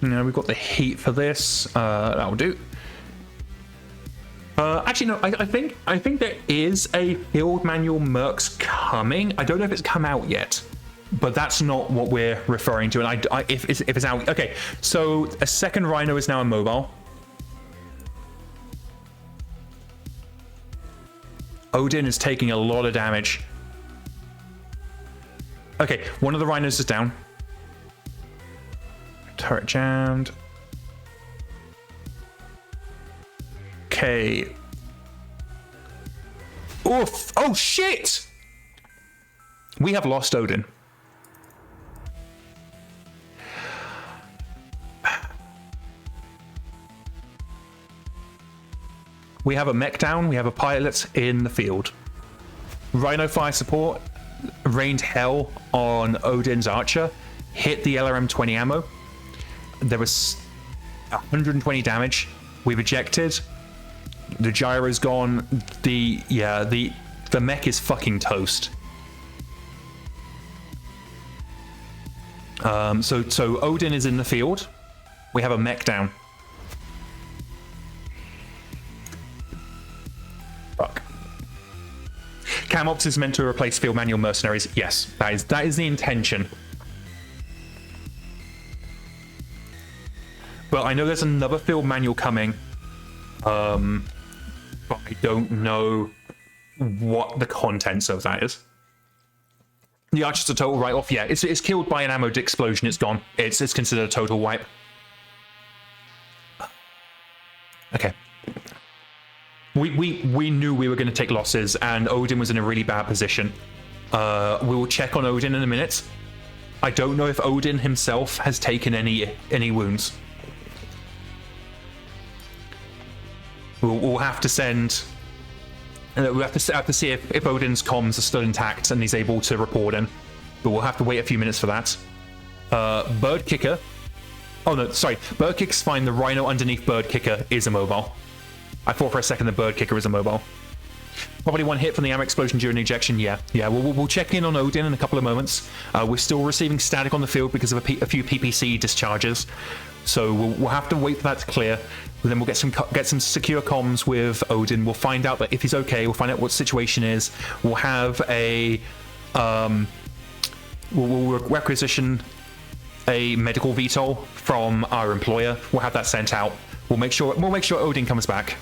S1: Now we've got the heat for this. That'll do. Actually, no. I think there is a Field Manual Mercs coming. I don't know if it's come out yet, but that's not what we're referring to. And if it's out, okay. So a second Rhino is now immobile. Odin is taking a lot of damage. Okay, one of the Rhinos is down. Turret jammed. Okay. Oof. Oh, shit! We have lost Odin. We have a mech down. We have a pilot in the field. Rhino fire support rained hell on Odin's archer. Hit the LRM-20 ammo. There was 120 damage. We've ejected. The gyro's gone. The mech is fucking toast. So Odin is in the field. We have a mech down. Fuck. Cam Ops is meant to replace Field Manual Mercenaries. Yes, that is the intention. But I know there's another Field Manual coming. But I don't know what the contents of that is. The Archer's a total write-off. Yeah, it's killed by an ammo explosion. It's gone. It's considered a total wipe. Okay. We knew we were going to take losses, and Odin was in a really bad position. We will check on Odin in a minute. I don't know if Odin himself has taken any wounds. We'll have to send. We'll have to see if Odin's comms are still intact and he's able to report in. But we'll have to wait a few minutes for that. Bird Kicker. Oh no, sorry. Bird Kicker's fine. The Rhino underneath Bird Kicker is immobile. I thought for a second the Bird Kicker is immobile. Probably one hit from the ammo explosion during ejection. Yeah. We'll check in on Odin in a couple of moments. We're still receiving static on the field because of a few PPC discharges. So we'll have to wait for that to clear. And then we'll get some secure comms with Odin. We'll find out that if he's okay. We'll find out what the situation is. We'll have a we'll requisition a medical VTOL from our employer. We'll have that sent out. We'll make sure Odin comes back.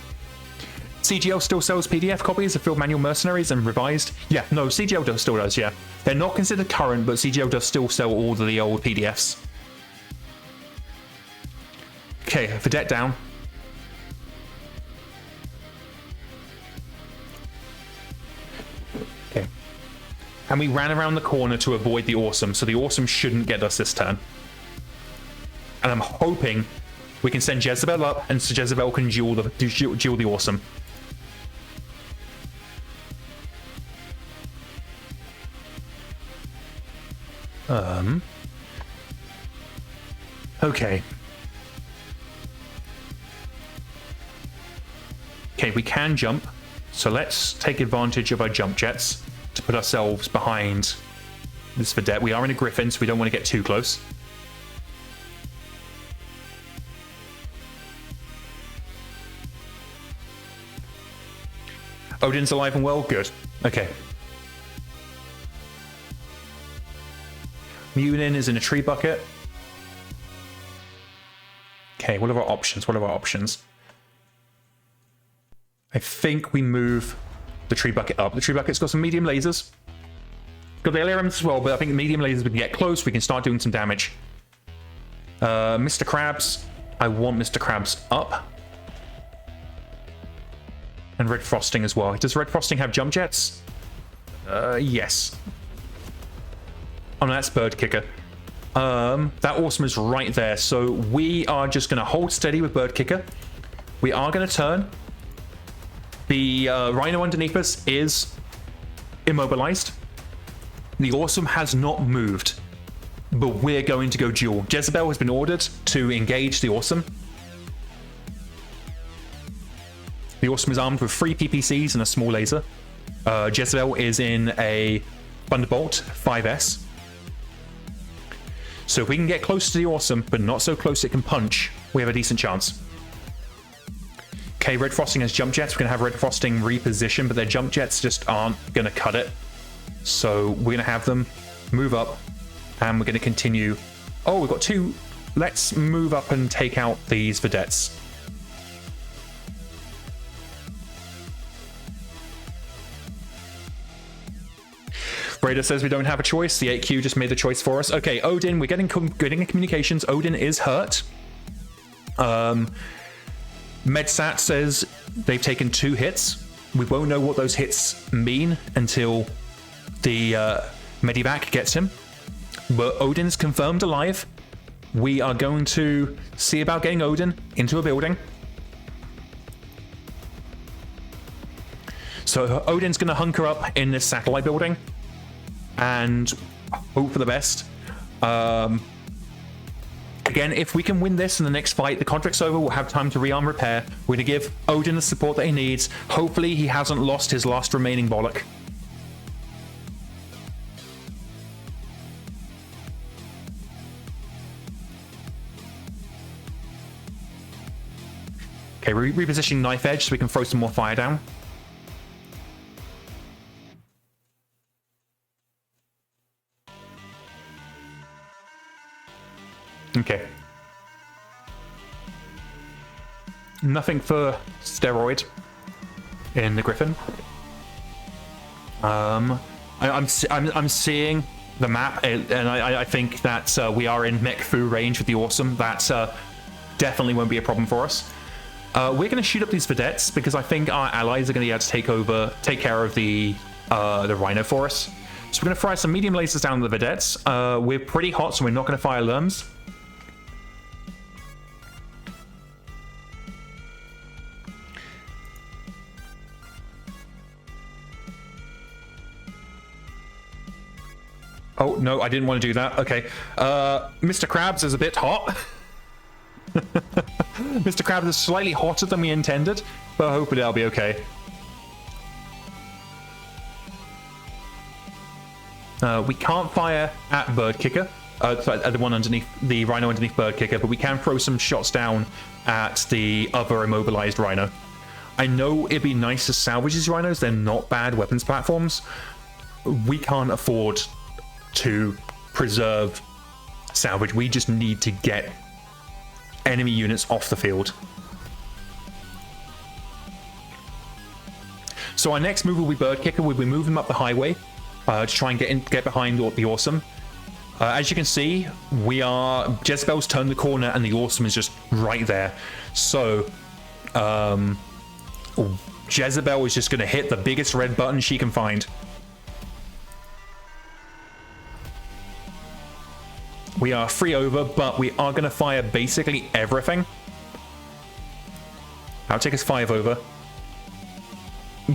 S1: CGL still sells PDF copies of Field Manual Mercenaries and Revised. Yeah, no, CGL still does. Yeah, they're not considered current, but CGL does still sell all of the old PDFs. Okay, Vedette down. Okay. And we ran around the corner to avoid the Awesome, so the Awesome shouldn't get us this turn. And I'm hoping we can send Jezebel up, and so Jezebel can duel the Awesome. Okay. Okay, we can jump, so let's take advantage of our jump jets to put ourselves behind this Vedette. We are in a Griffin, so we don't want to get too close. Odin's alive and well? Good. Okay. Munin is in a tree bucket. Okay, what are our options? I think we move the tree bucket up. The tree bucket's got some medium lasers. Got the LRMs as well, but I think medium lasers, we can get close, we can start doing some damage. Mr. Krabs. I want Mr. Krabs up. And Red Frosting as well. Does Red Frosting have jump jets? Yes. Oh no, that's Bird Kicker. That Awesome is right there. So we are just going to hold steady with Bird Kicker. We are going to turn. The Rhino underneath us is immobilized. The Awesome has not moved. But we're going to go duel. Jezebel has been ordered to engage the Awesome. The Awesome is armed with 3 PPCs and a small laser. Jezebel is in a Thunderbolt 5S. So if we can get close to the Awesome, but not so close it can punch, we have a decent chance. Okay, Red Frosting has jump jets. We're going to have Red Frosting reposition, but their jump jets just aren't going to cut it. So we're going to have them move up, and we're going to continue. Oh, we've got 2. Let's move up and take out these Vedettes. Raider says we don't have a choice. The 8Q just made the choice for us. Okay, Odin, we're getting communications. Odin is hurt. Medsat says they've taken 2 hits. We won't know what those hits mean until the Medivac gets him. But Odin's confirmed alive. We are going to see about getting Odin into a building. So Odin's going to hunker up in this satellite building and hope for the best. Again, if we can win this in the next fight, the contract's over, we'll have time to rearm repair. We're going to give Odin the support that he needs. Hopefully he hasn't lost his last remaining bollock. Okay, we're repositioning Knife Edge so we can throw some more fire down. Okay. Nothing for steroid in the Griffin. I'm seeing the map, and I think that we are in MekHQ range with the awesome. That definitely won't be a problem for us. We're going to shoot up these vedettes because I think our allies are going to be able to take care of the rhino for us. So we're going to fire some medium lasers down the vedettes. We're pretty hot, so we're not going to fire lerms. Oh, no, I didn't want to do that. Okay. Mr. Krabs is a bit hot. Mr. Krabs is slightly hotter than we intended, but hopefully that'll be okay. We can't fire at Bird Kicker, at the one underneath, the rhino underneath Bird Kicker, but we can throw some shots down at the other immobilized rhino. I know it'd be nice to salvage these rhinos. They're not bad weapons platforms. We can't afford to preserve salvage. We just need to get enemy units off the field. So our next move will be Bird Kicker. We'll be moving up the highway to try and get behind the awesome. As you can see, Jezebel's turned the corner and the awesome is just right there. So Jezebel is just going to hit the biggest red button she can find. We are 3 over, but we are going to fire basically everything. That'll take us 5 over.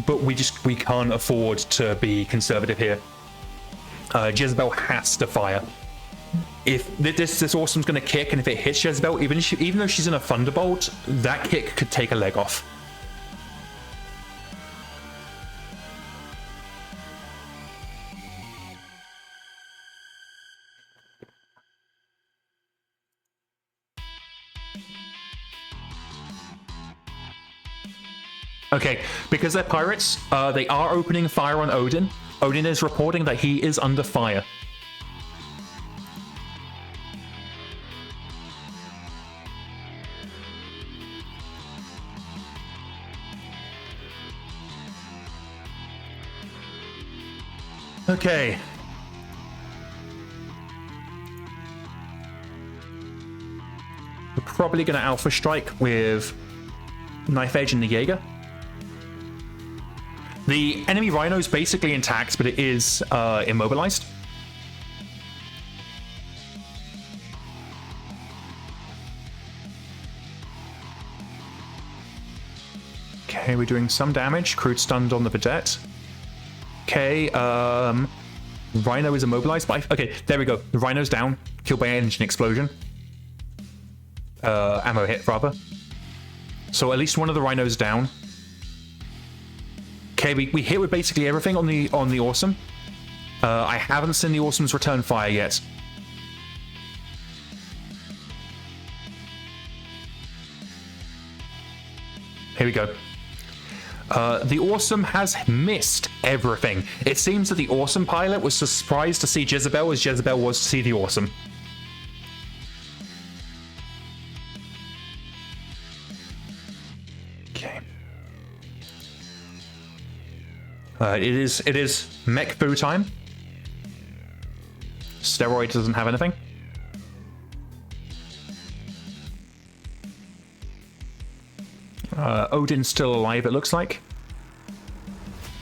S1: But we can't afford to be conservative here. Jezebel has to fire. If this awesome's going to kick, and if it hits Jezebel, even though she's in a Thunderbolt, that kick could take a leg off. Okay, because they're pirates, they are opening fire on Odin. Odin is reporting that he is under fire. Okay. We're probably going to Alpha Strike with Knife Edge and the Jaeger. The enemy rhino is basically intact, but it is immobilized. Okay, we're doing some damage. Crude stunned on the vedette. Okay, rhino is immobilized. Okay, there we go. The rhino's down. Killed by engine explosion. Ammo hit, rather. So at least one of the rhinos down. Okay, we hit with basically everything on the awesome. I haven't seen the awesome's return fire yet. Here we go. The awesome has missed everything. It seems that the awesome pilot was surprised to see Jezebel as Jezebel was to see the awesome. Okay. It is MekHQ time. Steroid doesn't have anything. Odin's still alive, it looks like.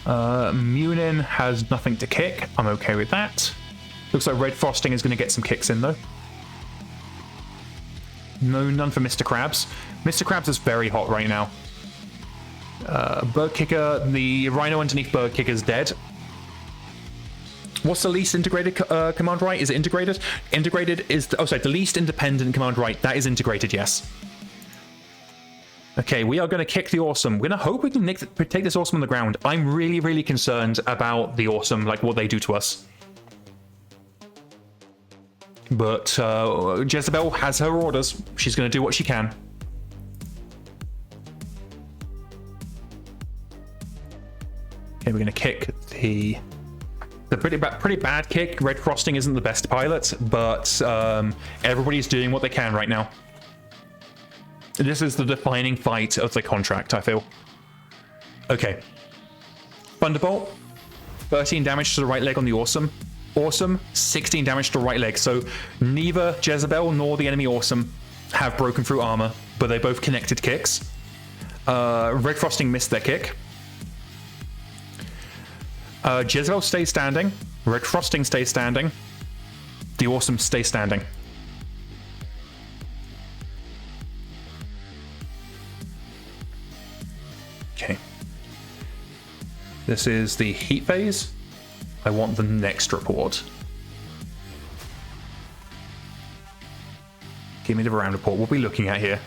S1: Munin has nothing to kick. I'm okay with that. Looks like Red Frosting is going to get some kicks in, though. No, none for Mr. Krabs. Mr. Krabs is very hot right now. Bird Kicker, the rhino underneath Bird Kicker is dead. What's the least integrated command right? Is it integrated? Integrated is... the least independent command right. That is integrated, yes. Okay, we are going to kick the awesome. We're going to hope we can take this awesome on the ground. I'm really, really concerned about the awesome, like what they do to us. But Jezebel has her orders. She's going to do what she can. Okay, we're going to kick the pretty bad kick. Red Frosting isn't the best pilot, but everybody's doing what they can right now. This is the defining fight of the contract, I feel. Okay. Thunderbolt. 13 damage to the right leg on the Awesome. Awesome, 16 damage to the right leg. So neither Jezebel nor the enemy Awesome have broken through armor, but they both connected kicks. Red Frosting missed their kick. Jezebel stays standing. Red Frosting stays standing. The Awesome stays standing. Okay. This is the heat phase. I want the next report. Give me the round report. What are we looking at here?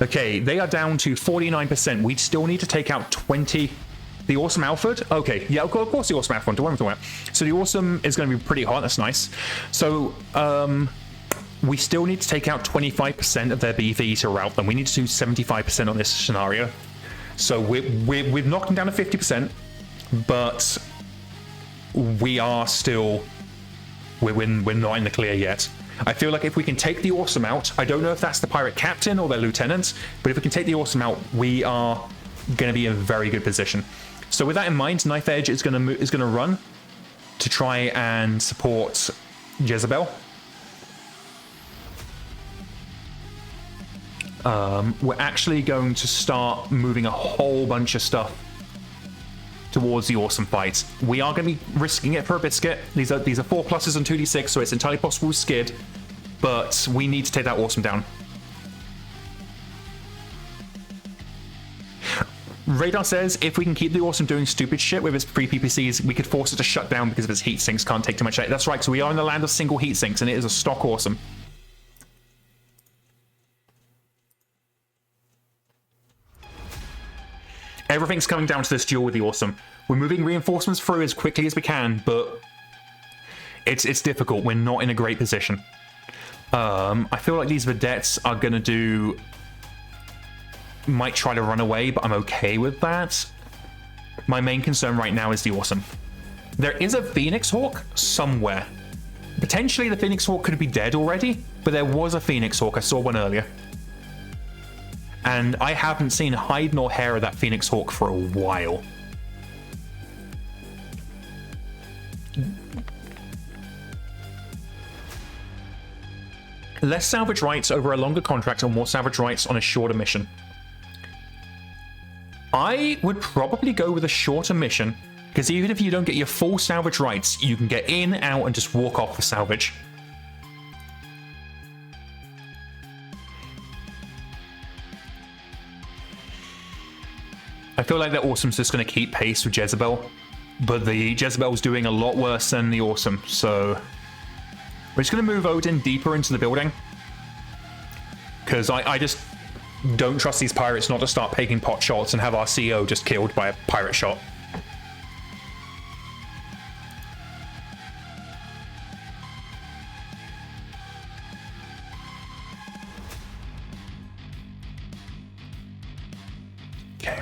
S1: Okay, they are down to 49%. We still need to take out 20. The Awesome Alfred? Okay, yeah, of course the Awesome Alfred. Don't worry about that. So the Awesome is going to be pretty hot. That's nice. So, we still need to take out 25% of their BV to rout them. We need to do 75% on this scenario. So we've knocked them down to 50%, but we are still... We're not in the clear yet. I feel like if we can take the Awesome out, I don't know if that's the pirate captain or their lieutenant, but if we can take the Awesome out, we are going to be in a very good position. So with that in mind, Knife Edge is going to run to try and support Jezebel. We're actually going to start moving a whole bunch of stuff towards the Awesome fight. We are going to be risking it for a biscuit. These are 4 pluses and 2d6, so it's entirely possible to skid, but we need to take that Awesome down. Radar says if we can keep the Awesome doing stupid shit with its free PPCs, we could force it to shut down because of its heat sinks. Can't take too much. That's right, so we are in the land of single heat sinks, and it is a stock Awesome. Everything's coming down to this duel with the Awesome. We're moving reinforcements through as quickly as we can, but it's difficult. We're not in a great position. I feel like these vedettes are going to do... Might try to run away, but I'm okay with that. My main concern right now is the Awesome. There is a Phoenix Hawk somewhere. Potentially the Phoenix Hawk could be dead already, but there was a Phoenix Hawk. I saw one earlier. And I haven't seen hide nor hair of that Phoenix Hawk for a while. Less salvage rights over a longer contract or more salvage rights on a shorter mission. I would probably go with a shorter mission, because even if you don't get your full salvage rights, you can get in, out, and just walk off the salvage. I feel like the Awesome's just going to keep pace with Jezebel, but the Jezebel's doing a lot worse than the Awesome, so we're just going to move Odin deeper into the building, because I just don't trust these pirates not to start taking pot shots and have our CEO just killed by a pirate shot. Okay.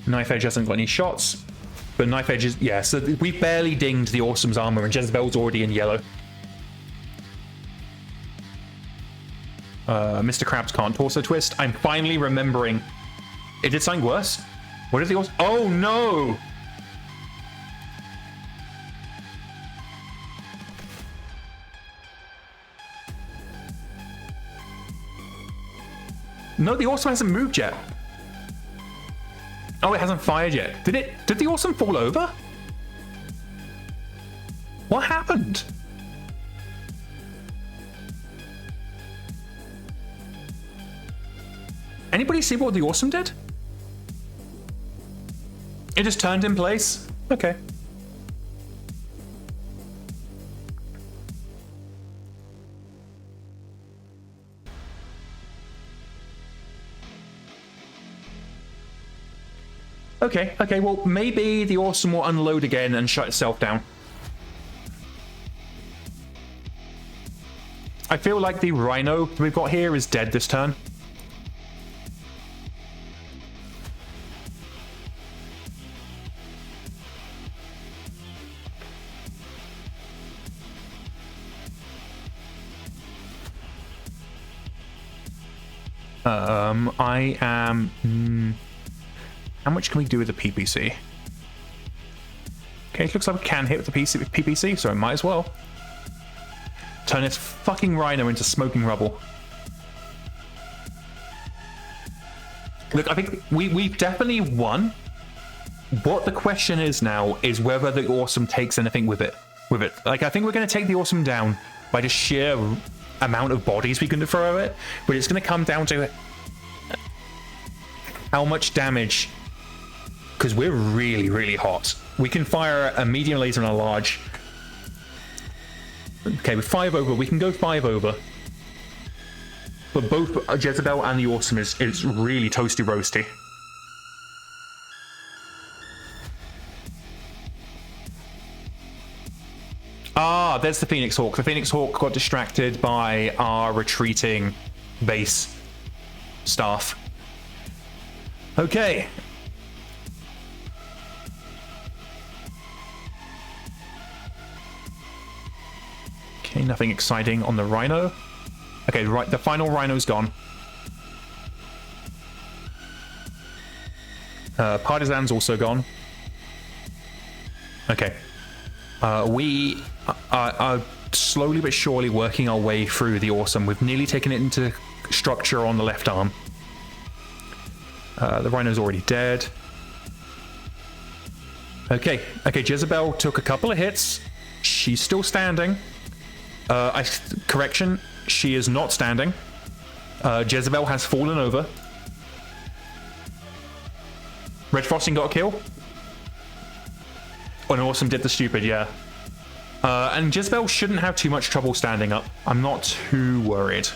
S1: Knife Edge hasn't got any shots, but Knife Edge is... Yeah, so we barely dinged the Awesome's armor, and Jezebel's already in yellow. Mr. Krabs can't torso twist. I'm finally remembering. It did something worse. What did the Awesome... Oh, no! No, the Awesome hasn't moved yet. Oh, it hasn't fired yet. Did the Awesome fall over? What happened? Anybody see what the Awesome did? It just turned in place? Okay. Okay, well, maybe the Awesome will unload again and shut itself down. I feel like the Rhino that we've got here is dead this turn. I am... How much can we do with the PPC? Okay, it looks like we can hit with the PPC, so I might as well. Turn this fucking rhino into smoking rubble. Look, I think we've definitely won. What the question is now is whether the Awesome takes anything with it. Like, I think we're going to take the Awesome down by the sheer amount of bodies we can throw at it, but it's going to come down to how much damage, because we're really, really hot. We can fire a medium laser and a large. Okay, with 5 over, we can go 5 over. But both Jezebel and the Awesome is really toasty roasty. Ah, there's the Phoenix Hawk. The Phoenix Hawk got distracted by our retreating base staff. Okay. Okay, nothing exciting on the Rhino. Okay, right, the final Rhino's gone. Partisan's also gone. Okay. We are slowly but surely working our way through the Awesome. We've nearly taken it into structure on the left arm. The Rhino's already dead. Okay, Jezebel took a couple of hits. She's still standing. Correction, she is not standing. Jezebel has fallen over. Red Frosting got a kill. Oh, and Awesome did the stupid, yeah. And Jezebel shouldn't have too much trouble standing up. I'm not too worried.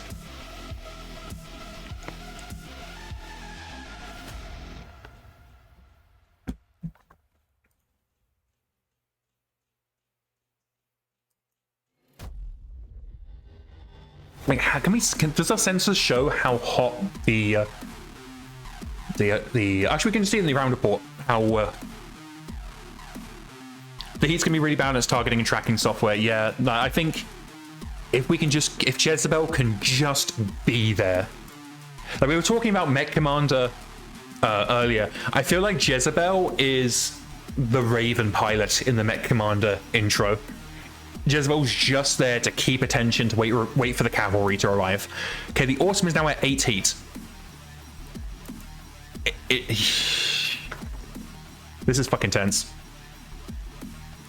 S1: Like, does our sensors show how hot the actually we can see in the round report how the heat's gonna be really bad in its targeting and tracking software. Yeah, I think if Jezebel can just be there. Like, we were talking about Mech Commander earlier. I feel like Jezebel is the Raven pilot in the Mech Commander intro. Jezebel's just there to keep attention, to wait for the cavalry to arrive. Okay, the Awesome is now at 8 heat. This is fucking tense.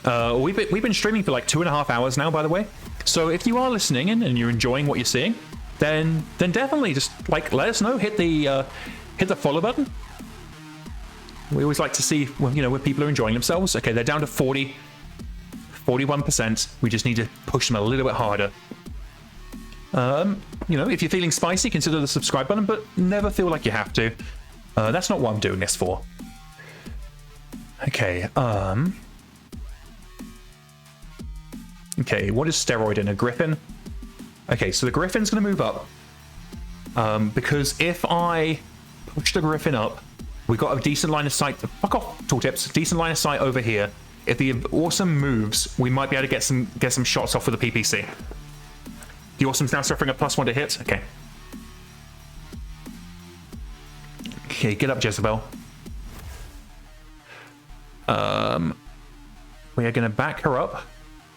S1: We've been streaming for like 2.5 hours now, by the way. So if you are listening in and you're enjoying what you're seeing, then definitely just like let us know. Hit the follow button. We always like to see when people are enjoying themselves. Okay, they're down to 41%. We just need to push them a little bit harder. If you're feeling spicy, consider the subscribe button, but never feel like you have to. That's not what I'm doing this for. Okay, okay, what is Steroid in a Griffin? Okay, so the Griffin's going to move up. Because if I push the Griffin up, we've got a decent line of sight. Fuck off, tooltips. Decent line of sight over here. If the Awesome moves, we might be able to get some shots off with the PPC. The Awesome's now suffering a +1 to hit. Okay. Okay, get up, Jezebel. We are going to back her up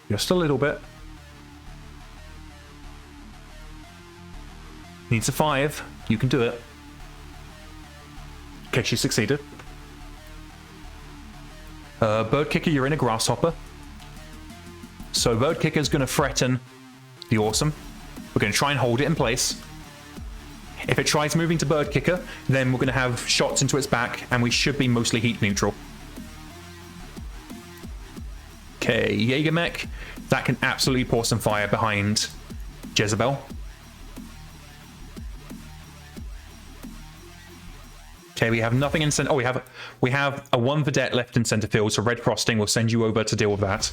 S1: just a little bit. Needs a 5. You can do it. Okay, she succeeded. Bird Kicker, you're in a Grasshopper. So Bird Kicker is going to threaten the Awesome. We're going to try and hold it in place. If it tries moving to Bird Kicker, then we're going to have shots into its back, and we should be mostly heat neutral. Okay, MegaMek. That can absolutely pour some fire behind Jezebel. Okay, we have nothing in center. Oh, we have a 1 Vedette left in center field, so Red Frosting will send you over to deal with that.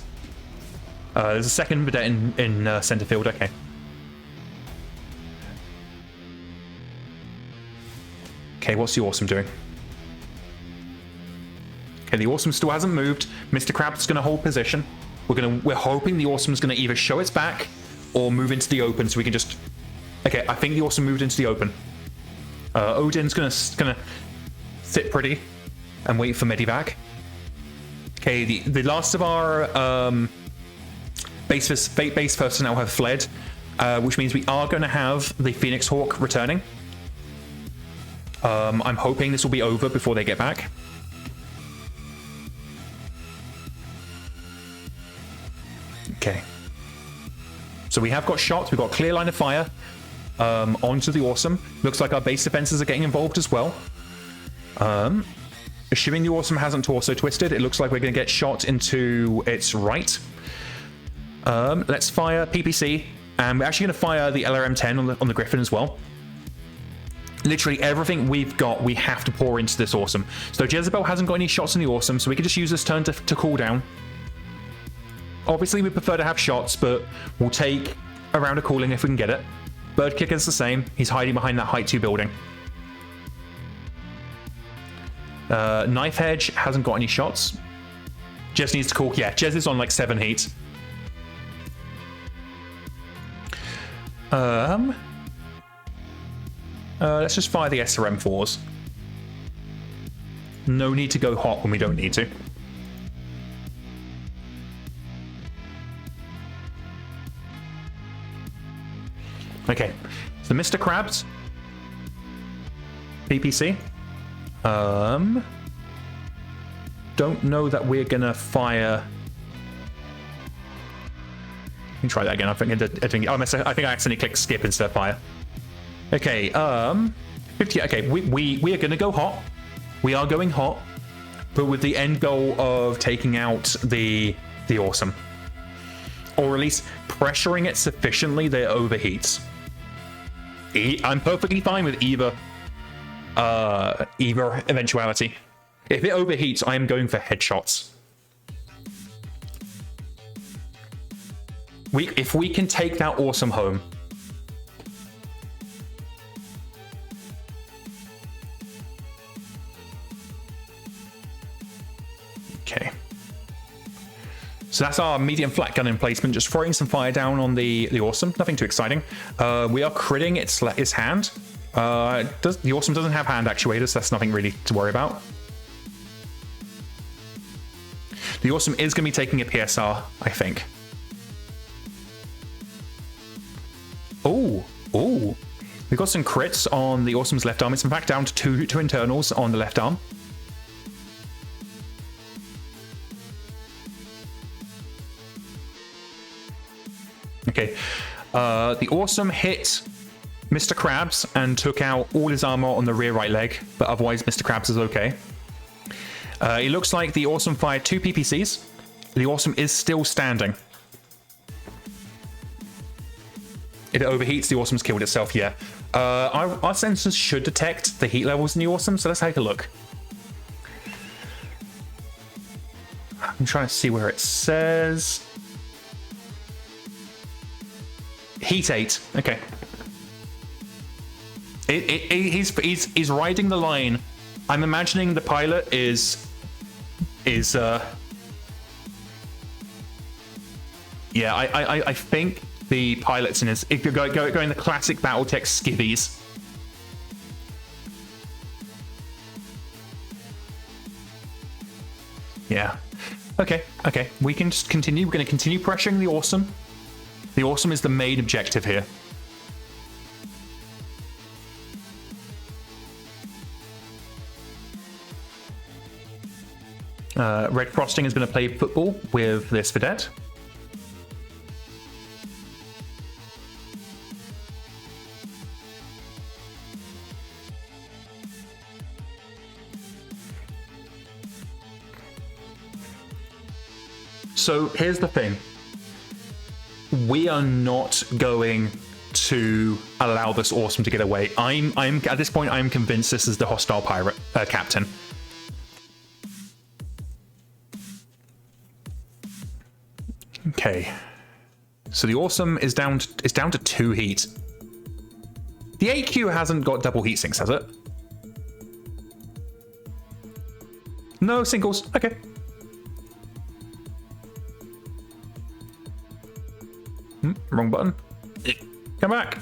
S1: There's a second Vedette in center field. Okay. Okay, what's the Awesome doing? Okay, the Awesome still hasn't moved. Mr. Crab's going to hold position. We're hoping the Awesome's going to either show its back or move into the open, so we can just. Okay, I think the Awesome moved into the open. Odin's gonna sit pretty. and wait for Medivac. Okay, the last of our base personnel have fled, which means we are going to have the Phoenix Hawk returning. I'm hoping this will be over before they get back. Okay. So we have got shots, we've got clear line of fire onto the Awesome. Looks like our base defenses are getting involved as well. Assuming the Awesome hasn't torso twisted, it looks like we're going to get shot into its right. Let's fire PPC, and we're actually going to fire the LRM-10 on the Griffin as well. Literally everything we've got, we have to pour into this Awesome. So Jezebel hasn't got any shots in the Awesome, so we can just use this turn to cool down. Obviously, we prefer to have shots, but we'll take a round of cooling if we can get it. Bird Kicker's the same. He's hiding behind that height 2 building. Knife Edge hasn't got any shots. Jez needs to cool. Yeah, Jez is on like 7 heat. Let's just fire the SRM4s. No need to go hot when we don't need to. Okay, so Mr. Krabs, PPC. Don't know that we're gonna fire. Let me try that again. I think I accidentally clicked skip instead of fire. Okay, 50. Okay, we are gonna go hot. We are going hot, but with the end goal of taking out the Awesome, or at least pressuring it sufficiently that it overheats. I'm perfectly fine with either eventuality. If it overheats, I am going for headshots. If we can take that Awesome home. Okay. So that's our medium flat gun emplacement, just throwing some fire down on the Awesome. Nothing too exciting. We are critting its hand. The Awesome doesn't have hand actuators, so that's nothing really to worry about. The Awesome is going to be taking a PSR, I think. Oh, we've got some crits on the Awesome's left arm. It's in fact down to two internals on the left arm. Okay, the Awesome hit Mr. Krabs and took out all his armor on the rear right leg, but otherwise Mr. Krabs is okay. It looks like the Awesome fired 2 PPCs. The Awesome is still standing. If it overheats, the Awesome's killed itself, yeah. Our sensors should detect the heat levels in the Awesome, so let's take a look. I'm trying to see where it says. Heat 8. Okay. He's riding the line. I'm imagining the pilot is yeah, I think the pilot's in his, if you're going the classic BattleTech skivvies. Yeah. Okay. We can just continue. We're going to continue pressuring the Awesome. The Awesome is the main objective here. Red Frosting is going to play football with this Vedette. So here's the thing. We are not going to allow this Awesome to get away. I'm at this point, I'm convinced this is the hostile pirate captain. Okay, so the Awesome is down to 2 heat. The AQ hasn't got double heat sinks, has it? No singles. Okay. Wrong button. Come back.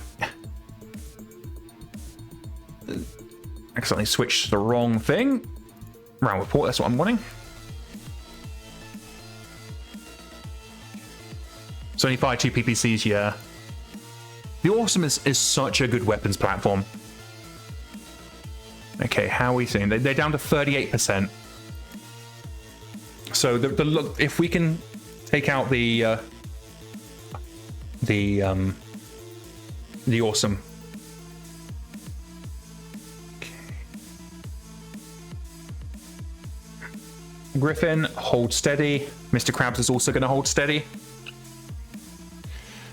S1: Accidentally switched to the wrong thing. Round report, that's what I'm wanting. So only fire 2 PPCs, yeah. The Awesome is such a good weapons platform. Okay, how are we seeing? They're down to 38%. So the look, if we can take out the Awesome. Okay. Griffin, hold steady. Mr. Krabs is also going to hold steady.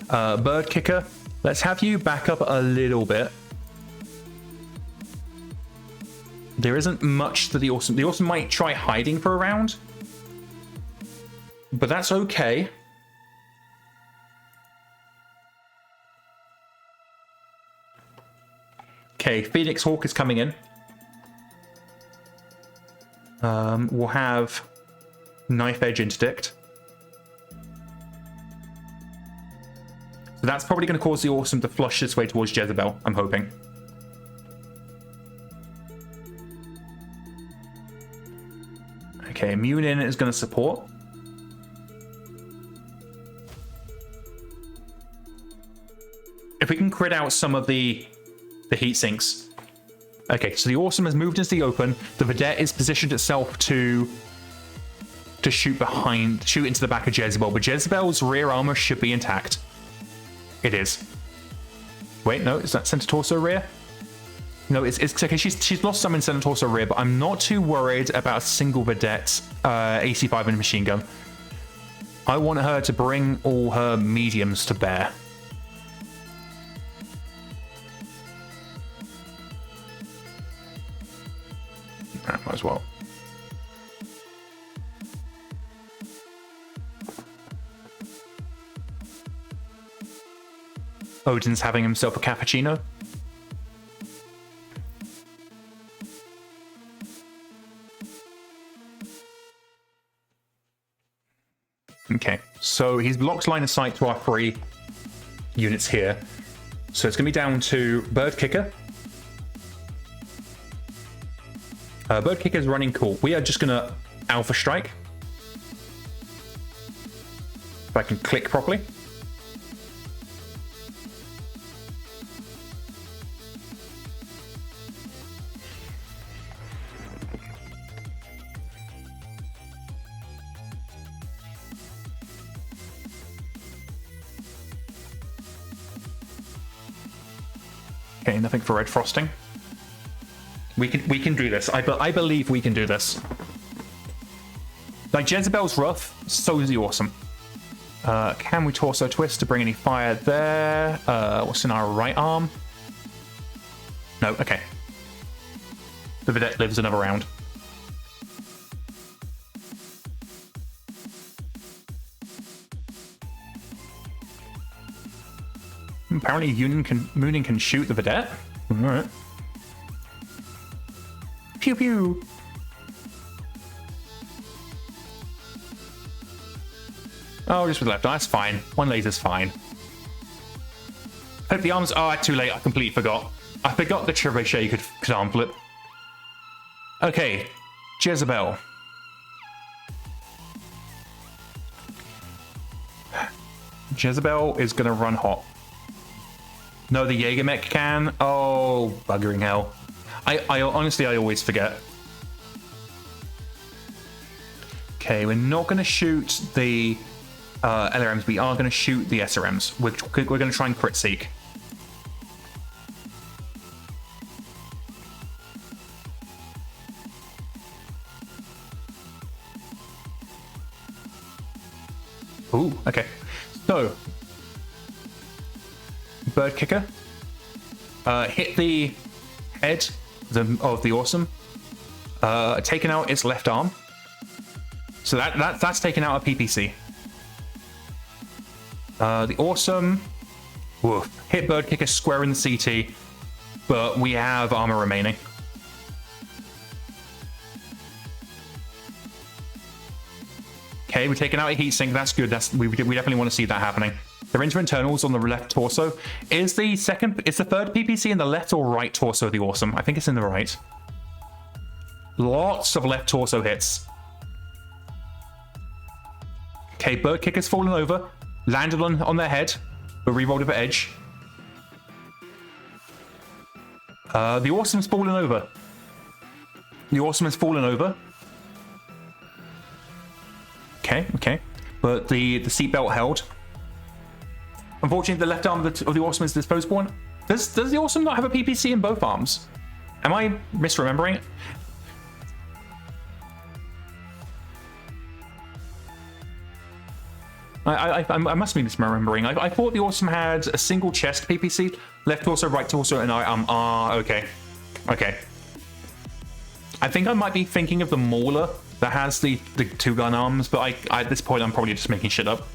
S1: Bird Kicker, let's have you back up a little bit. There isn't much to the Awesome. The Awesome might try hiding for a round, but that's okay. Okay, Phoenix Hawk is coming in. We'll have Knife Edge Interdict. So that's probably going to cause the Awesome to flush its way towards Jezebel, I'm hoping. Okay, Munin is going to support. If we can crit out some of the heat sinks. Okay, so the Awesome has moved into the open. The Vedette is positioned itself to shoot into the back of Jezebel, but Jezebel's rear armor should be intact. It is. Wait, no, is that center torso rear? No, it's okay. She's lost some in center torso rear, but I'm not too worried about a single Vedette AC5 and machine gun. I want her to bring all her mediums to bear. Might as well. Odin's having himself a cappuccino. Okay, so he's blocked line of sight to our 3 units here. So it's going to be down to Bird Kicker. Bird Kicker is running cool. We are just going to Alpha Strike. If I can click properly. Okay, nothing for red frosting. We can do this. I believe we can do this. Like, Jezebel's rough, so is the Awesome. Can we torso twist to bring any fire there? What's in our right arm? No, okay. The Vedette lives another round. Apparently Moonin can shoot the Vedette. Alright. Pew pew! Oh, just with left eye, that's fine. One laser's fine. Hope the arms... Oh, too late, I completely forgot. I forgot the trebuchet could arm flip. Okay, Jezebel. Jezebel is gonna run hot. No, the MegaMek can. Oh, buggering hell. I honestly, I always forget. Okay, we're not going to shoot the LRMs. We are going to shoot the SRMs. We're going to try and crit seek. Ooh, okay. So, Bird Kicker. Hit the head of the Awesome. Taken out its left arm. So that's taken out a PPC. The Awesome. Woof. Hit Bird Kicker square in the CT. But we have armor remaining. Okay, we've taken out a heatsink. That's good. We definitely want to see that happening. They're into internals on the left torso. Is the third PPC in the left or right torso of the Awesome? I think it's in the right. Lots of left torso hits. Okay, bird kicker's fallen over. Landed on their head, but re-rolled it for edge. The awesome's fallen over. The awesome has fallen over. Okay. But the seatbelt held. Unfortunately, the left arm of the awesome is disposable. Does the awesome not have a PPC in both arms? Am I misremembering? I must be misremembering. I thought the awesome had a single chest PPC, left torso, right torso, and okay. I think I might be thinking of the Mauler that has the two gun arms, but at this point I'm probably just making shit up.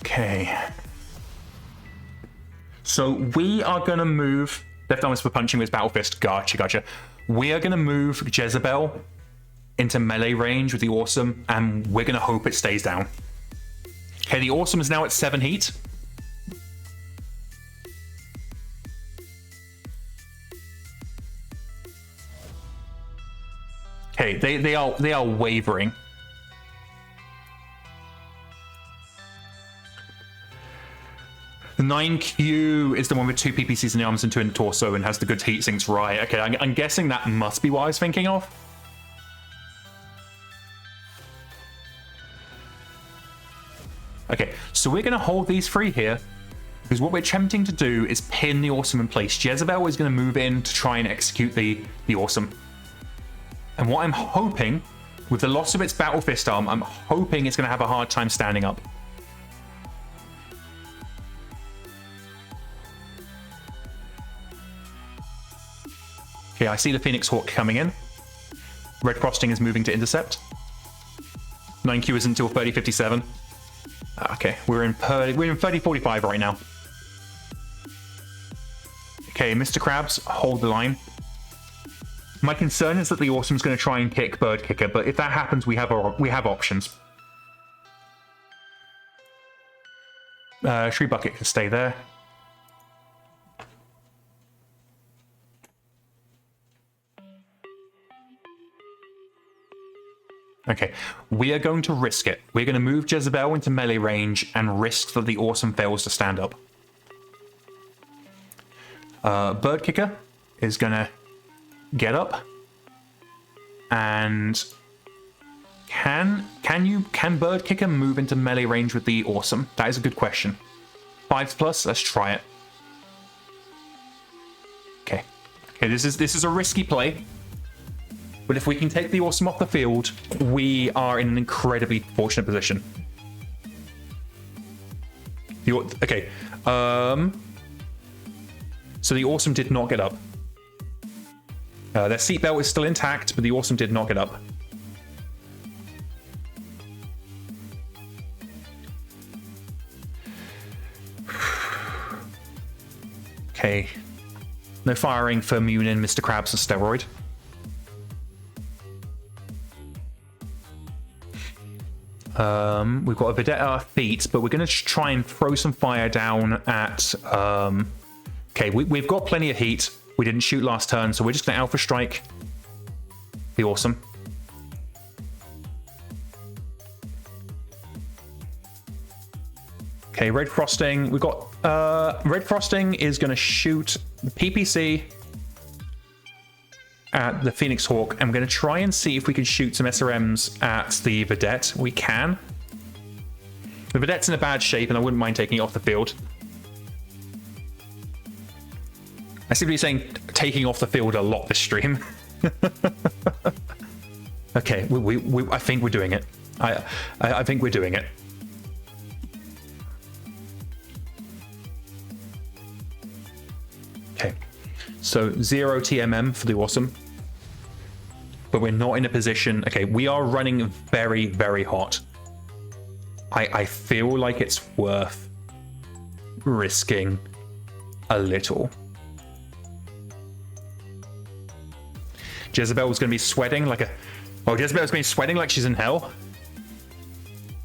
S1: Okay. So we are gonna move. Left arm is for punching with Battle Fist. Gotcha. We are gonna move Jezebel into melee range with the awesome, and we're gonna hope it stays down. Okay, the awesome is now at 7 heat. Okay, they are wavering. The 9Q is the one with 2 PPCs in the arms and 2 in the torso and has the good heat sinks, right? Okay, I'm guessing that must be what I was thinking of. Okay, so we're going to hold these 3 here because what we're attempting to do is pin the awesome in place. Jezebel is going to move in to try and execute the awesome. And what I'm hoping, with the loss of its Battle Fist arm, I'm hoping it's going to have a hard time standing up. Okay, I see the Phoenix Hawk coming in. Red Frosting is moving to intercept. 9Q is until 30:57. Okay, we're in 30:45 right now. Okay, Mr. Krabs, hold the line. My concern is that the awesome's going to try and kick Bird Kicker, but if that happens, we have options. Tree Bucket can stay there. Okay, we are going to risk it. We're going to move Jezebel into melee range and risk that the awesome fails to stand up. Bird Kicker is going to get up. And can Bird Kicker move into melee range with the awesome? That is a good question. 5+, let's try it. Okay, this is a risky play. But if we can take the awesome off the field, we are in an incredibly fortunate position. Okay. So the awesome did not get up. Their seatbelt is still intact, but the awesome did not get up. Okay. No firing for Munin, Mr. Krabs, and Steroid. We've got a Vedette at our feet, but we're going to try and throw some fire down at... Okay, we've got plenty of heat. We didn't shoot last turn, so we're just going to Alpha Strike the awesome. Okay, Red Frosting. We've got... Red Frosting is going to shoot the PPC at the Phoenix Hawk. I'm going to try and see if we can shoot some SRMs at the Vedette. We can. The Vedette's in a bad shape, and I wouldn't mind taking it off the field. I seem to be saying taking off the field a lot this stream. Okay, I think we're doing it. I think we're doing it. Okay, so 0 TMM for the awesome. But we're not in a position... Okay, we are running very, very hot. I feel like it's worth risking a little. Jezebel's going to be sweating like a... Oh, Jezebel's going to be sweating like she's in hell.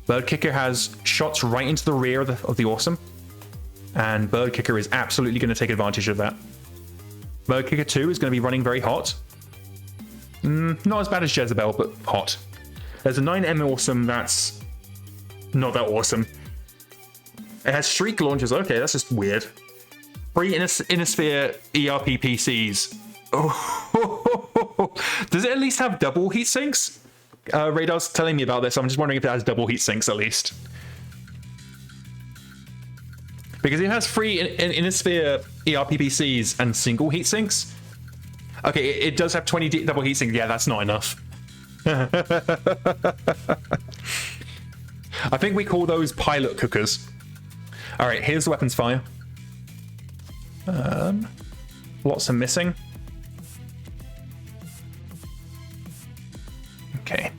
S1: Bird Kicker has shots right into the rear of the Awesome. And Bird Kicker is absolutely going to take advantage of that. Bird Kicker 2 is going to be running very hot. Not as bad as Jezebel, but hot. There's a 9M Awesome that's not that awesome. It has streak launchers. Okay, that's just weird. 3 Innisphere ERP PCs. Oh, does it at least have double heat sinks? Radar's telling me about this. I'm just wondering if it has double heat sinks at least. Because it has 3 Innisphere ERP PCs and single heat sinks. Okay, it does have 20 double heat sinks. Yeah, that's not enough. I think we call those pilot cookers. All right, here's the weapons fire. Lots are missing. Okay.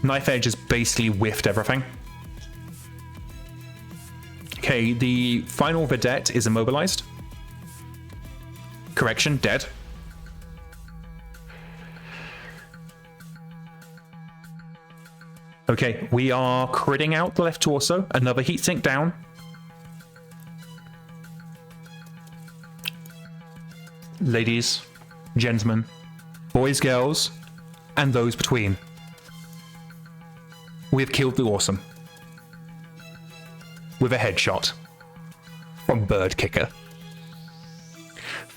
S1: Knife Edge has basically whiffed everything. Okay, the final vedette is immobilized. Correction, dead. Okay, we are critting out the left torso. Another heatsink down. Ladies, gentlemen, boys, girls, and those between. We have killed the Awesome. With a headshot. From Bird Kicker.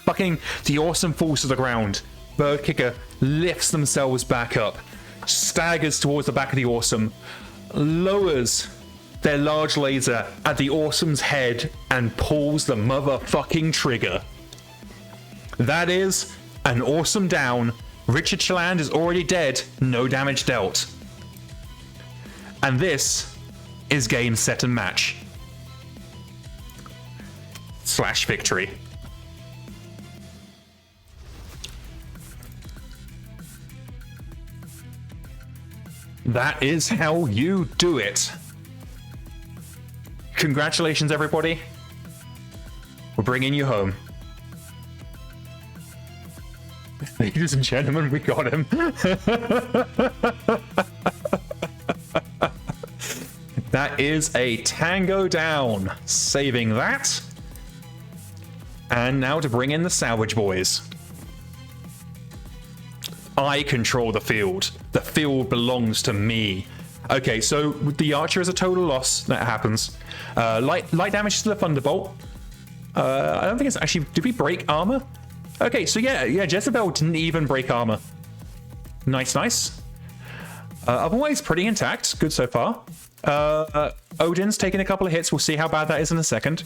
S1: Fucking the Awesome falls to the ground. Bird Kicker lifts themselves back up. Staggers towards the back of the Awesome. Lowers their large laser at the Awesome's head and pulls the motherfucking trigger. That is an Awesome down. Richard Chaland is already dead. No damage dealt. And this is game, set, and match. / victory. That is how you do it. Congratulations, everybody. We're bringing you home. Ladies and gentlemen, we got him. That is a tango down. Saving that. And now to bring in the salvage boys. I control the field. The field belongs to me. Okay, so the archer is a total loss. That happens. Light damage to the thunderbolt. I don't think it's actually... Did we break armor? Okay, so yeah, Jezebel didn't even break armor. Nice. Otherwise, pretty intact. Good so far. Odin's taking a couple of hits. We'll see how bad that is in a second.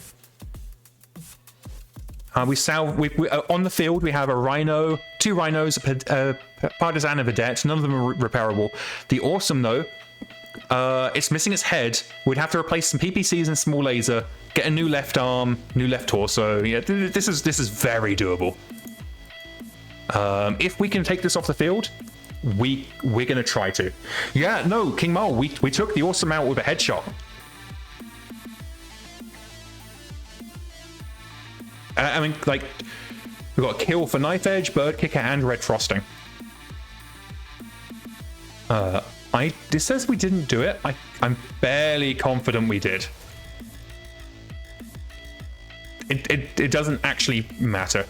S1: On the field, we have a rhino, 2 rhinos, a partisan, and a vedette. None of them are repairable. The Awesome, though, it's missing its head. We'd have to replace some PPCs and a small laser, get a new left arm, new left torso. Yeah, this is very doable. If we can take this off the field, we're gonna try to. Yeah, no, King Mole, we took the Awesome out with a headshot. I mean, like, we got a kill for Knife Edge, Bird Kicker, and Red Frosting. This says we didn't do it. I'm fairly confident we did. It doesn't actually matter.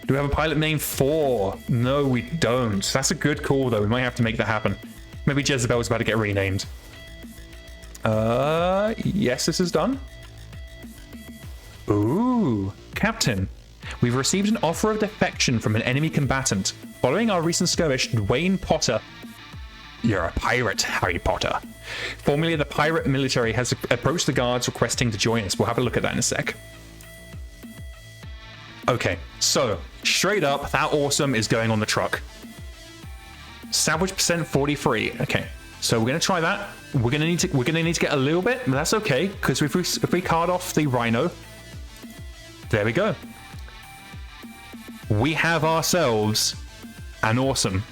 S1: Do we have a pilot name 4? No, we don't. That's a good call, though. We might have to make that happen. Maybe Jezebel's about to get renamed. Yes, this is done. Ooh, Captain. We've received an offer of defection from an enemy combatant. Following our recent skirmish, Dwayne Potter... You're a pirate, Harry Potter. Formerly, the pirate military has approached the guards requesting to join us. We'll have a look at that in a sec. Okay, so, straight up, that Awesome is going on the truck. Salvage percent 43. Okay, so we're gonna try that. We're gonna need to get a little bit, but that's okay, because if we card off the Rhino, there we go. We have ourselves an Awesome.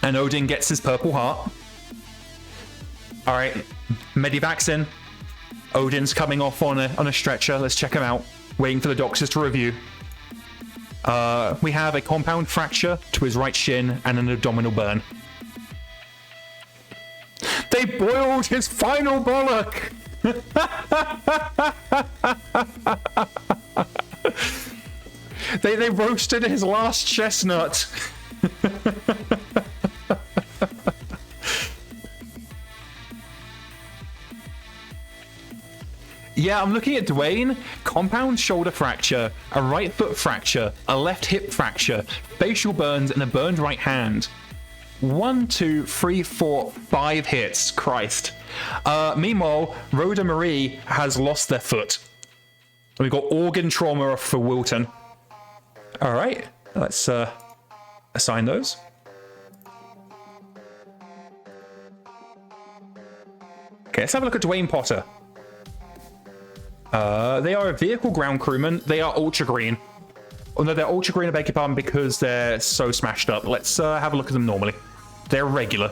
S1: And Odin gets his purple heart. All right, Medivac's in. Odin's coming off on a stretcher. Let's check him out. Waiting for the doctors to review. We have a compound fracture to his right shin and an abdominal burn. They boiled his final bollock! They roasted his last chestnut. Yeah, I'm looking at Dwayne. Compound shoulder fracture, a right foot fracture, a left hip fracture, facial burns, and a burned right hand. 1, 2, 3, 4, 5 hits. Christ. Meanwhile, Rhoda Marie has lost their foot. We've got organ trauma for Wilton. All right, let's assign those. Okay, let's have a look at Dwayne Potter. They are a vehicle ground crewman. They are ultra green. Oh no, they're ultra green, I beg your pardon, because they're so smashed up. Let's have a look at them normally. They're regular.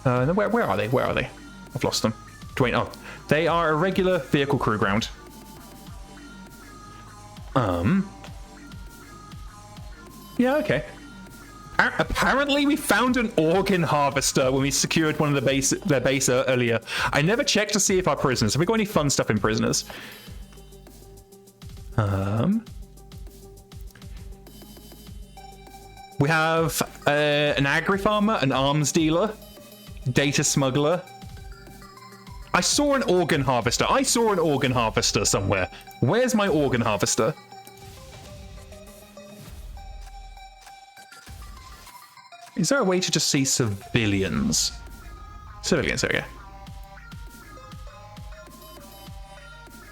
S1: Where are they? Where are they? I've lost them. Dwayne, oh. They are a regular vehicle crew ground. Yeah, okay. Apparently we found an organ harvester when we secured one of their base earlier. I never checked to see if our prisoners... Have we got any fun stuff in prisoners? We have an agri-farmer, an arms dealer, data smuggler. I saw an organ harvester. I saw an organ harvester somewhere. Where's my organ harvester? Is there a way to just see civilians? Civilians, there we go.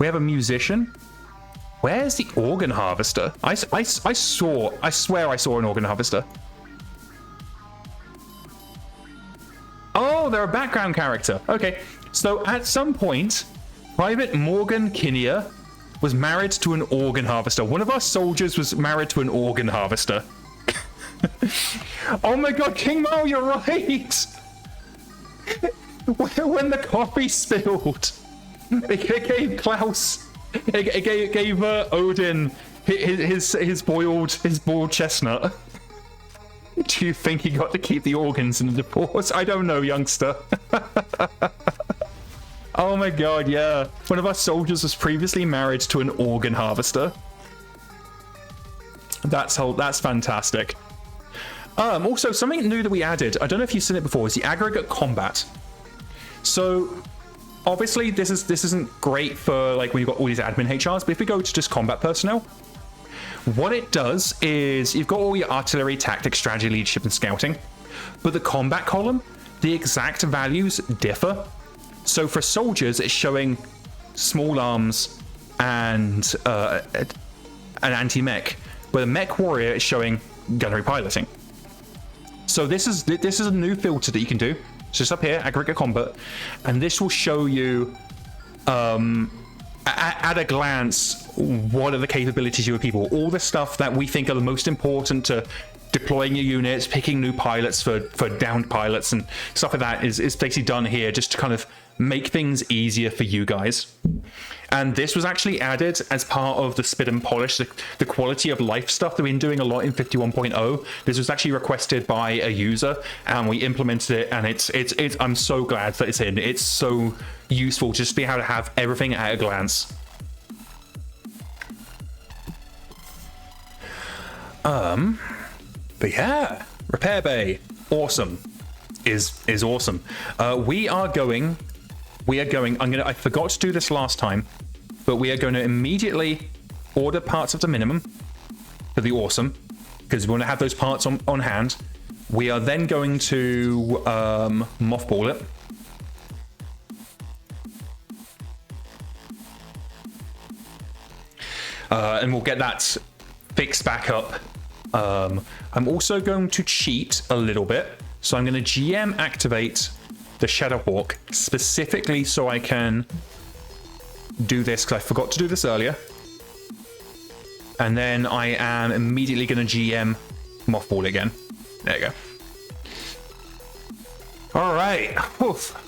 S1: We have a musician. Where's the organ harvester? I swear I saw an organ harvester. Oh, they're a background character. Okay, so at some point, Private Morgan Kinnear was married to an organ harvester. One of our soldiers was married to an organ harvester. Oh my god, King Mo, you're right! When the coffee spilled, it gave Klaus, it gave Odin his boiled chestnut. Do you think he got to keep the organs in the divorce? I don't know, youngster. Oh my god, yeah. One of our soldiers was previously married to an organ harvester. That's fantastic. Also, something new that we added, I don't know if you've seen it before, is the aggregate combat. So, obviously, this isn't great for like when you've got all these admin HRs, but if we go to just combat personnel, what it does is you've got all your artillery, tactics, strategy, leadership, and scouting, but the combat column, the exact values differ. So for soldiers, it's showing small arms and an anti-mech, but a mech warrior is showing gunnery piloting. So this is a new filter that you can do. It's just up here, aggregate combat, and this will show you at a glance what are the capabilities of your people. All the stuff that we think are the most important to deploying your units, picking new pilots for downed pilots and stuff like that is basically done here just to kind of make things easier for you guys. And this was actually added as part of the spit and polish, the quality of life stuff that we've been doing a lot in 51.0. This was actually requested by a user and we implemented it, and it's I'm so glad that it's in. It's so useful just to be able to have everything at a glance. But yeah, repair bay, awesome, is awesome. I forgot to do this last time, but we are going to immediately order parts of the minimum for the awesome, because we want to have those parts on hand. We are then going to mothball it. And we'll get that fixed back up. I'm also going to cheat a little bit. So I'm going to GM activate the Shadowhawk specifically so I can do this, because I forgot to do this earlier. And then I am immediately going to GM Mothball again. There you go. All right. Oof.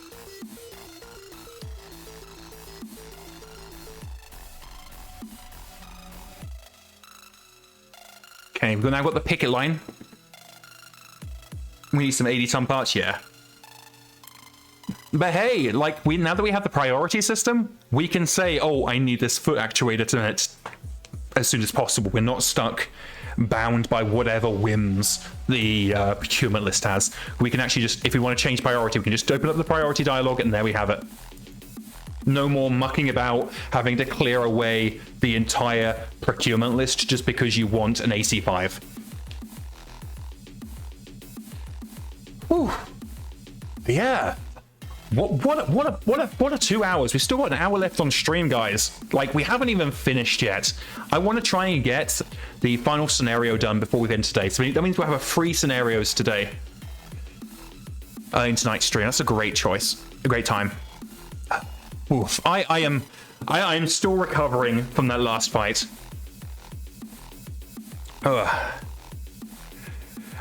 S1: Okay, we've now got the picket line. We need some 80-ton parts, yeah. But hey, like, now that we have the priority system, we can say, oh, I need this foot actuator tonight as soon as possible. We're not stuck, bound by whatever whims the procurement list has. We can actually just, if we want to change priority, we can just open up the priority dialog, and there we have it. No more mucking about, having to clear away the entire procurement list just because you want an AC5. Whew. Yeah. What a 2 hours. We've still got an hour left on stream, guys. Like, we haven't even finished yet. I want to try and get the final scenario done before we end today. So that means we'll have 3 scenarios today in tonight's stream. That's a great choice. A great time. Oof. I am still recovering from that last fight. Ugh.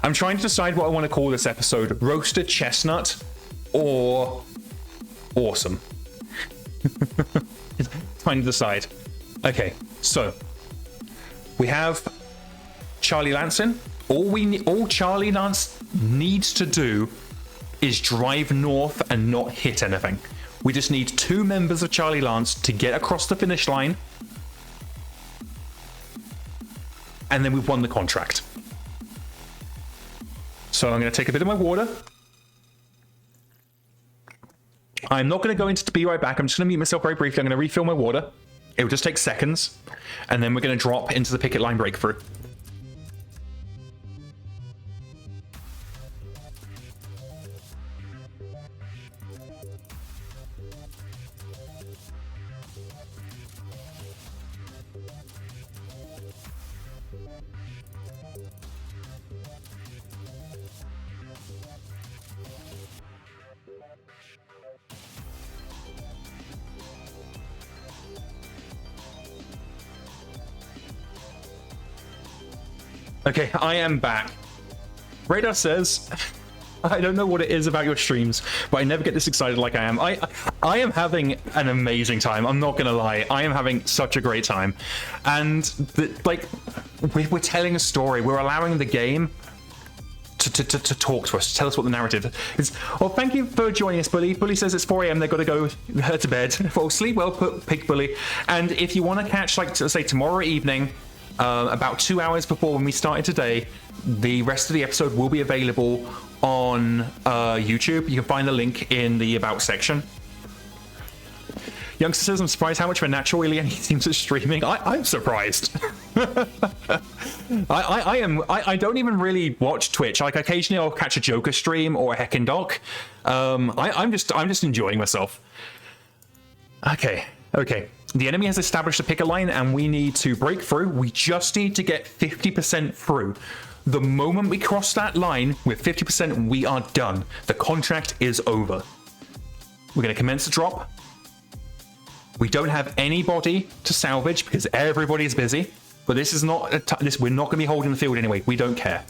S1: I'm trying to decide what I want to call this episode. Roasted Chestnut or Awesome. Trying to decide. Okay, so we have Charlie Lance in. All Charlie Lance needs to do is drive north and not hit anything. We just need 2 members of Charlie Lance to get across the finish line, and then we've won the contract. So I'm going to take a bit of my water. I'm not going to go into be right back. I'm just going to mute myself very briefly. I'm going to refill my water. It will just take seconds, and then we're going to drop into the picket line breakthrough. Okay, I am back. Radar says, I don't know what it is about your streams, but I never get this excited like I am. I am having an amazing time. I'm not gonna lie. I am having such a great time. And we're telling a story. We're allowing the game to talk to us, to tell us what the narrative is. Well, thank you for joining us, Bully. Bully says it's 4 a.m. They've got to go to bed. Well, sleep well, Pig Bully. And if you want to catch, like, say tomorrow evening, about 2 hours before when we started today, the rest of the episode will be available on YouTube. You can find the link in the About section. Youngster says, I'm surprised how much of a natural Illiani seems at streaming. I'm surprised. I don't even really watch Twitch. Like, occasionally I'll catch a Joker stream or a Heckin' Doc. I'm just enjoying myself. Okay. The enemy has established a picket line, and we need to break through. We just need to get 50% through. The moment we cross that line with 50%, we are done. The contract is over. We're going to commence the drop. We don't have anybody to salvage because everybody's busy. But this is not we're not going to be holding the field anyway. We don't care.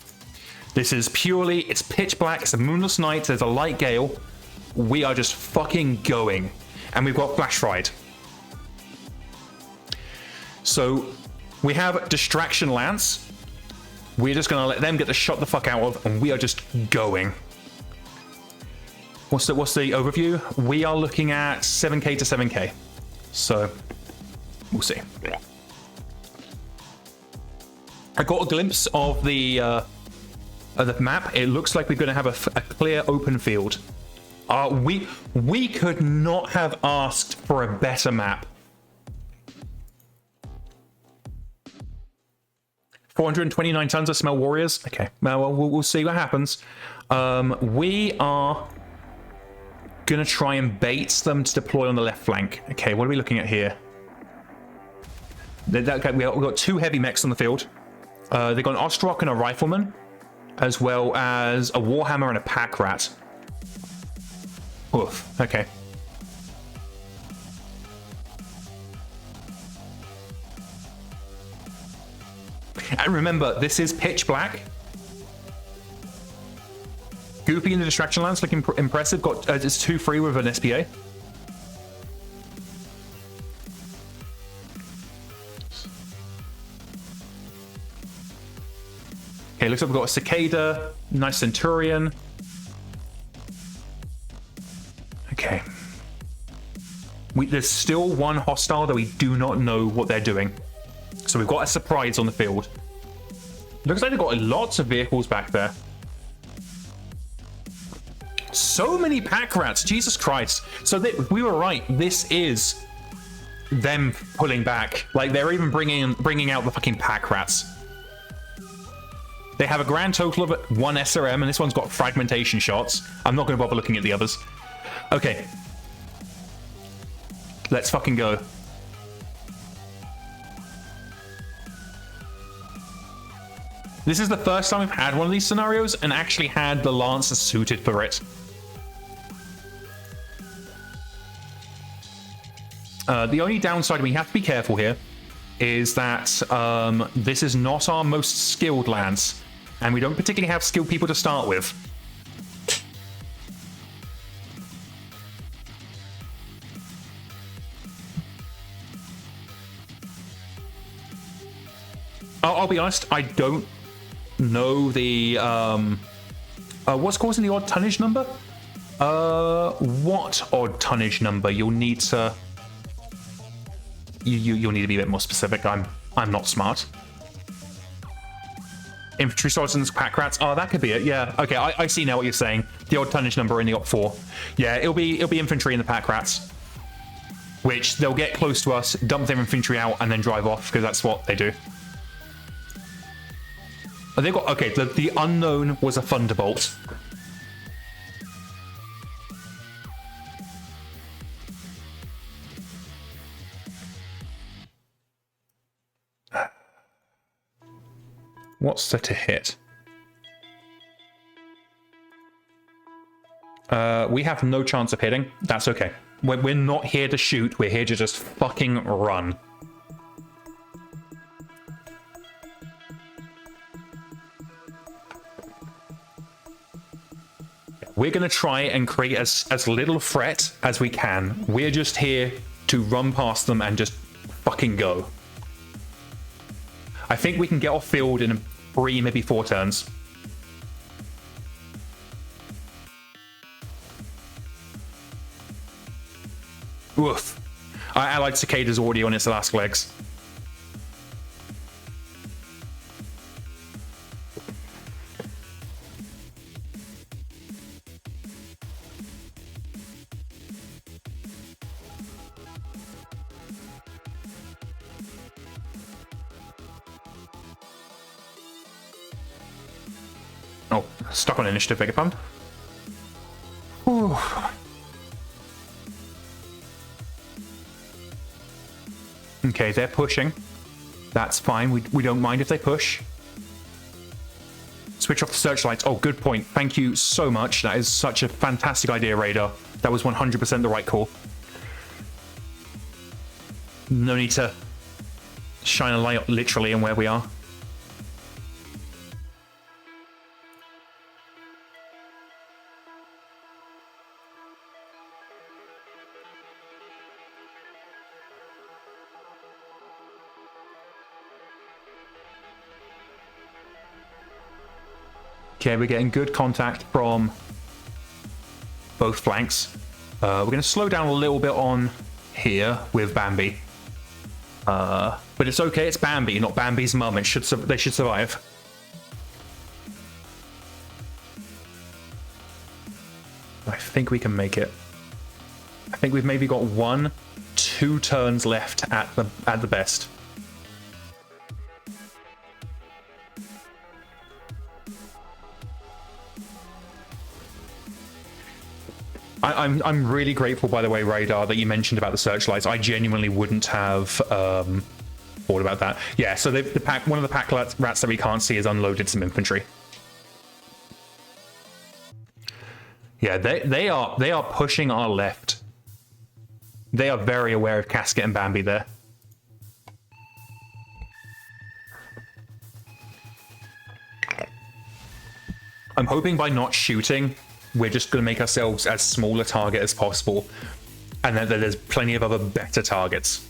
S1: This is purely, it's pitch black. It's a moonless night. There's a light gale. We are just fucking going, and we've got flash fried. So we have Distraction Lance. We're just going to let them get the shot the fuck out of, and we are just going. What's the overview? We are looking at 7k to 7k. So we'll see. I got a glimpse of the map. It looks like we're going to have a clear open field. We could not have asked for a better map. 429 tons of Smell Warriors. Okay, well, we'll see what happens. We are going to try and bait them to deploy on the left flank. Okay, what are we looking at here? Okay, we've got 2 heavy mechs on the field. They've got an Ostrock and a Rifleman, as well as a Warhammer and a Pack Rat. Oof, okay. And remember, this is pitch black. Goofy in the Distraction Lance looking impressive. Got it's 2-3 with an SPA. Okay, looks like we've got a Cicada, nice Centurion. Okay. There's still one hostile that we do not know what they're doing. So we've got a surprise on the field. Looks like they've got lots of vehicles back there. So many pack rats, Jesus Christ. So we were right, this is them pulling back. Like, they're even bringing out the fucking pack rats. They have a grand total of 1 SRM, and this one's got fragmentation shots. I'm not going to bother looking at the others. Okay. Let's fucking go. This is the first time we've had one of these scenarios and actually had the Lancer suited for it. The only downside, we have to be careful here, is that this is not our most skilled lance, and we don't particularly have skilled people to start with. I'll be honest, I don't know the what's causing the odd tonnage number. What odd tonnage number? You'll need to you'll need to be a bit more specific. I'm not smart. Infantry sergeants, pack rats. Oh, that could be it. Yeah. Okay, I see now what you're saying. The odd tonnage number in the op 4. Yeah, it'll be infantry in the pack rats, which they'll get close to us, dump their infantry out, and then drive off, because that's what they do. Oh, they got okay. The unknown was a thunderbolt. What's the to hit? We have no chance of hitting. That's okay. We're not here to shoot. We're here to just fucking run. We're going to try and create as little threat as we can. We're just here to run past them and just fucking go. I think we can get off field in 3, maybe 4 turns. Woof. I like Cicada's already on its last legs. Oh, stuck on initiative, beg your pardon. Whew. Okay, they're pushing. That's fine. We don't mind if they push. Switch off the searchlights. Oh, good point. Thank you so much. That is such a fantastic idea, Radar. That was 100% the right call. No need to shine a light literally on where we are. Okay, we're getting good contact from both flanks. We're going to slow down a little bit on here with Bambi. But it's okay, it's Bambi, not Bambi's mum. They should survive. I think we can make it. I think we've maybe got 1-2 turns left at the best. I'm really grateful, by the way, Radar, that you mentioned about the searchlights. I genuinely wouldn't have thought about that. Yeah, so one of the pack rats that we can't see has unloaded some infantry. Yeah, they are pushing our left. They are very aware of Casket and Bambi there. I'm hoping by not shooting, we're just going to make ourselves as small a target as possible, and then there's plenty of other better targets.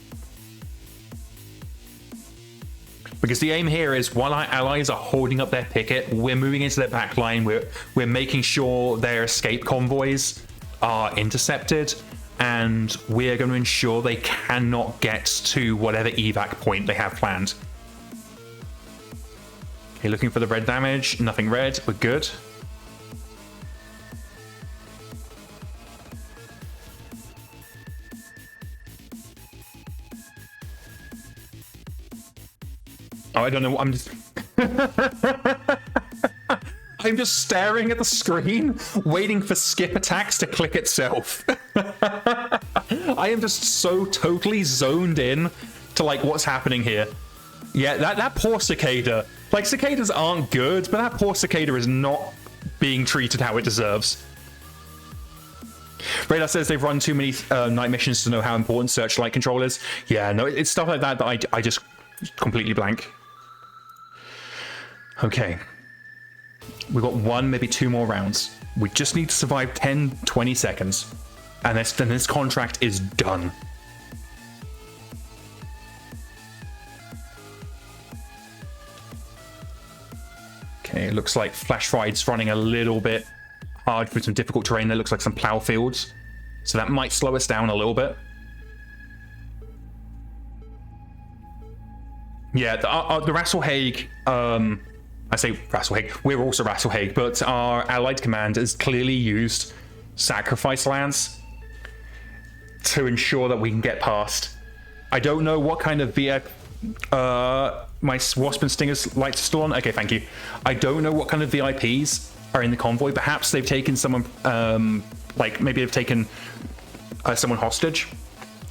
S1: Because the aim here is, while our allies are holding up their picket, we're moving into their back line. We're making sure their escape convoys are intercepted, and we're going to ensure they cannot get to whatever evac point they have planned. Okay, looking for the red damage. Nothing red. We're good. Oh, I don't know what I'm just... I'm just staring at the screen, waiting for skip attacks to click itself. I am just so totally zoned in to, like, what's happening here. Yeah, that poor cicada. Like, cicadas aren't good, but that poor cicada is not being treated how it deserves. Radar says they've run too many night missions to know how important searchlight control is. Yeah, no, it's stuff like that that I just completely blank. Okay. We've got 1, maybe 2 more rounds. We just need to survive 10, 20 seconds. And then this contract is done. Okay, it looks like Flash Ride's running a little bit hard with some difficult terrain. There looks like some plow fields. So that might slow us down a little bit. Yeah, the Rasalhague... I say Rasalhague, we're also Rasalhague, but our allied command has clearly used sacrifice lands to ensure that we can get past. I don't know what kind of VI... my Wasp and Stinger's lights are still on? Okay, thank you. I don't know what kind of VIPs are in the convoy. Perhaps they've taken someone, like maybe they've taken someone hostage,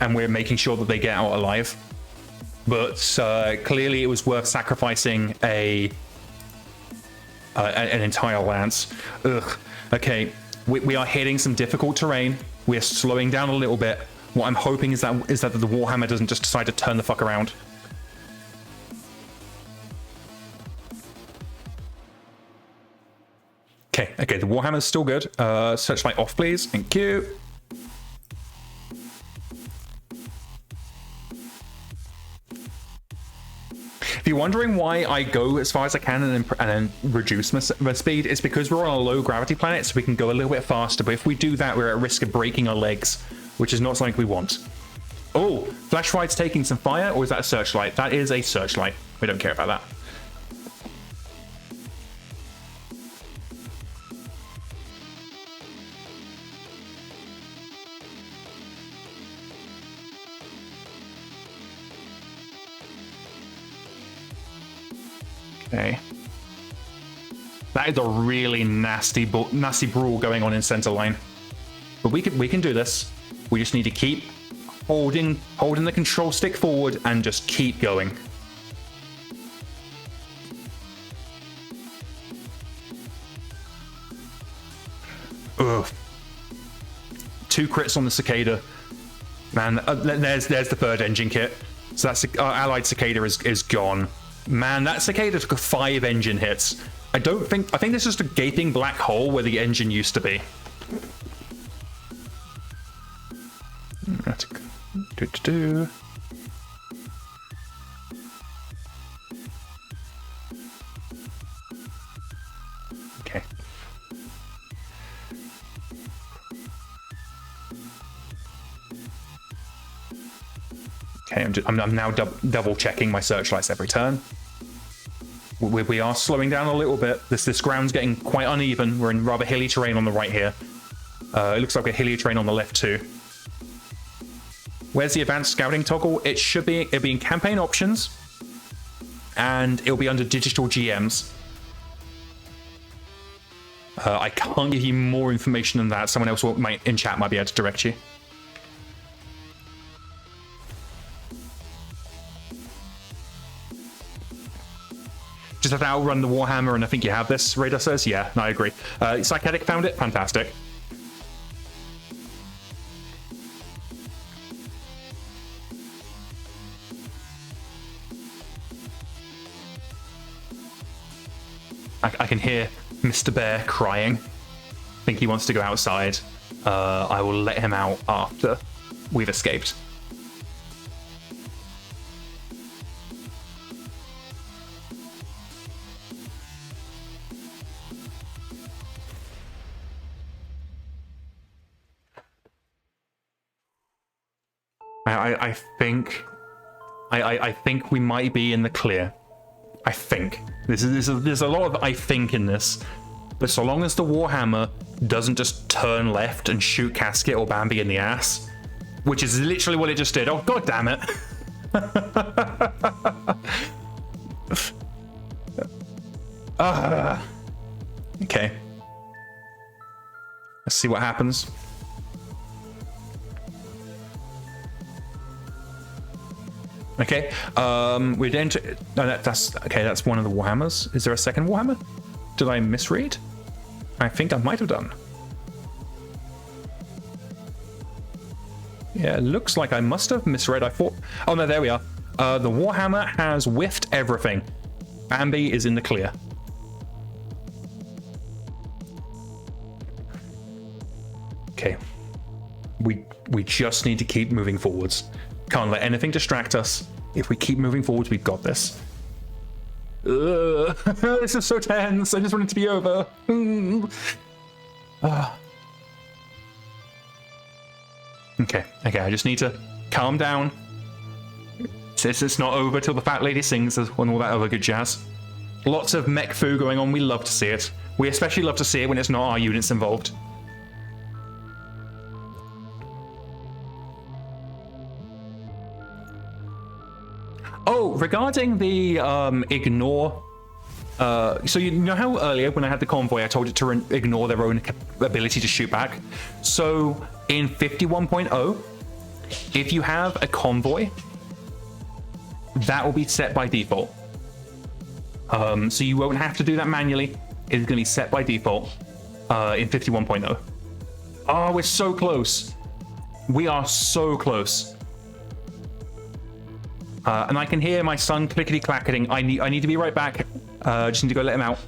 S1: and we're making sure that they get out alive. But clearly it was worth sacrificing an entire lance. Ugh. Okay, we are hitting some difficult terrain. We are slowing down a little bit. What I'm hoping is that the Warhammer doesn't just decide to turn the fuck around. Okay, the Warhammer's still good. Searchlight off, please. Thank you. If you're wondering why I go as far as I can and then reduce my speed, it's because we're on a low gravity planet, so we can go a little bit faster. But if we do that, we're at risk of breaking our legs, which is not something we want. Oh, Flash Ride's taking some fire, or is that a searchlight? That is a searchlight. We don't care about that. Okay. That is a really nasty brawl going on in center line. But we can do this. We just need to keep holding the control stick forward and just keep going. Ugh. 2 crits on the cicada. Man, there's the third engine kit. So that's our allied cicada is gone. Man, that cicada took 5 engine hits. I think this is just a gaping black hole where the engine used to be. Do. Okay. Okay, I'm now double checking my searchlights every turn. We are slowing down a little bit. This ground's getting quite uneven. We're in rather hilly terrain on the right here. It looks like a hilly terrain on the left too. Where's the advanced scouting toggle? It'll be in campaign options, and it'll be under digital GMs. I can't give you more information than that. Someone else in chat might be able to direct you. Just have to outrun the Warhammer, and I think you have this, Radar says. Yeah, no, I agree. Psychetic found it. Fantastic. I can hear Mr. Bear crying. I think he wants to go outside. I will let him out after we've escaped. I think we might be in the clear. I think there's a lot of I think in this, but so long as the Warhammer doesn't just turn left and shoot Casket or Bambi in the ass, which is literally what it just did. Oh god damn it! Okay. Let's see what happens. Okay, we'd enter. No, that's okay. That's one of the Warhammers. Is there a second Warhammer? Did I misread? I think I might have done. Yeah, it looks like I must have misread. I thought. Oh no, there we are. The Warhammer has whiffed everything. Bambi is in the clear. Okay, we just need to keep moving forwards. Can't let anything distract us. If we keep moving forwards, we've got this. This is so tense. I just want it to be over. Okay, I just need to calm down. It's not over till the fat lady sings and all that other good jazz. Lots of MekHQ going on. We love to see it. We especially love to see it when it's not our units involved. Oh, regarding the ignore, so you know how earlier when I had the convoy, I told it to ignore their own ability to shoot back. So in 51.0, if you have a convoy, that will be set by default. So you won't have to do that manually. It's going to be set by default in 51.0. Oh, we're so close. We are so close. And I can hear my son clickety-clacketing. I need to be right back. Just need to go let him out.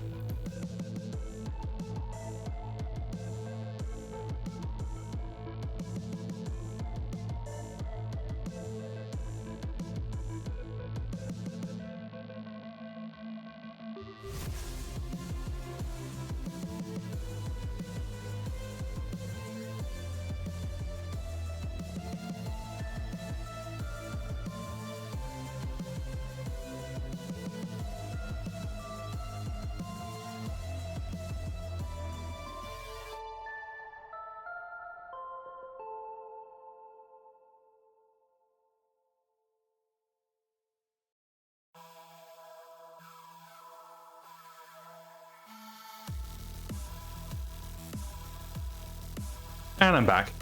S1: And I'm back.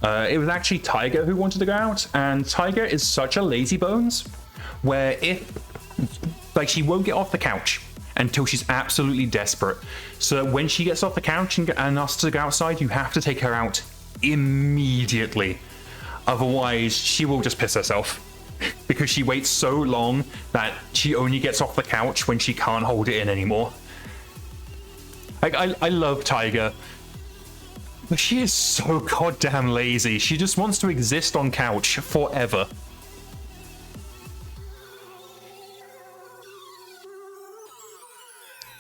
S1: It was actually Tiger who wanted to go out, and Tiger is such a lazy bones, where she won't get off the couch until she's absolutely desperate. So when she gets off the couch and asks to go outside, you have to take her out immediately. Otherwise, she will just piss herself. Because she waits so long that she only gets off the couch when she can't hold it in anymore. I love Tiger. But she is so goddamn lazy. She just wants to exist on couch forever.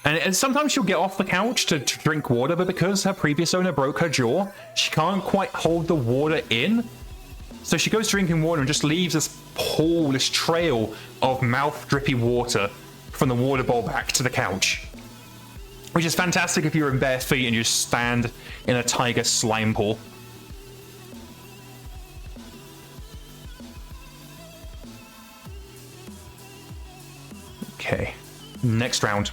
S1: And sometimes she'll get off the couch to drink water, but because her previous owner broke her jaw, she can't quite hold the water in. So she goes drinking water and just leaves this pool, this trail of mouth drippy water from the water bowl back to the couch. Which is fantastic if you're in bare feet and you just stand in a tiger slime pool. Okay, next round.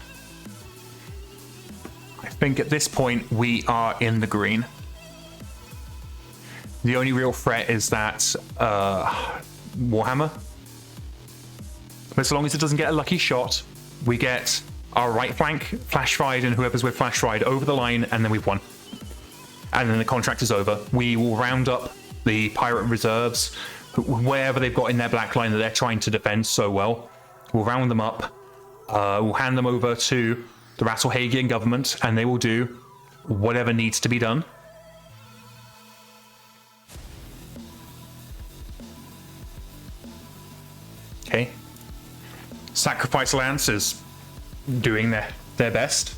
S1: I think at this point we are in the green. The only real threat is that Warhammer. But as long as it doesn't get a lucky shot, we get our right flank flash fired and whoever's with flash fired over the line, and then we've won. And then the contract is over. We will round up the pirate reserves, wherever they've got in their black line that they're trying to defend so well. We'll round them up. We'll hand them over to the Rasalhagian government, and they will do whatever needs to be done. Okay. Sacrifice Lance is doing their best.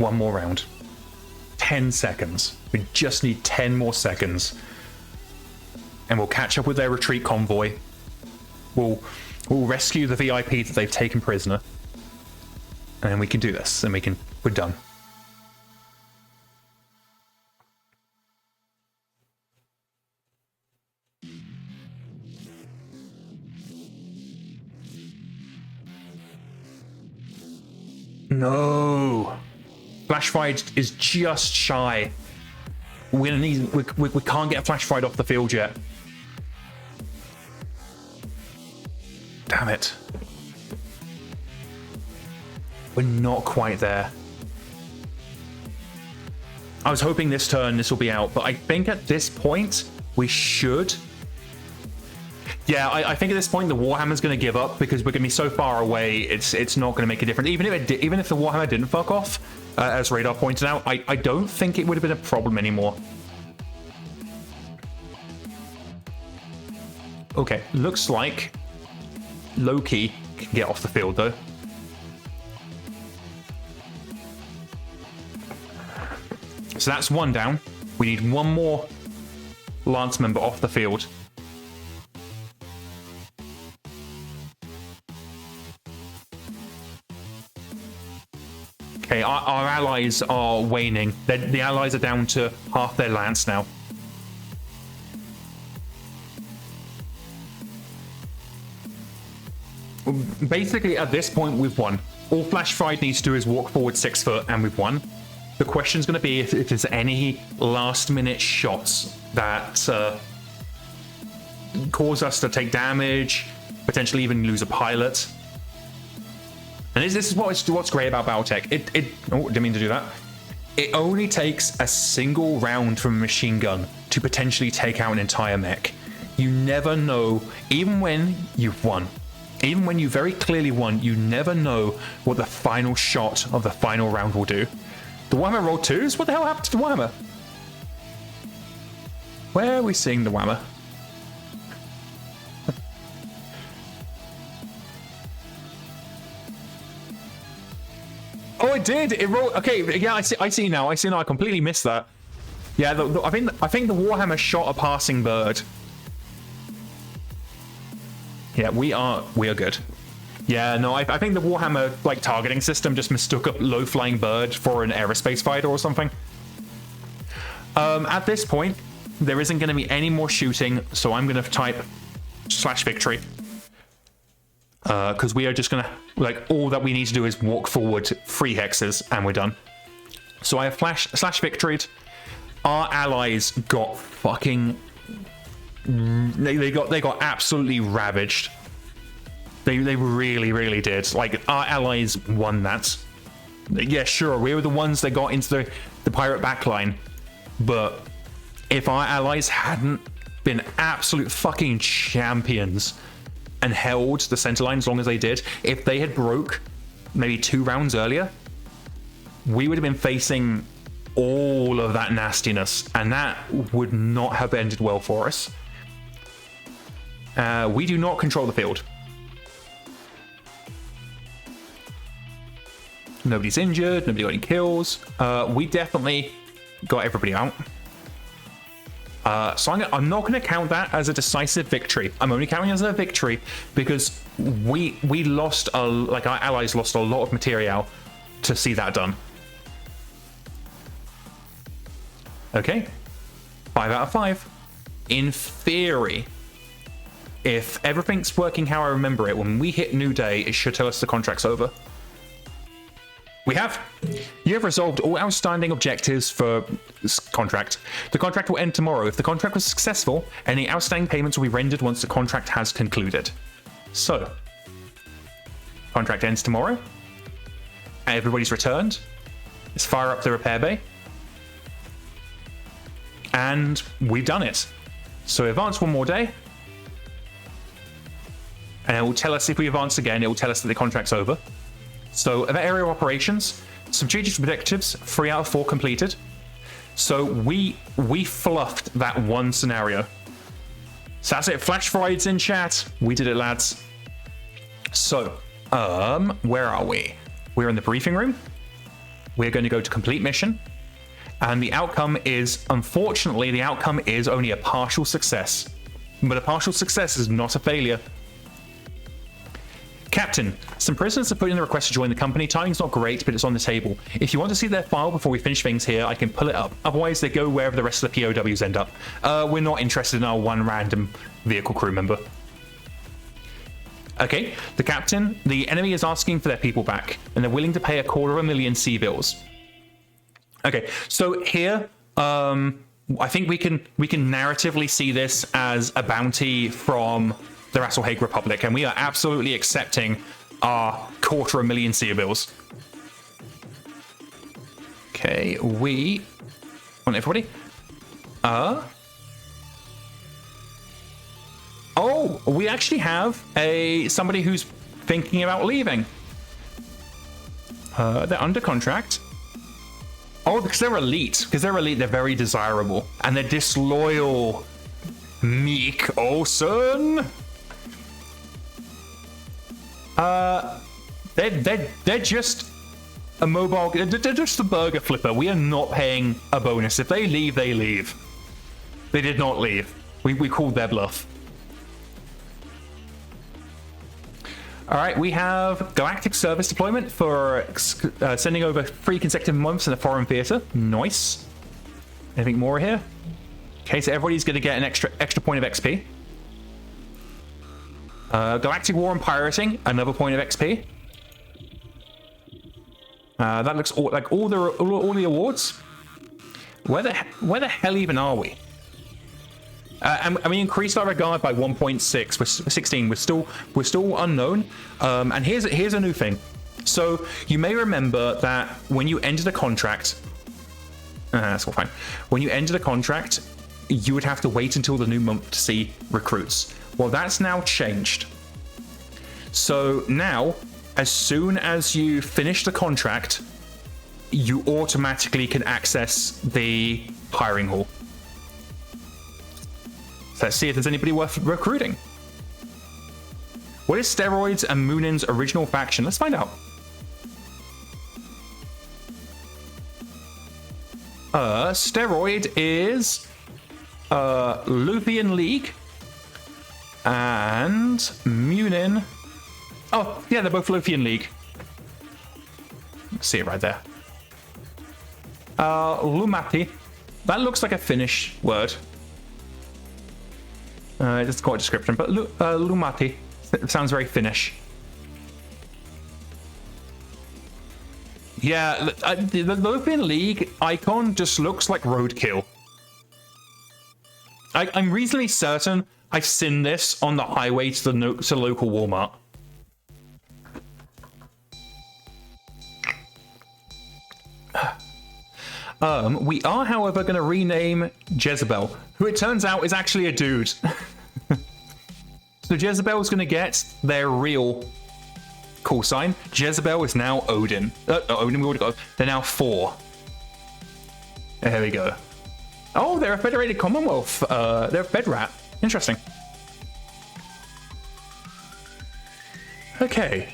S1: one more round. 10 seconds. We just need 10 more seconds. And we'll catch up with their retreat convoy. We'll rescue the VIP that they've taken prisoner. And then we can do this. And we're done. No. Flash Fried is just shy. We can't get Flash Fried off the field yet. Damn it. We're not quite there. I was hoping this turn this will be out, but I think at this point we should. Yeah, I think at this point the Warhammer's going to give up because we're going to be so far away. It's not going to make a difference. Even if the Warhammer didn't fuck off, as Radar pointed out, I don't think it would have been a problem anymore. Okay, looks like Loki can get off the field though. So that's one down. We need one more Lance member off the field. Okay, our allies are waning. The allies are down to half their lance now. Basically, at this point, we've won. All Flash Fried needs to do is walk forward 6 foot, and we've won. The question's going to be if there's any last-minute shots that cause us to take damage, potentially even lose a pilot. And this is what's great about BattleTech. Oh, didn't mean to do that. It only takes a single round from a machine gun to potentially take out an entire mech. You never know, even when you've won. Even when you very clearly won, you never know what the final shot of the final round will do. The Warhammer rolled 2s? What the hell happened to the Warhammer? Where are we seeing the Warhammer? Oh, it did. It rolled. Okay, yeah, I see now. I see now. I completely missed that. Yeah, I think the Warhammer shot a passing bird. Yeah, we are good. Yeah, no, I think the Warhammer like targeting system just mistook a low-flying bird for an aerospace fighter or something. At this point, there isn't going to be any more shooting, so I'm going to type /victory. Because we are just going to, like, all that we need to do is walk forward 3 hexes, and we're done. So I have /victoried. Our allies got fucking... They got absolutely ravaged. They really, really did. Like, our allies won that. Yeah, sure, we were the ones that got into the pirate backline. But if our allies hadn't been absolute fucking champions and held the center line as long as they did, if they had broke maybe 2 rounds earlier, we would have been facing all of that nastiness, and that would not have ended well for us. We do not control the field. Nobody's injured, nobody got any kills. We definitely got everybody out. So I'm not going to count that as a decisive victory. I'm only counting it as a victory because we lost, like, our allies lost a lot of material to see that done. Okay, 5 out of 5. In theory, if everything's working how I remember it, when we hit New Day, it should tell us the contract's over. We have. You have resolved all outstanding objectives for this contract. The contract will end tomorrow. If the contract was successful, any outstanding payments will be rendered once the contract has concluded. So, contract ends tomorrow. Everybody's returned. Let's fire up the repair bay. And we've done it. So advance one more day. And it will tell us if we advance again, it will tell us that the contract's over. So the area of operations, strategic objectives, 3 out of 4 completed. So we fluffed that one scenario. So that's it. Flash Fried's in chat. We did it, lads. So, where are we? We're in the briefing room. we're going to go to complete mission. And the outcome is, unfortunately, the outcome is only a partial success. But a partial success is not a failure. Captain, some prisoners have put in a request to join the company. Timing's not great, but it's on the table. If you want to see their file before we finish things here, I can pull it up. Otherwise, they go wherever the rest of the POWs end up. We're not interested in our one random vehicle crew member. Okay, the captain, the enemy is asking for their people back, and they're willing to pay 250,000 C-bills. Okay, so here, I think we can narratively see this as a bounty from the Rasalhague Republic, and we are absolutely accepting our 250,000 C-bills. Okay, we want everybody. Oh, we actually have somebody who's thinking about leaving. They're under contract. Oh, because they're elite. They're very desirable. And they're disloyal. Meek Olsen. They're just a mobile. They're just a burger flipper. We are not paying a bonus. If they leave, they leave. They did not leave. We called their bluff. All right, we have Galactic Service Deployment for sending over 3 consecutive months in a foreign theater. Nice. Anything more here? Okay, so everybody's going to get an extra point of XP. Galactic War and Pirating, another point of XP. That looks like all the awards. Where the hell even are we? And we increased our regard by 1.6. We're 16. We're still unknown. And here's a new thing. So you may remember that when you ended a contract, that's all fine. When you ended a contract, you would have to wait until the new month to see recruits. Well, that's now changed. So now, as soon as you finish the contract, you automatically can access the hiring hall. So let's see if there's anybody worth recruiting. What is Steroids and Moonin's original faction? Let's find out. Steroid is Luthian League. And Munin. Oh, yeah, they're both Lothian League. See it right there. Lumati. That looks like a Finnish word. It's got a description, but Lumati sounds very Finnish. Yeah, the Lothian League icon just looks like roadkill. I'm reasonably certain I've seen this on the highway to the local Walmart. We are, however, going to rename Jezebel, who it turns out is actually a dude. So Jezebel's going to get their real call sign. Jezebel is now Odin. Odin, we already got. They're now 4. There we go. Oh, they're a Federated Commonwealth. They're a Fed rat. Interesting. Okay.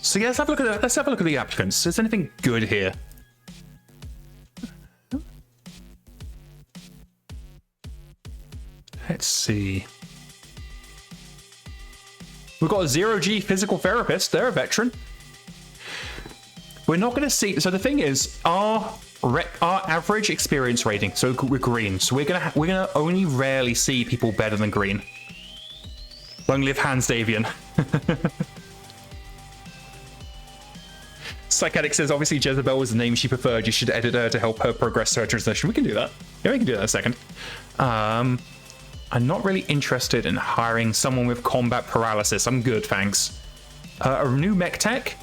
S1: So yeah, let's have a look at the applicants. Is there anything good here? Let's see. We've got a 0G physical therapist. They're a veteran. We're not going to see. So the thing is, our average experience rating. So we're green. So we're gonna only rarely see people better than green. Long live Hans Davian. Psychotic says, obviously Jezebel was the name she preferred. You should edit her to help her progress her transition. We can do that. Yeah, we can do that in a second. I'm not really interested in hiring someone with combat paralysis. I'm good, thanks. A new mech tech?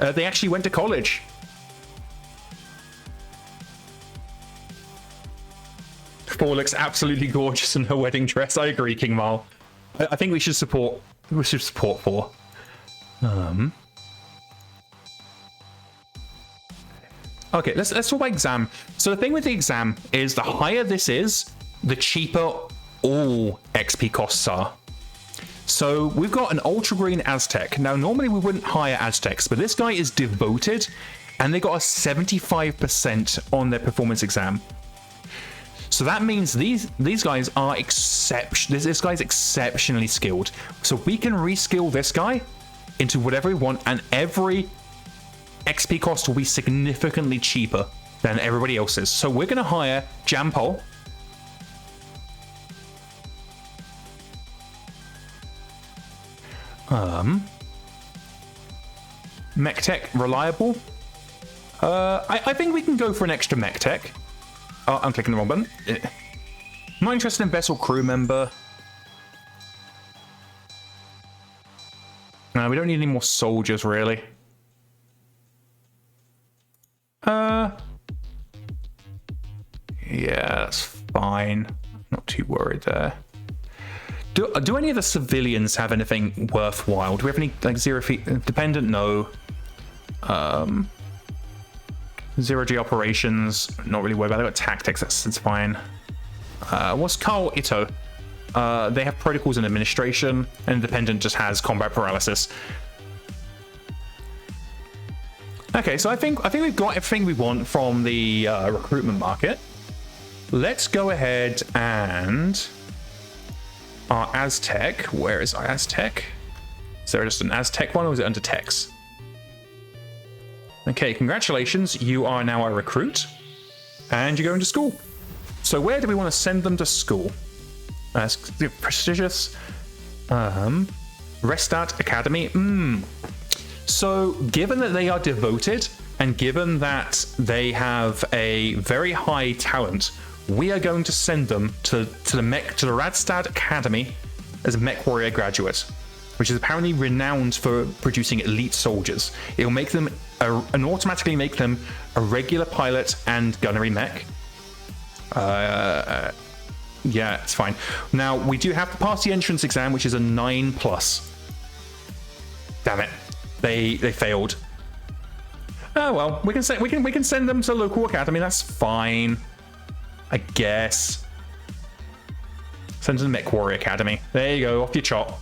S1: They actually went to college. Thor looks absolutely gorgeous in her wedding dress. I agree, King Mal. I think we should support. We should support Thor. Okay, let's talk about exam. So the thing with the exam is the higher this is, the cheaper all XP costs are. So we've got an Ultra Green Aztec. Now, normally we wouldn't hire Aztecs, but this guy is devoted and they got a 75% on their performance exam. So that means these guys are this guy's exceptionally skilled. So we can reskill this guy into whatever we want, and every XP cost will be significantly cheaper than everybody else's. So we're going to hire Jampol. MekTech reliable. I think we can go for an extra MekTech. Oh, I'm clicking the wrong button. I'm not interested in vessel crew member. No, we don't need any more soldiers, really. Yeah, that's fine. Not too worried there. Do any of the civilians have anything worthwhile? Do we have any, like, 0 feet dependent? No. 0G operations, not really worried about. They got tactics, that's fine. What's Carl Ito? They have protocols and administration, and independent just has combat paralysis. Okay, so I think we've got everything we want from the recruitment market. Let's go ahead and our Aztec. Where is our Aztec? Is there just an Aztec one, or is it under techs? Okay, congratulations. You are now a recruit, and you're going to school. So where do we want to send them to school? Prestigious. Restart Academy. So given that they are devoted, and given that they have a very high talent, we are going to send them to the Radstad Academy as a mech warrior graduate, which is apparently renowned for producing elite soldiers. It will make them and automatically make them a regular pilot and gunnery mech. Yeah, it's fine. Now we do have to pass the entrance exam, which is a 9+. Damn it, they failed. Oh well, we can send them to local academy. That's fine, I guess. Send them to the Mech Warrior Academy. There you go, off your chop.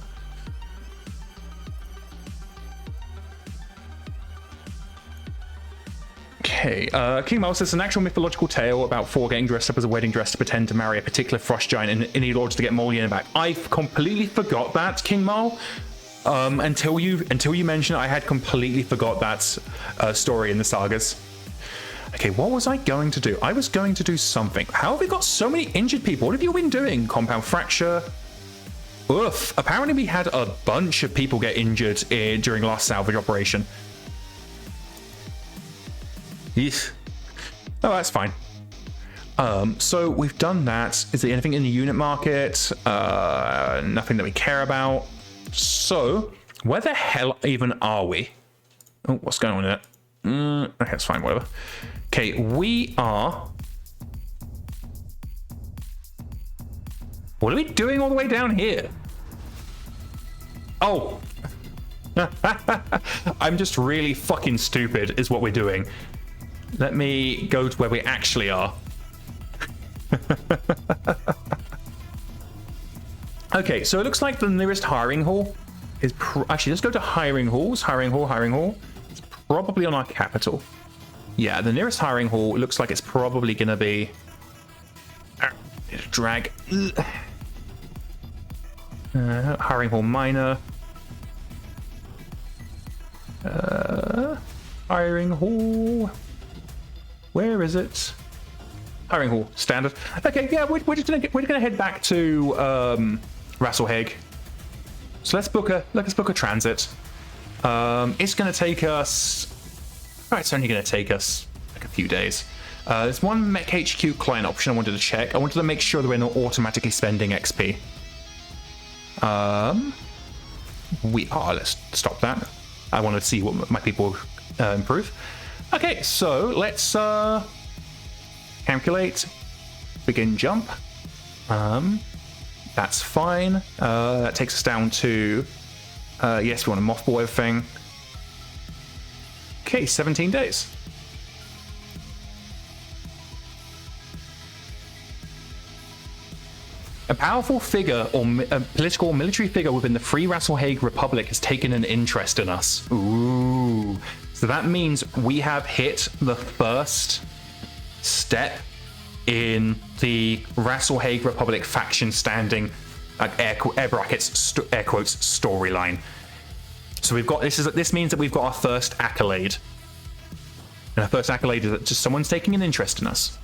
S1: Okay, King Mal says an actual mythological tale about 4 getting dressed up as a wedding dress to pretend to marry a particular frost giant in order to get Molian back. I completely forgot that, King Mal. Until you mentioned it, I had completely forgot that story in the sagas. Okay, what was I going to do? I was going to do something. How have we got so many injured people? What have you been doing? Compound fracture. Oof. Apparently we had a bunch of people get injured during last salvage operation. Yes. Oh, that's fine. So we've done that. Is there anything in the unit market? Nothing that we care about. So where the hell even are we? Oh, what's going on there? Okay, that's fine, whatever. Okay, we are... What are we doing all the way down here? Oh! I'm just really fucking stupid is what we're doing. Let me go to where we actually are. Okay, so it looks like the nearest hiring hall is... Actually, let's go to hiring halls. Hiring hall. It's probably on our capital. Yeah, the nearest hiring hall looks like it's probably going to be... drag. Hiring hall minor. Hiring hall. Where is it? Hiring hall standard. Okay, yeah, we're gonna head back to Rasalhague. So let's book a transit. It's gonna take us. Oh, it's only gonna take us like a few days. There's one MekHQ client option I wanted to check. I wanted to make sure that we're not automatically spending XP. We are. Let's stop that. I want to see what my people improve. Okay, so let's calculate. Begin jump. That's fine. That takes us down to... yes, we want to mothball everything. Okay, 17 days. A powerful figure or a political or military figure within the Free Rasalhague Republic has taken an interest in us. Ooh. So that means we have hit the first step in the Rasalhague Republic faction standing, air brackets, air quotes, storyline. So we've got this means that we've got our first accolade. And our first accolade is that just someone's taking an interest in us.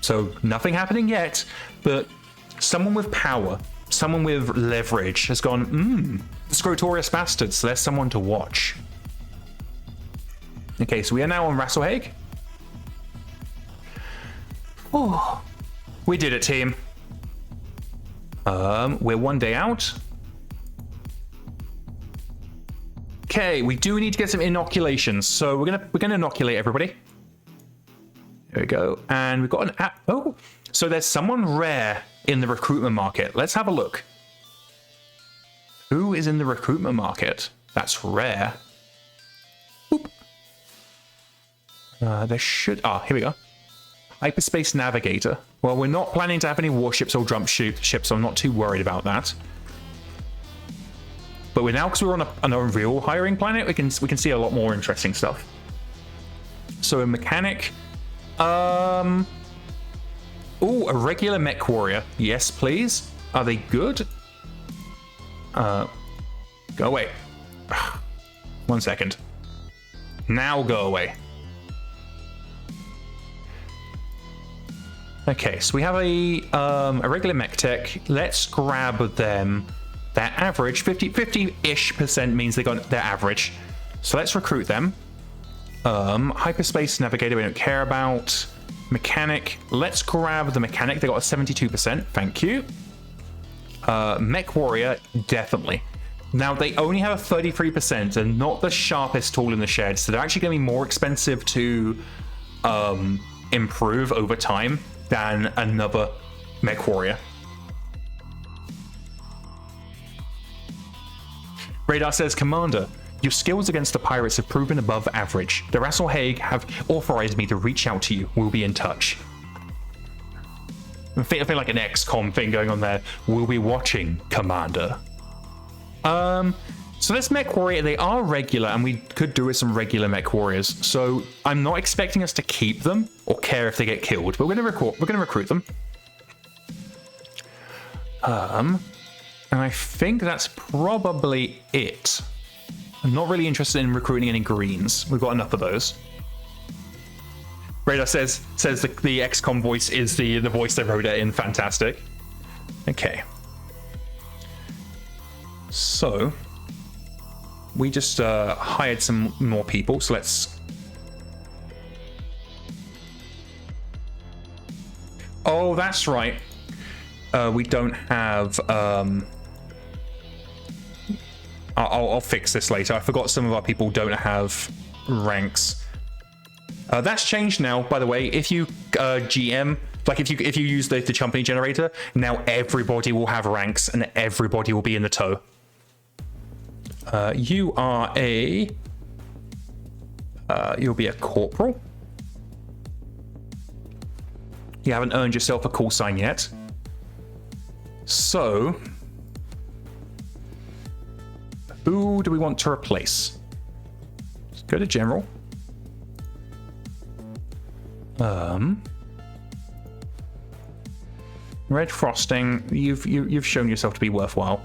S1: So nothing happening yet, but someone with power, someone with leverage has gone, the Scrotorious Basterds, so there's someone to watch. Okay, so we are now on Rasalhague. Oh, we did it, team. We're one day out. Okay, we do need to get some inoculations, so we're gonna inoculate everybody. There we go, and we've got an app. Oh, so there's someone rare in the recruitment market. Let's have a look. Who is in the recruitment market? That's rare. Boop. There should... here we go. Hyperspace Navigator. Well, we're not planning to have any warships or jump ships, so I'm not too worried about that. But we're now, because we're on a real hiring planet, we can see a lot more interesting stuff. So a mechanic... Oh, a regular mech warrior. Yes, please. Are they good? Go away. 1 second. Now go away. Okay, so we have a regular mech tech. Let's grab them. Their average, 50-ish% means they got their average. So let's recruit them. Hyperspace Navigator we don't care about. Mechanic, let's grab the mechanic. They got a 72%, thank you. Mech Warrior, definitely. Now, they only have a 33% and not the sharpest tool in the shed, so they're actually going to be more expensive to improve over time than another Mech Warrior. Radar says, Commander, your skills against the pirates have proven above average. The Rasalhague have authorized me to reach out to you. We'll be in touch. I feel like an XCOM thing going on there. We'll be watching, Commander. So this Mech Warrior, they are regular, and we could do with some regular Mech Warriors. So I'm not expecting us to keep them or care if they get killed, but we're going to recruit them. And I think that's probably it. I'm not really interested in recruiting any greens. We've got enough of those. Radar says the XCOM voice is the voice they wrote it in. Fantastic. Okay. So we just hired some more people. So let's. Oh, that's right. We don't have. I'll fix this later. I forgot some of our people don't have ranks. That's changed now, by the way. If you GM, like if you use the company generator, now everybody will have ranks and everybody will be in the tow. You are a you'll be a corporal. You haven't earned yourself a call sign yet. So who do we want to replace? Let's go to general. Red frosting. You've shown yourself to be worthwhile.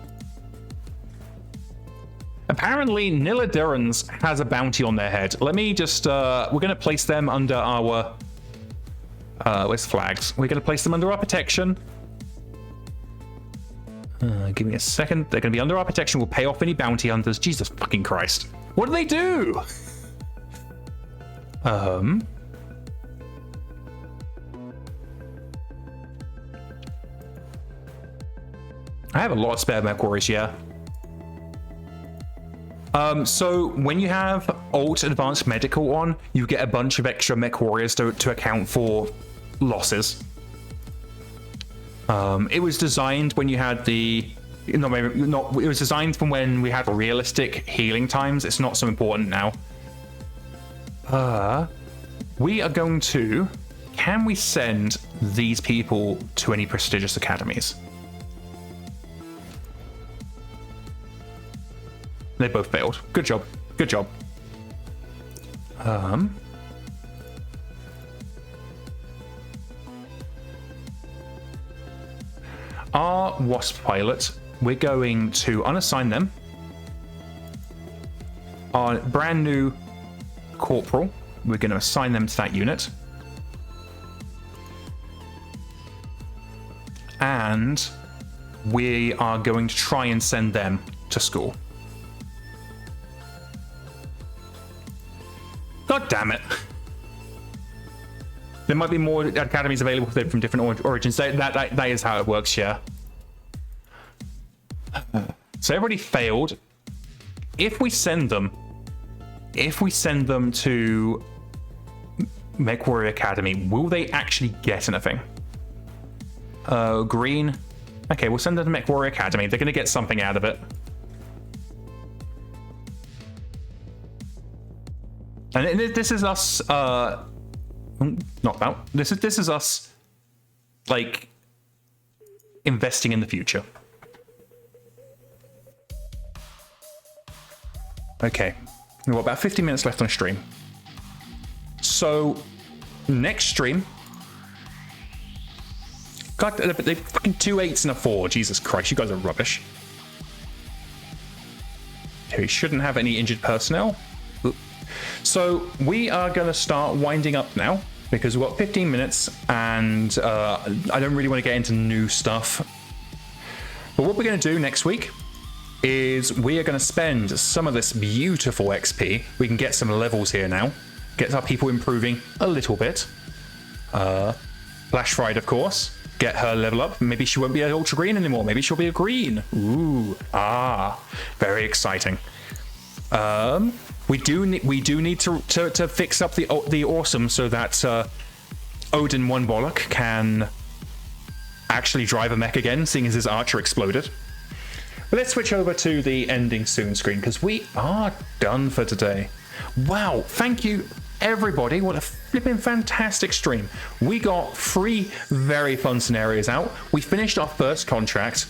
S1: Apparently, Nillidirans has a bounty on their head. Let me just. We're going to place them under our. Where's flags? We're going to place them under our protection. Give me a second. They're going to be under our protection. We'll pay off any bounty hunters. Jesus fucking Christ. What do they do? I have a lot of spare mech warriors, yeah. So when you have alt advanced medical on, you get a bunch of extra mech warriors to account for losses. It was designed when you had it was designed from when we had realistic healing times. It's not so important now. We are going to... Can we send these people to any prestigious academies? They both failed. Good job. Good job. Our Wasp pilot, we're going to unassign them. Our brand new Corporal, we're going to assign them to that unit. And we are going to try and send them to school. God damn it. There might be more academies available from different origins. That is how it works, yeah. So everybody failed. If we send them to MechWarrior Academy, will they actually get anything? Green. Okay, we'll send them to MechWarrior Academy. They're going to get something out of it. And this is us, not that. This is us, like, investing in the future. Okay, we've got about 50 minutes left on stream. So, next stream. God, they fucking 2 8s and a 4. Jesus Christ, you guys are rubbish. Okay, we shouldn't have any injured personnel. Oop. So we are going to start winding up now because we've got 15 minutes and I don't really want to get into new stuff. But what we're going to do next week is we are going to spend some of this beautiful XP. We can get some levels here now. Get our people improving a little bit. Flash Fried, of course. Get her level up. Maybe she won't be an ultra green anymore. Maybe she'll be a green. Ooh, very exciting. We do need to fix up the awesome so that Odin One Bollock can actually drive a mech again, seeing as his archer exploded. But let's switch over to the ending soon screen because we are done for today. Wow, thank you everybody. What a flipping fantastic stream. We got 3 very fun scenarios out. We finished our first contract.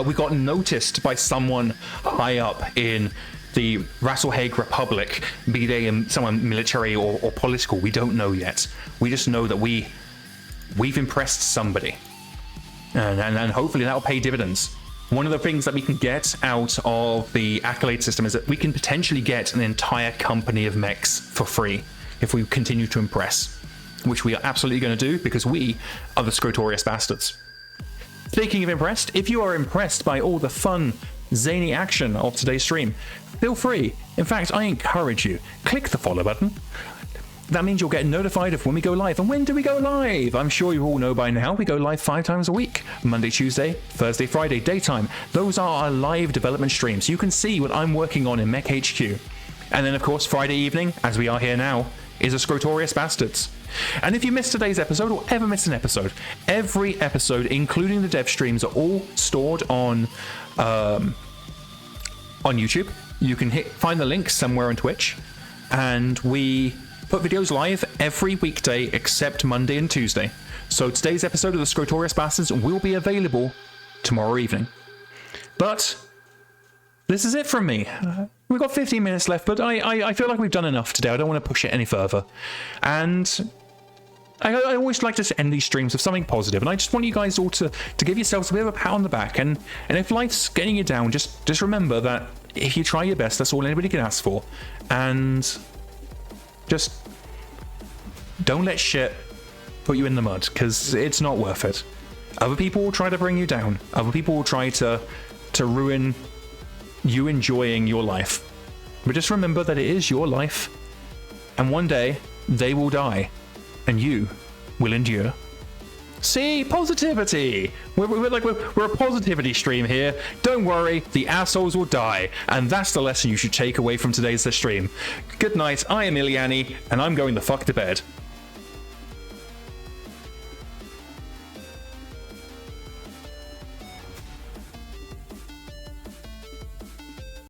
S1: We got noticed by someone high up in the Rasalhague Republic, be they someone military or political. We don't know yet. We just know that we've impressed somebody, and hopefully that'll pay dividends. One of the things that we can get out of the accolade system is that we can potentially get an entire company of mechs for free if we continue to impress, which we are absolutely going to do because we are the Scrotorious Basterds. Speaking of impressed, if you are impressed by all the fun, zany action of today's stream, feel free. In fact, I encourage you, click the follow button. That means you'll get notified of when we go live. And when do we go live? I'm sure you all know by now we go live 5 times a week. Monday, Tuesday, Thursday, Friday, daytime. Those are our live development streams. You can see what I'm working on in MekHQ. And then, of course, Friday evening, as we are here now, is a Scrotorious Basterds. And if you missed today's episode or ever missed an episode, every episode, including the dev streams, are all stored on YouTube. You can find the link somewhere on Twitch. And we put videos live every weekday except Monday and Tuesday. So today's episode of the Scrotorious Basterds will be available tomorrow evening. But this is it from me. We've got 15 minutes left, but I feel like we've done enough today. I don't want to push it any further. And I always like to end these streams with something positive, and I just want you guys all to give yourselves a bit of a pat on the back. And if life's getting you down, just remember that if you try your best, that's all anybody can ask for. And just don't let shit put you in the mud, because it's not worth it. Other people will try to bring you down. Other people will try to ruin you enjoying your life. But just remember that it is your life, and one day they will die, and you will endure. See, positivity. We're a positivity stream here. Don't worry, the assholes will die, and that's the lesson you should take away from today's stream. Good night. I am Illiani, and I'm going the fuck to bed.